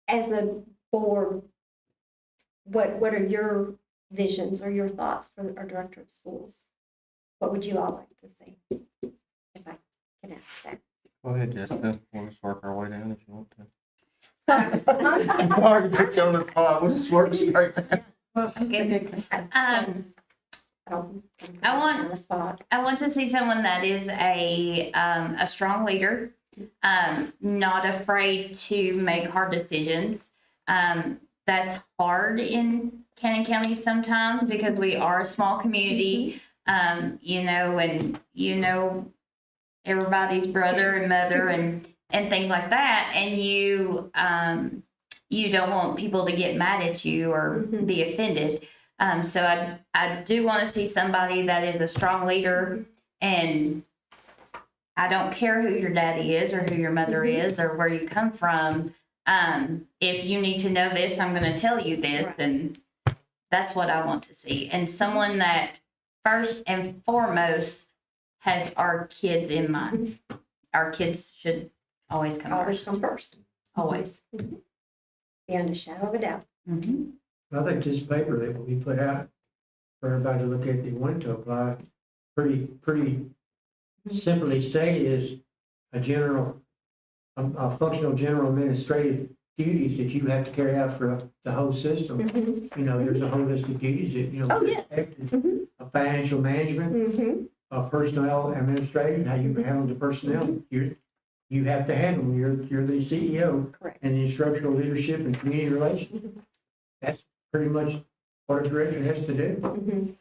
As a board, what are your visions or your thoughts for our director of schools? What would you all like to see? If I can ask that. Go ahead, Jessica. We'll just work our way down if you want to. So, Sorry to put you on the spot. We'll just work straight down. Okay. I don't, I want- on the spot. I want to see someone that is a strong leader, not afraid to make hard decisions. That's hard in Cannon County sometimes because we are a small community, and everybody's brother and mother and things like that. And you don't want people to get mad at you or be offended. So I do want to see somebody that is a strong leader, and I don't care who your daddy is or who your mother is or where you come from. If you need to know this, I'm going to tell you this, Right. and that's what I want to see. And someone that first and foremost has our kids in mind. Our kids should always come Always first. come first, Always. beyond a shadow of a doubt. Mm-hmm. I think this paper that will be put out for everybody to look at that want to apply, pretty simply stated is a functional general administrative duties that you have to carry out for the whole system. Mhm. You know, there's a whole list of duties that, you know, Oh, yes. expected. Mhm. Financial management, Mhm. Personnel administration, how you handle the personnel. You have to handle them. You're the CEO. Correct. And the instructional leadership and community relations. That's pretty much what a director has to do. Mhm.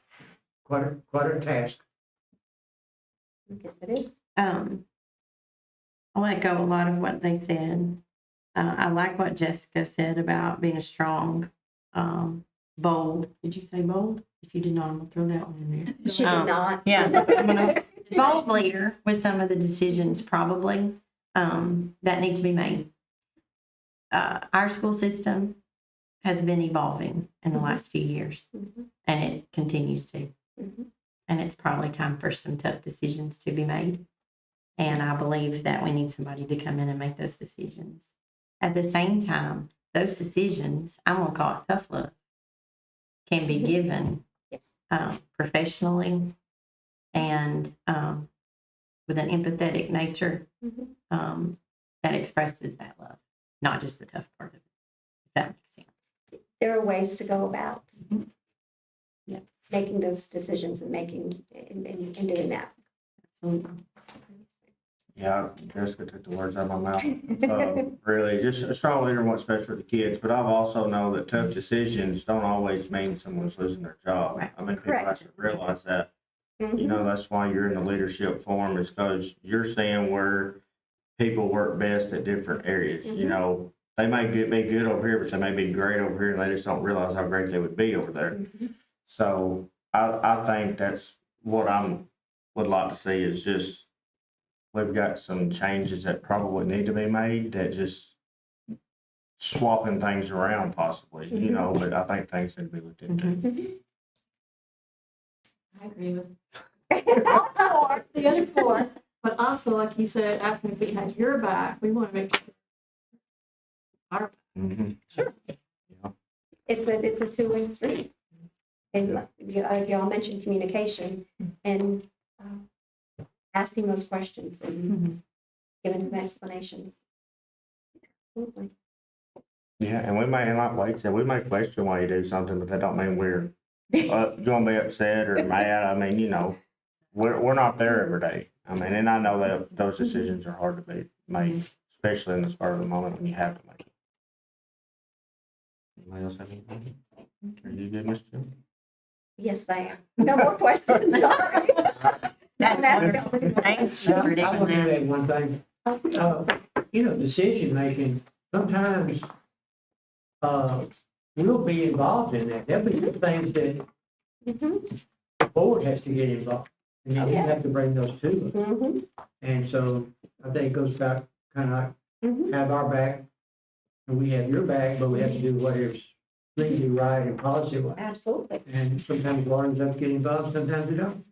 Quite a task. Yes, it is. I'll echo a lot of what they said. I like what Jessica said about being a strong, bold. Did you say bold? If you did not, I'm gonna throw that one in there. She did not. Yeah. Bold leader with some of the decisions probably that need to be made. Our school system has been evolving in the last few years, Mhm. and it continues to. Mhm. And it's probably time for some tough decisions to be made. And I believe that we need somebody to come in and make those decisions. At the same time, those decisions, I'm gonna call it tough love, can be given Yes. professionally and with an empathetic nature Mhm. that expresses that love, not just the tough part of it. If that makes sense. There are ways to go about Mhm. Yeah. making those decisions and and doing that. Absolutely. Yeah, Jessica took the words out of my mouth. Really, just a strong leader and what's best for the kids, but I've also know that tough decisions don't always mean someone's losing their job. Right. I mean, people have Correct. to realize that. You Mhm. know, that's why you're in the leadership forum, is because you're seeing where people work best at different areas. You Mhm. know, they may be good over here, but they may be great over here, and they just don't realize how great they would be over there. Mhm. So I think that's what would like to see, is just, we've got some changes that probably need to be made, that just swapping things around possibly, you know, but I think things need to be looked into. Mhm. I agree with the other four, but also, like you said, asking if we had your back, we want to make sure our Mhm. It's a two-way street. And like y'all mentioned communication and asking those questions and giving some explanations. Absolutely. Yeah, and we may, and like Wade said, we may question why you do something, but that don't mean we're gonna be upset or mad. I mean, you know, we're not there every day. I mean, and I know that those decisions are hard to be made, especially in the spur of the moment when you have to make it. Anybody else have anything? Are you good, Mr. Jim? Yes, I am. No more questions. Sorry. Thanks for I want to doing add one thing. You know, decision making, sometimes, we'll be involved in that. There'll be some things that Mhm. the board has to get involved. And Oh, you yes. have to bring those to us. Mhm. And so I think it goes back, kind of like, Mhm. have our back, and we have your back, but we have to do whatever's legally right and policy wise. Absolutely. And sometimes lawyers have to get involved, sometimes they don't.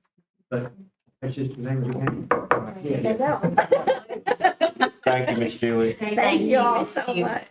But that's just the name of the game. There Yeah. you go. Thank you, Miss Julie. Thank you all Miss so Julie. much.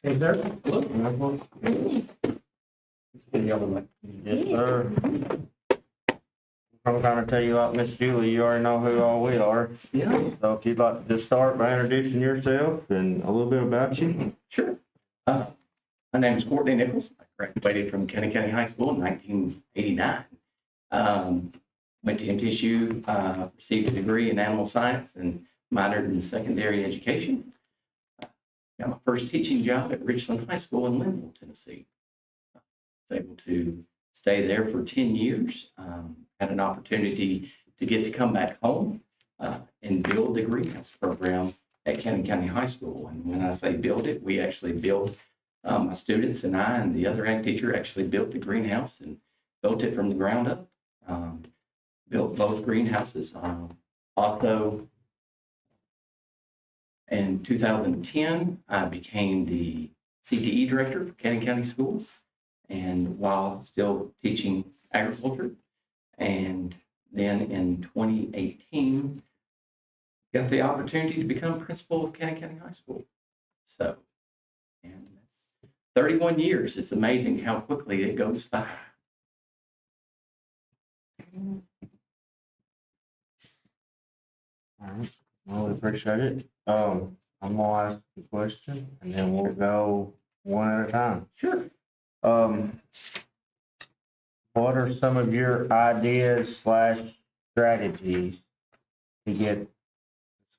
Hey, there. Yes, sir. I'm gonna tell you like Miss Julie, you already know who all we are. Yeah, So if you'd like to just start by introducing yourself and a little bit about you. sure. My name is Courtney Nichols. I graduated from Kenny County High School in 1989. Went to MTSU, received a degree in animal science and minored in secondary education. Got my first teaching job at Richland High School in Linville, Tennessee. Was able to stay there for 10 years. Had an opportunity to get to come back home and build the greenhouse program at Kenny County High School. And when I say build it, we actually built, my students and I and the other ag teacher actually built the greenhouse and built it from the ground up. Built both greenhouses. Also, in 2010, I became the CTE director for Kenny County Schools, and while still teaching agriculture. And then in 2018, got the opportunity to become principal of Kenny County High School. So, and that's 31 years. It's amazing how quickly it goes by. All right, well, we appreciate it. I'm gonna ask the question and then we'll go one at a time. Sure. What are some of your ideas / strategies to get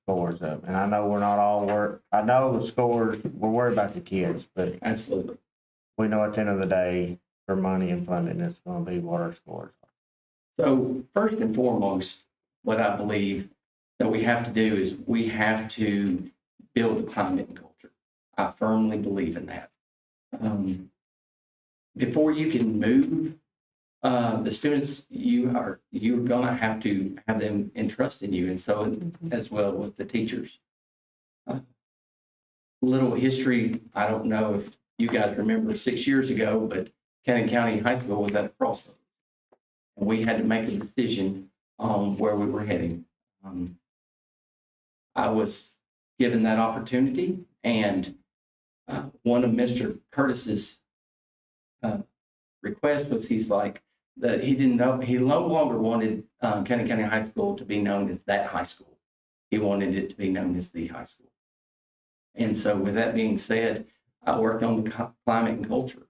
scores up? And I know we're not all I know the scores, we're worried about the kids, but Absolutely. we know at the end of the day, for money and funding, it's gonna be what our scores are. So first and foremost, what I believe that we have to do is we have to build the climate and culture. I firmly believe in that. Before you can move the students, you're gonna have to have them entrust in you, and so as well with the teachers. Little history, I don't know if you guys remember 6 years ago, but Kenny County High School was at a crossroads. And we had to make a decision on where we were heading. I was given that opportunity, and one of Mr. Curtis's request was he's like, that he didn't know, he no longer wanted Kenny County High School to be known as that high school. He wanted it to be known as the high school. And so with that being said, I worked on the climate and culture,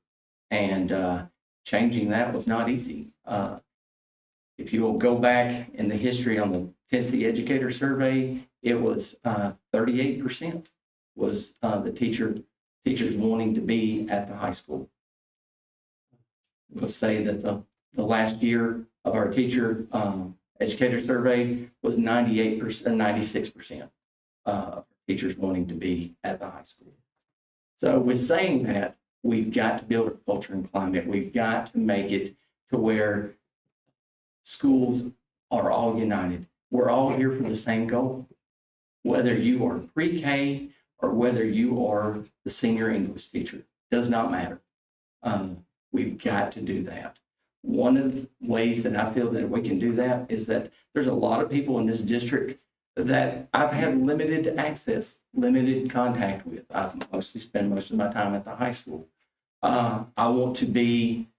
and changing that was not easy. If you will go back in the history on the Tennessee Educator Survey, it was 38% was the teachers wanting to be at the high school. We'll say that the last year of our teacher educator survey was 98%, 96% of teachers wanting to be at the high school. So with saying that, we've got to build a culture and climate. We've got to make it to where schools are all united. We're all here for the same goal. Whether you are pre-K or whether you are the senior English teacher, does not matter. We've got to do that. One of the ways that I feel that we can do that is that there's a lot of people in this district that I've had limited access, limited contact with. I've mostly spent most of my time at the high school. I want to be,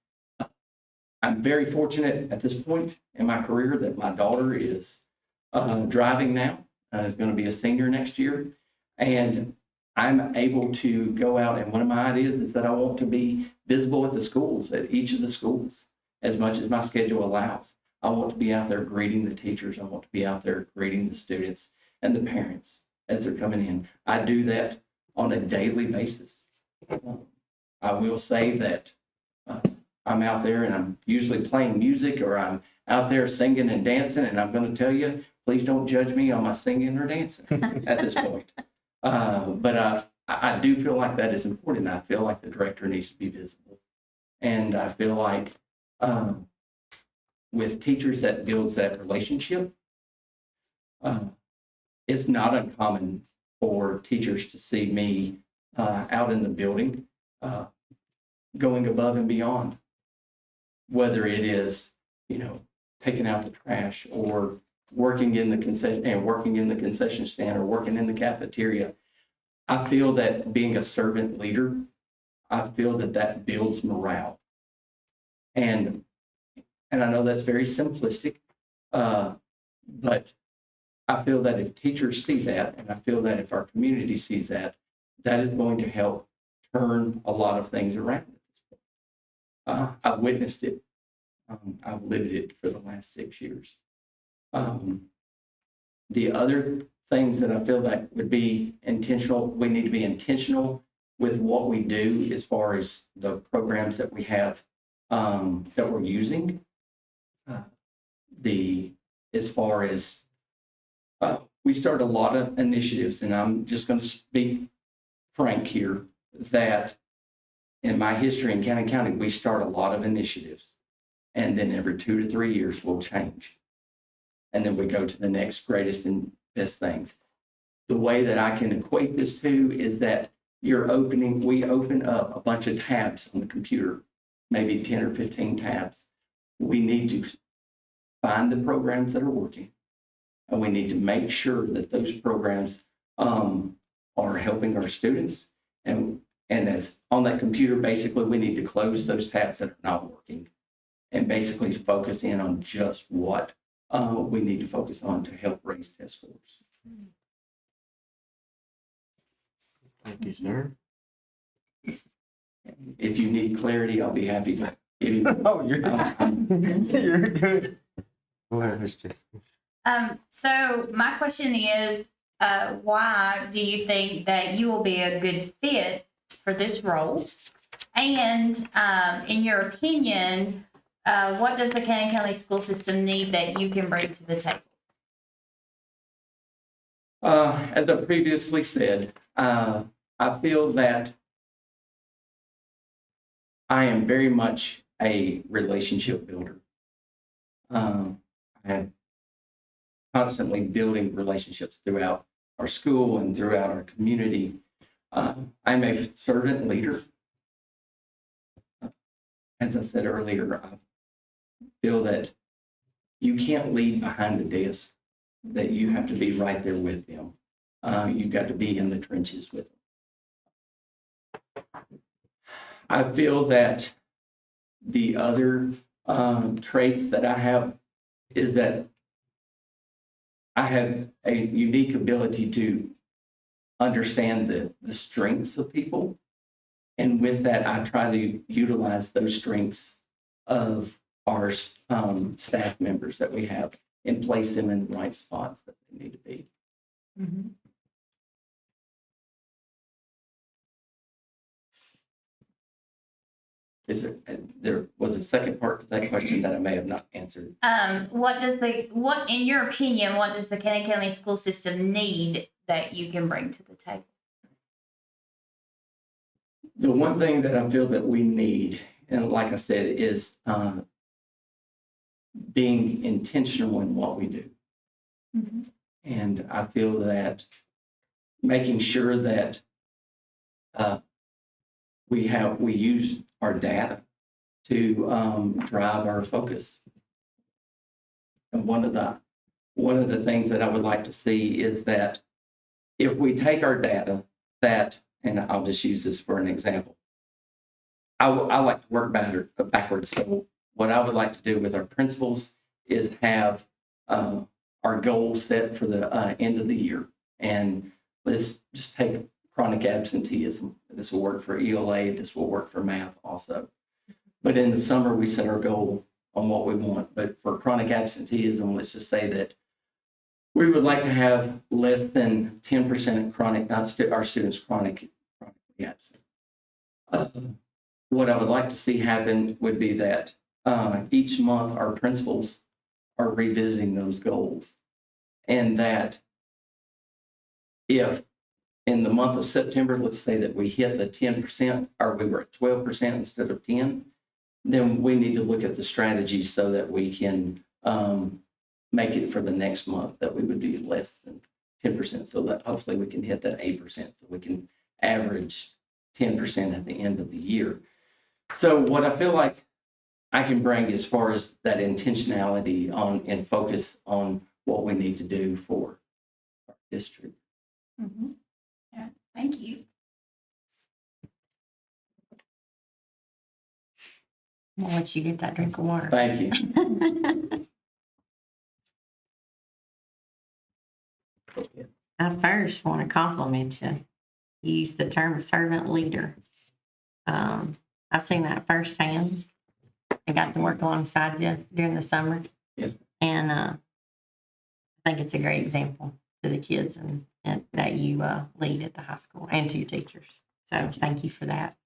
I'm very fortunate at this point in my career that my daughter is driving now, is going to be a senior next year. And I'm able to go out, and one of my ideas is that I want to be visible at the schools, at each of the schools, as much as my schedule allows. I want to be out there greeting the teachers. I want to be out there greeting the students and the parents as they're coming in. I do that on a daily basis. I will say that I'm out there and I'm usually playing music, or I'm out there singing and dancing, and I'm going to tell you, please don't judge me on my singing or dancing at this point. But I do feel like that is important. I feel like the director needs to be visible. And I feel like with teachers, that builds that relationship. It's not uncommon for teachers to see me out in the building going above and beyond, whether it is, taking out the trash, or working in the concession stand, or working in the cafeteria. I feel that being a servant leader, I feel that that builds morale. And I know that's very simplistic, but I feel that if teachers see that, and I feel that if our community sees that, that is going to help turn a lot of things around. I've witnessed it. I've lived it for the last 6 years. The other things that I feel that would be intentional, we need to be intentional with what we do as far as the programs that we have that we're using. As far as we start a lot of initiatives, and I'm just going to speak frank here, that in my history in Cannon County, we start a lot of initiatives, and then every 2 to 3 years we'll change. And then we go to the next greatest and best things. The way that I can equate this to is that we open up a bunch of tabs on the computer, maybe 10 or 15 tabs. We need to find the programs that are working, and we need to make sure that those programs are helping our students. And as on that computer, basically, we need to close those tabs that are not working and basically focus in on just what we need to focus on to help raise test scores. Thank you, sir. If you need clarity, I'll be happy to give you. Oh, you're good. Well, it's just. So my question is, why do you think that you will be a good fit for this role? And in your opinion, what does the Cannon County school system need that you can bring to the table? As I previously said, I feel that I am very much a relationship builder. I am constantly building relationships throughout our school and throughout our community. I'm a servant leader. As I said earlier, I feel that you can't lead behind the desk, that you have to be right there with them. You've got to be in the trenches with them. I feel that the other traits that I have is that I have a unique ability to understand the strengths of people. And with that, I try to utilize those strengths of our staff members that we have and place them in the right spots that they need to be. Mm-hmm. There was a second part to that question that I may have not answered. What in your opinion, what does the Cannon County school system need that you can bring to the table? The one thing that I feel that we need, and like I said, is being intentional in what we do. Mm-hmm. And I feel that making sure that we use our data to drive our focus. And one of the things that I would like to see is that if we take our data and I'll just use this for an example. I like to work backwards. So what I would like to do with our principals is have our goals set for the end of the year. And let's just take chronic absenteeism. This will work for ELA. This will work for math also. But in the summer, we set our goal on what we want. But for chronic absenteeism, let's just say that we would like to have less than 10% chronic, our students chronically absent. What I would like to see happen would be that each month our principals are revisiting those goals. And that if in the month of September, let's say that we hit the 10%, or we were at 12% instead of 10, then we need to look at the strategies so that we can make it for the next month that we would be less than 10%, so that hopefully we can hit that 8%, so we can average 10% at the end of the year. So what I feel like I can bring as far as that intentionality on and focus on what we need to do for our district. Mm-hmm. Yeah. Thank you. I'll let you get that drink of water. Thank you. I first want to compliment you. You used the term servant leader. I've seen that firsthand. I got to work alongside you during the summer. Yes. And I think it's a great example to the kids and that you lead at the high school and to your teachers. So thank you for that.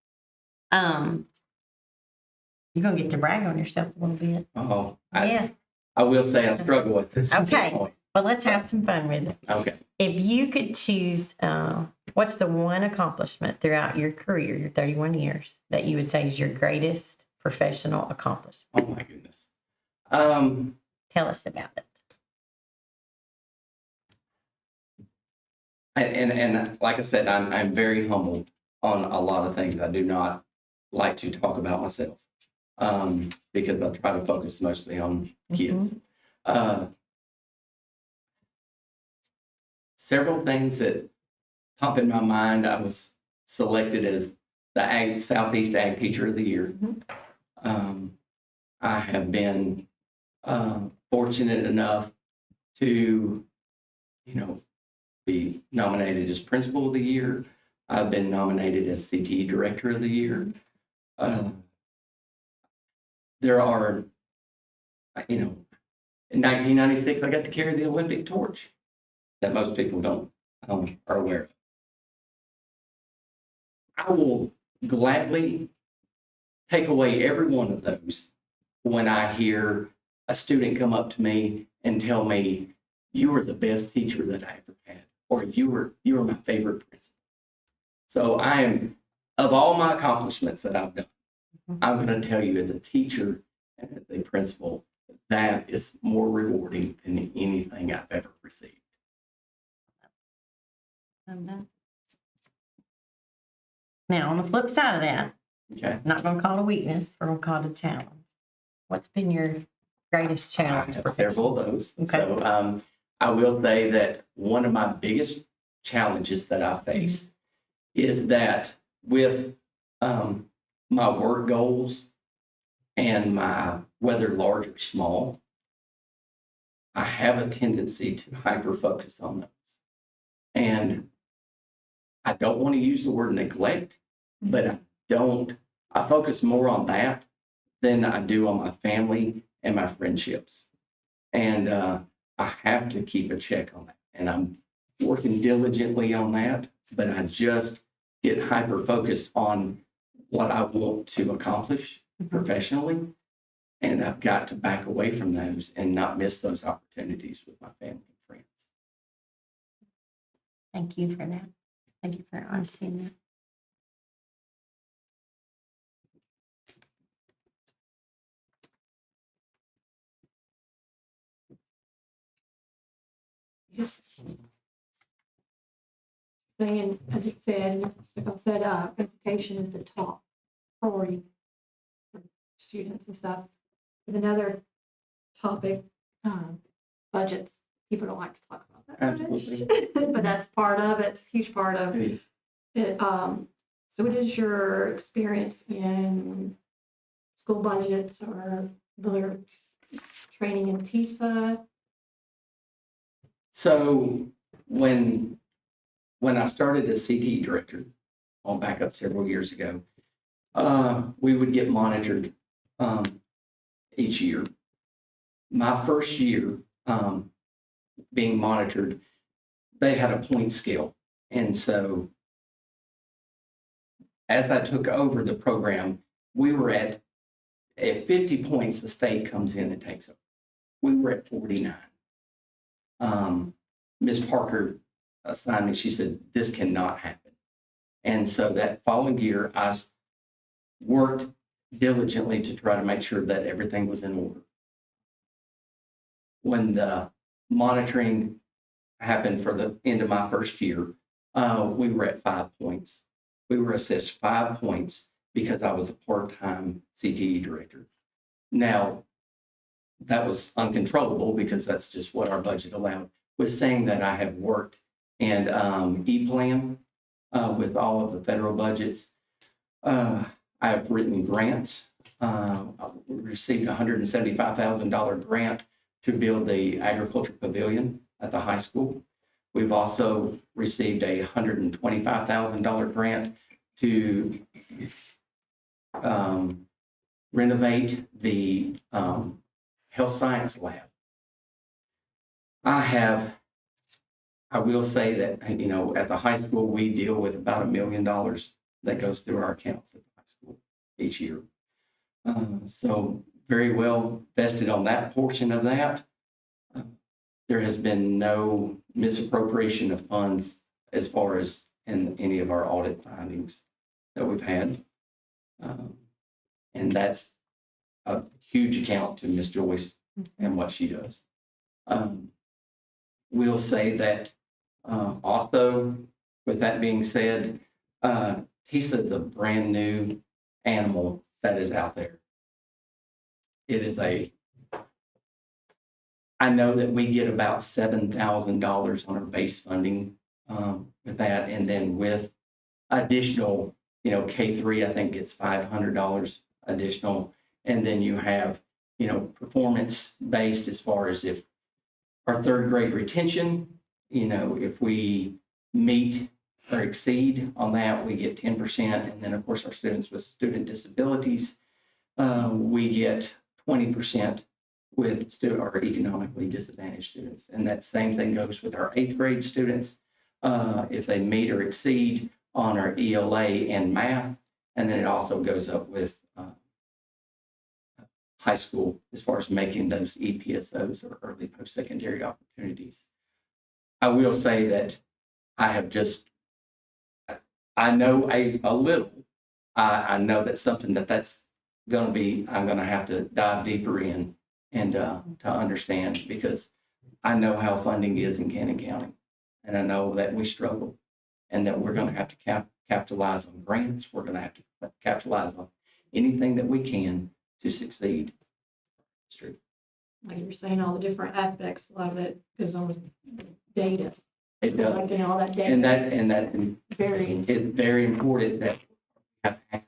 You're going to get to brag on yourself a little bit. Oh, Yeah. I will say I struggle with this. Okay. point. Well, let's have some fun with it. Okay. If you could choose, what's the one accomplishment throughout your career, your 31 years, that you would say is your greatest professional accomplishment? Oh my goodness. Tell us about it. And like I said, I'm very humbled on a lot of things. I do not like to talk about myself because I try to focus mostly on kids. Several things that pop in my mind. I was selected as the Southeast Ag Teacher of the Year. I have been fortunate enough to, be nominated as Principal of the Year. I've been nominated as CTE Director of the Year. There are, in 1996, I got to carry the Olympic torch that most people don't are aware of. I will gladly take away every one of those when I hear a student come up to me and tell me, "You were the best teacher that I ever had," or "You were my favorite principal." So I am, of all my accomplishments that I've done, I'm going to tell you, as a teacher and as a principal, that is more rewarding than anything I've ever received. Now, on the flip side of that, Okay. I'm not going to call it a weakness, we're going to call it a challenge. What's been your greatest I challenge? have several of those. Okay. So I will say that one of my biggest challenges that I face is that with my work goals and my whether large or small, I have a tendency to hyper focus on those. And I don't want to use the word neglect, but I focus more on that than I do on my family and my friendships. And I have to keep a check on that. And I'm working diligently on that, but I just get hyper focused on what I want to accomplish professionally. And I've got to back away from those and not miss those opportunities with my family and friends. Thank you for that. Thank you for honesty in that. Saying, as you said, like I said, education is the top priority for students and stuff. With another topic, budgets. People don't like to talk about that. Absolutely. But that's part of it, it's a huge part of It is. it. So what is your experience in school budgets or other training in TISA? So when I started as CTE director, I'll back up several years ago, we would get monitored each year. My first year being monitored, they had a point scale. And so as I took over the program, we were at 50 points, the state comes in and takes over. We were at 49. Ms. Parker assigned me, she said, "This cannot happen." And so that following year, I worked diligently to try to make sure that everything was in order. When the monitoring happened for the end of my first year, we were at 5 points. We were assessed 5 points because I was a part-time CTE director. Now, that was uncontrollable because that's just what our budget allowed. With saying that, I have worked in E-Plan, with all of the federal budgets. I've written grants. We received a $175,000 grant to build the agriculture pavilion at the high school. We've also received a $125,000 grant to renovate the health science lab. I will say that, you know, at the high school, we deal with about $1 million that goes through our accounts at the high school each year. So very well vested on that portion of that. There has been no misappropriation of funds as far as in any of our audit findings that we've had. And that's a huge account to Miss Joyce and what she does. We'll say that also, with that being said, TISA is a brand new animal that is out there. It is I know that we get about $7,000 on our base funding with that. And then with additional, you know, K3, I think it's $500 additional. And then you have, you know, performance based as far as if our third grade retention, you know, if we meet or exceed on that, we get 10%. And then of course, our students with student disabilities, we get 20% with our economically disadvantaged students. And that same thing goes with our 8th grade students. If they meet or exceed on our ELA and math, and then it also goes up with high school as far as making those EPSOs or early post-secondary opportunities. I will say that I know a little. I know that's something that's going to be, I'm going to have to dive deeper in and to understand, because I know how funding is in Cannon County. And I know that we struggle and that we're going to have to capitalize on grants. We're going to have to capitalize on anything that we can to succeed. Like you were saying, all the different aspects, a lot of it goes on with data. It does. Collecting all that data. And that's Very. it's very important that we have accurate.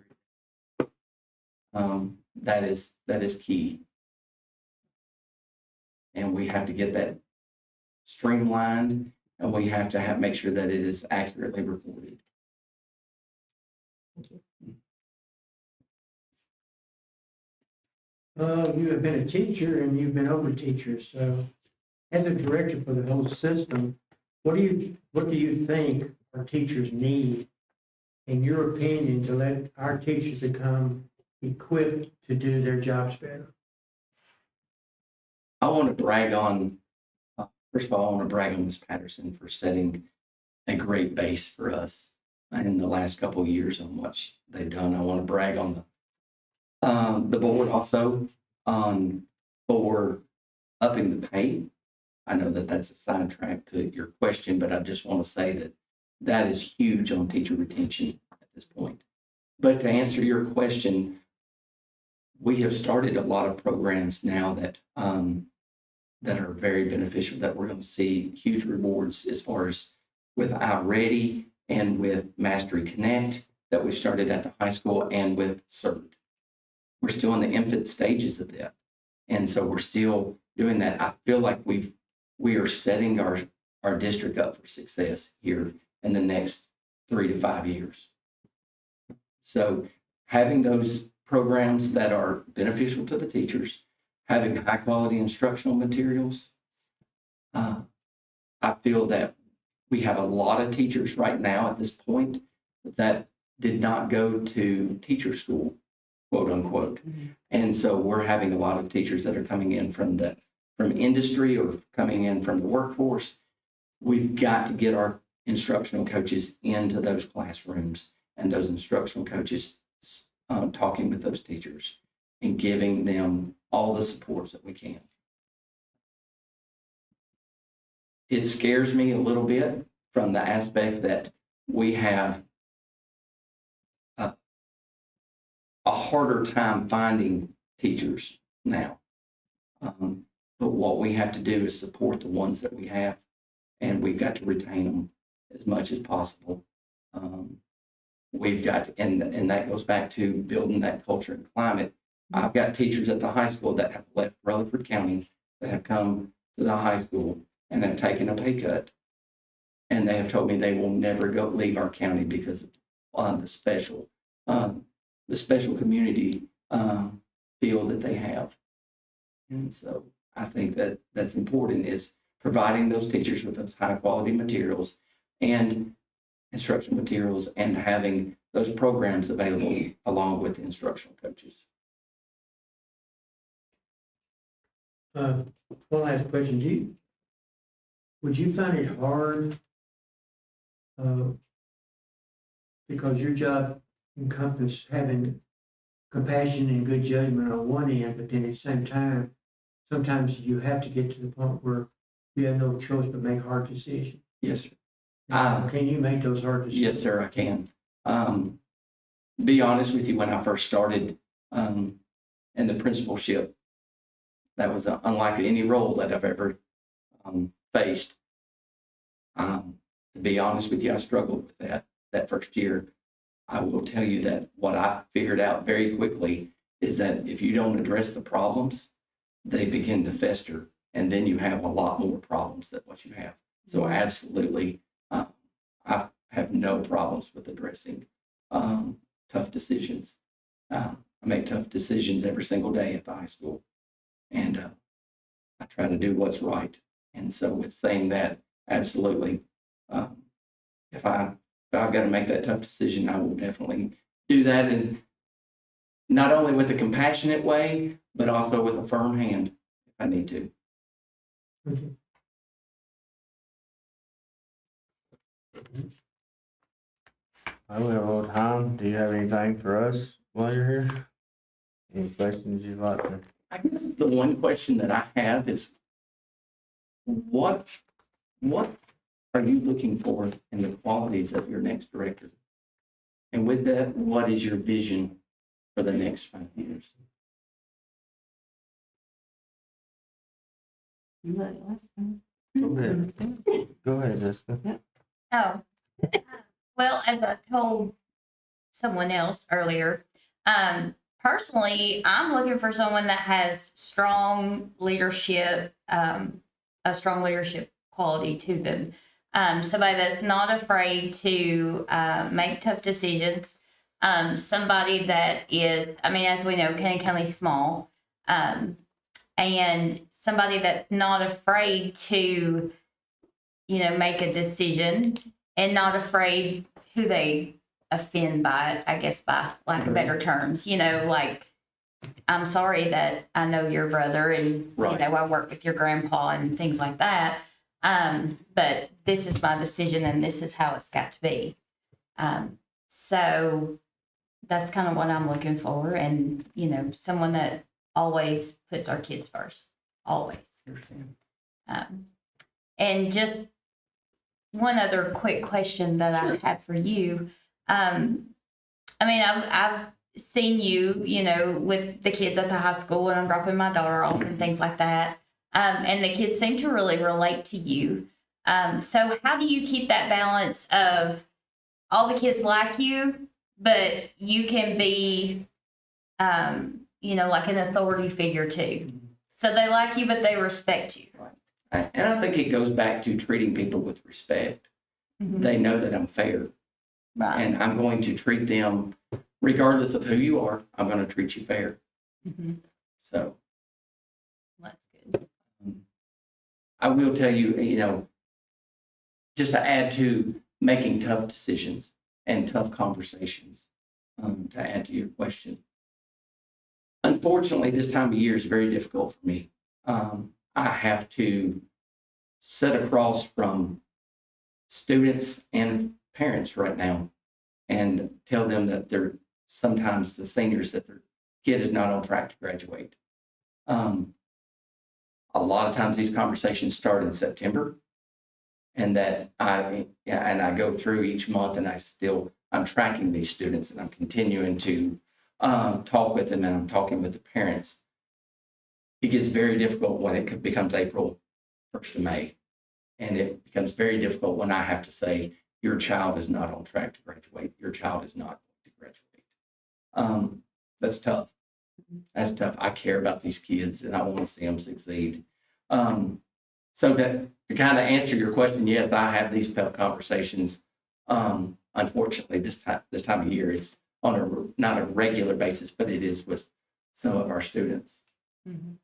That is key. And we have to get that streamlined, and we have to make sure that it is accurately reported. You have been a teacher and you've been over teachers, so as a director for the whole system, what do you think our teachers need, in your opinion, to let our teachers become equipped to do their jobs better? I want to brag on, first of all, I want to brag on Ms. Patterson for setting a great base for us in the last couple of years on what they've done. I want to brag on the board also for upping the pay. I know that that's a sidetrack to your question, but I just want to say that that is huge on teacher retention at this point. But to answer your question, we have started a lot of programs now that that are very beneficial, that we're going to see huge rewards as far as with iReady and with Mastery Connect that we started at the high school, and with CERT. We're still in the infant stages of that. And so we're still doing that. I feel like we are setting our district up for success here in the next 3 to 5 years. So having those programs that are beneficial to the teachers, having high quality instructional materials, I feel that we have a lot of teachers right now at this point that did not go to teacher school, quote unquote. Mm-hmm. And so we're having a lot of teachers that are coming in from industry or coming in from the workforce. We've got to get our instructional coaches into those classrooms, and those instructional coaches talking with those teachers and giving them all the supports that we can. It scares me a little bit from the aspect that we have a harder time finding teachers now. But what we have to do is support the ones that we have, and we've got to retain them as much as possible. We've got, and that goes back to building that culture and climate. I've got teachers at the high school that have left Rutherford County, that have come to the high school and have taken a pay cut. And they have told me they will never leave our county because of the special community feel that they have. And so I think that that's important, is providing those teachers with those high quality materials and instructional materials, and having those programs available along with the instructional coaches. One last question. Would you find it hard, because your job encompasses having compassion and good judgment on one end, but then at the same time, sometimes you have to get to the point where you have no choice but make hard decisions? Yes, sir. Can you make those hard decisions? Yes, sir, I can. Be honest with you, when I first started in the principalship, that was unlike any role that I've ever faced. To be honest with you, I struggled with that first year. I will tell you that what I figured out very quickly is that if you don't address the problems, they begin to fester, and then you have a lot more problems than what you have. So absolutely, I have no problems with addressing tough decisions. I make tough decisions every single day at the high school, and I try to do what's right. And so with saying that, absolutely, if I've got to make that tough decision, I will definitely do that, and not only with a compassionate way, but also with a firm hand if I need to. Okay. I will have a little time. Do you have anything for us while you're here? Any questions you'd like to? I guess the one question that I have is, what are you looking for in the qualities of your next director? And with that, what is your vision for the next 5 years? You let it last time. Go ahead. Go ahead, Jessica. Oh, well, as I told someone else earlier, personally, I'm looking for someone that has strong leadership, a strong leadership quality to them. Somebody that's not afraid to make tough decisions. Somebody that is, I mean, as we know, Cannon County's small, and somebody that's not afraid to, make a decision, and not afraid who they offend by it, I guess, by lack of better terms. Like, I'm sorry that I know your brother, and Right. I work with your grandpa and things like that. But this is my decision, and this is how it's got to be. So that's kind of what I'm looking for, and someone that always puts our kids first, always. And just one other quick question that I have for you. I mean, I've seen you, with the kids at the high school, and I'm dropping my daughter off and things like that. And the kids seem to really relate to you. So how do you keep that balance of all the kids like you, but you can be, like an authority figure too? So they like you, but they respect you. And I think it goes back to treating people with respect. Mm-hmm. They know that I'm fair, Right. and I'm going to treat them, regardless of who you are, I'm going to treat you fair. Mm-hmm. So That's good. I will tell you, just to add to making tough decisions and tough conversations, to add to your question. Unfortunately, this time of year is very difficult for me. I have to sit across from students and parents right now and tell them that they're sometimes the seniors, that their kid is not on track to graduate. A lot of times these conversations start in September, and that I go through each month, and I'm tracking these students, and I'm continuing to talk with them, and I'm talking with the parents. It gets very difficult when it becomes April 1st of May, and it becomes very difficult when I have to say, your child is not on track to graduate, your child is not going to graduate. That's tough. That's tough. I care about these kids and I want to see them succeed. So that to kind of answer your question, yes, I have these tough conversations. Unfortunately, this time of year, it's on not a regular basis, but it is with some of our students. Mhm.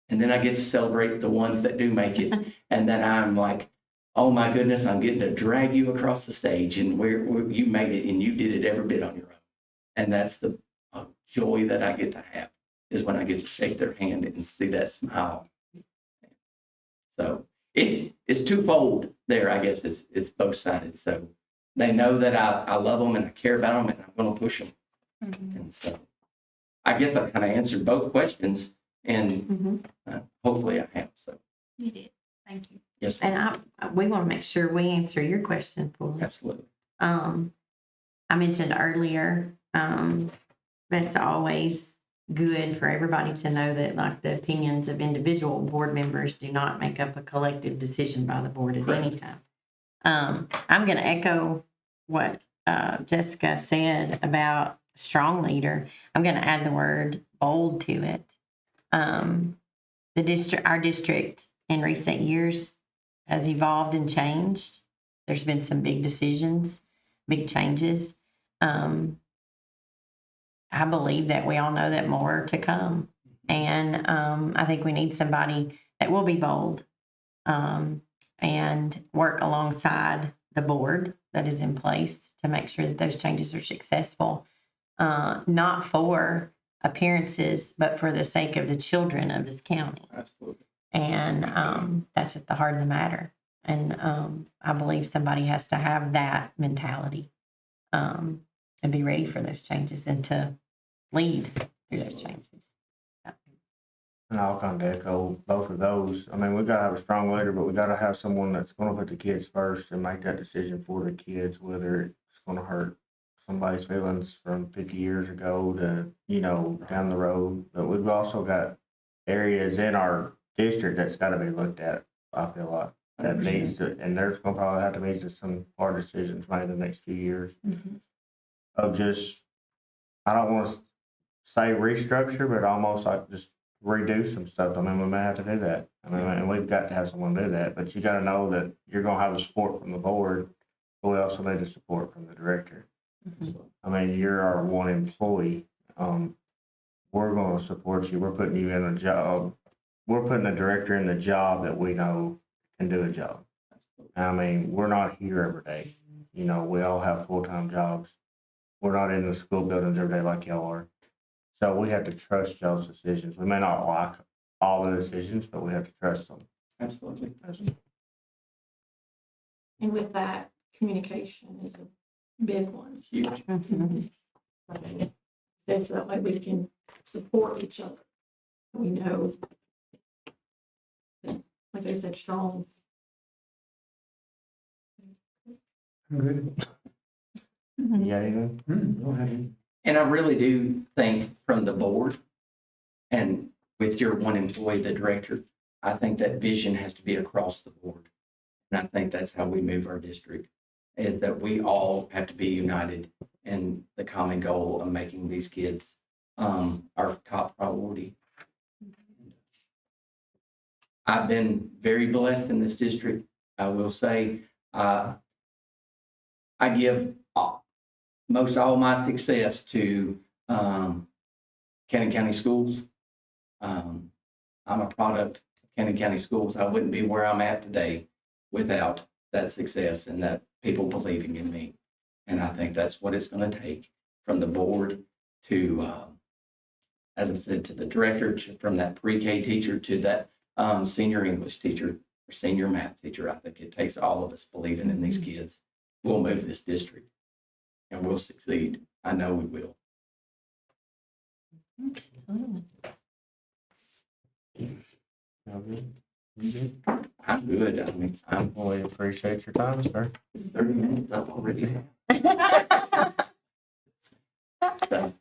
And then I get to celebrate the ones that do make it. And then I'm like, oh my goodness, I'm getting to drag you across the stage and where you made it and you did it every bit on your own. And that's the joy that I get to have, is when I get to shake their hand and see that smile. So it's twofold there, I guess. It's both sided. So they know that I love them and I care about them and I'm going to push them. Mhm. And so I guess I kind of answered both questions, and Mhm. hopefully I have. So You did. Thank you. yes, ma'am. And we want to make sure we answer your question fully. Absolutely. I mentioned earlier, that's always good for everybody to know that like the opinions of individual board members do not make up a collective decision by the board at any time. I'm going to echo what Jessica said about strong leader. I'm going to add the word bold to it. Our district in recent years has evolved and changed. There's been some big decisions, big changes. I believe that we all know that more to come. And I think we need somebody that will be bold and work alongside the board that is in place to make sure that those changes are successful, not for appearances, but for the sake of the children of this county. Absolutely. And that's at the heart of the matter. And I believe somebody has to have that mentality and be ready for those changes and to lead through those changes. And I'll kind of echo both of those. I mean, we gotta have a strong leader, but we gotta have someone that's gonna put the kids first and make that decision for the kids, whether it's gonna hurt somebody's feelings from 50 years ago to, down the road. But we've also got areas in our district that's gotta be looked at, I feel like. That needs to, and there's gonna probably have to be some hard decisions made in the next few years of just, I don't want to say restructure, but almost like just redo some stuff. I mean, we may have to do that. I mean, and we've got to have someone do that, but you got to know that you're going to have the support from the board, but we also need the support from the director. I mean, you're our one employee. We're going to support you. We're putting you in a job. We're putting the director in the job that we know can do a job. I mean, we're not here every day. We all have full-time jobs. We're not in the school buildings every day like y'all are. So we have to trust y'all's decisions. We may not like all the decisions, but we have to trust them. Absolutely. And with that, communication is a big one. Huge. That's that way we can support each other. We know, like I said, strong. I'm good. You got anything? Go ahead. And I really do think from the board and with your one employee, the director, I think that vision has to be across the board. And I think that's how we move our district, is that we all have to be united in the common goal of making these kids our top priority. I've been very blessed in this district. I will say, I give most all my success to Cannon County Schools. I'm a product of Cannon County Schools. I wouldn't be where I'm at today without that success and that people believing in me. And I think that's what it's going to take from the board to, as I said, to the director, from that pre-K teacher to that senior English teacher or senior math teacher. I think it takes all of us believing in these kids. We'll move this district and we'll succeed. I know we will. Y'all good? You good? I'm good. I mean, I'm We appreciate your time, sir. it's 30 minutes up already. So,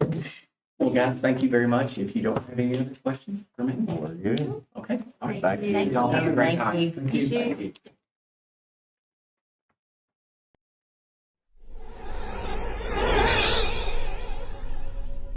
well, guys, thank you very much. If you don't have any other questions for me, We're good. okay. All right. Thank you. Y'all have a great Thank night. you. You too. Thank you.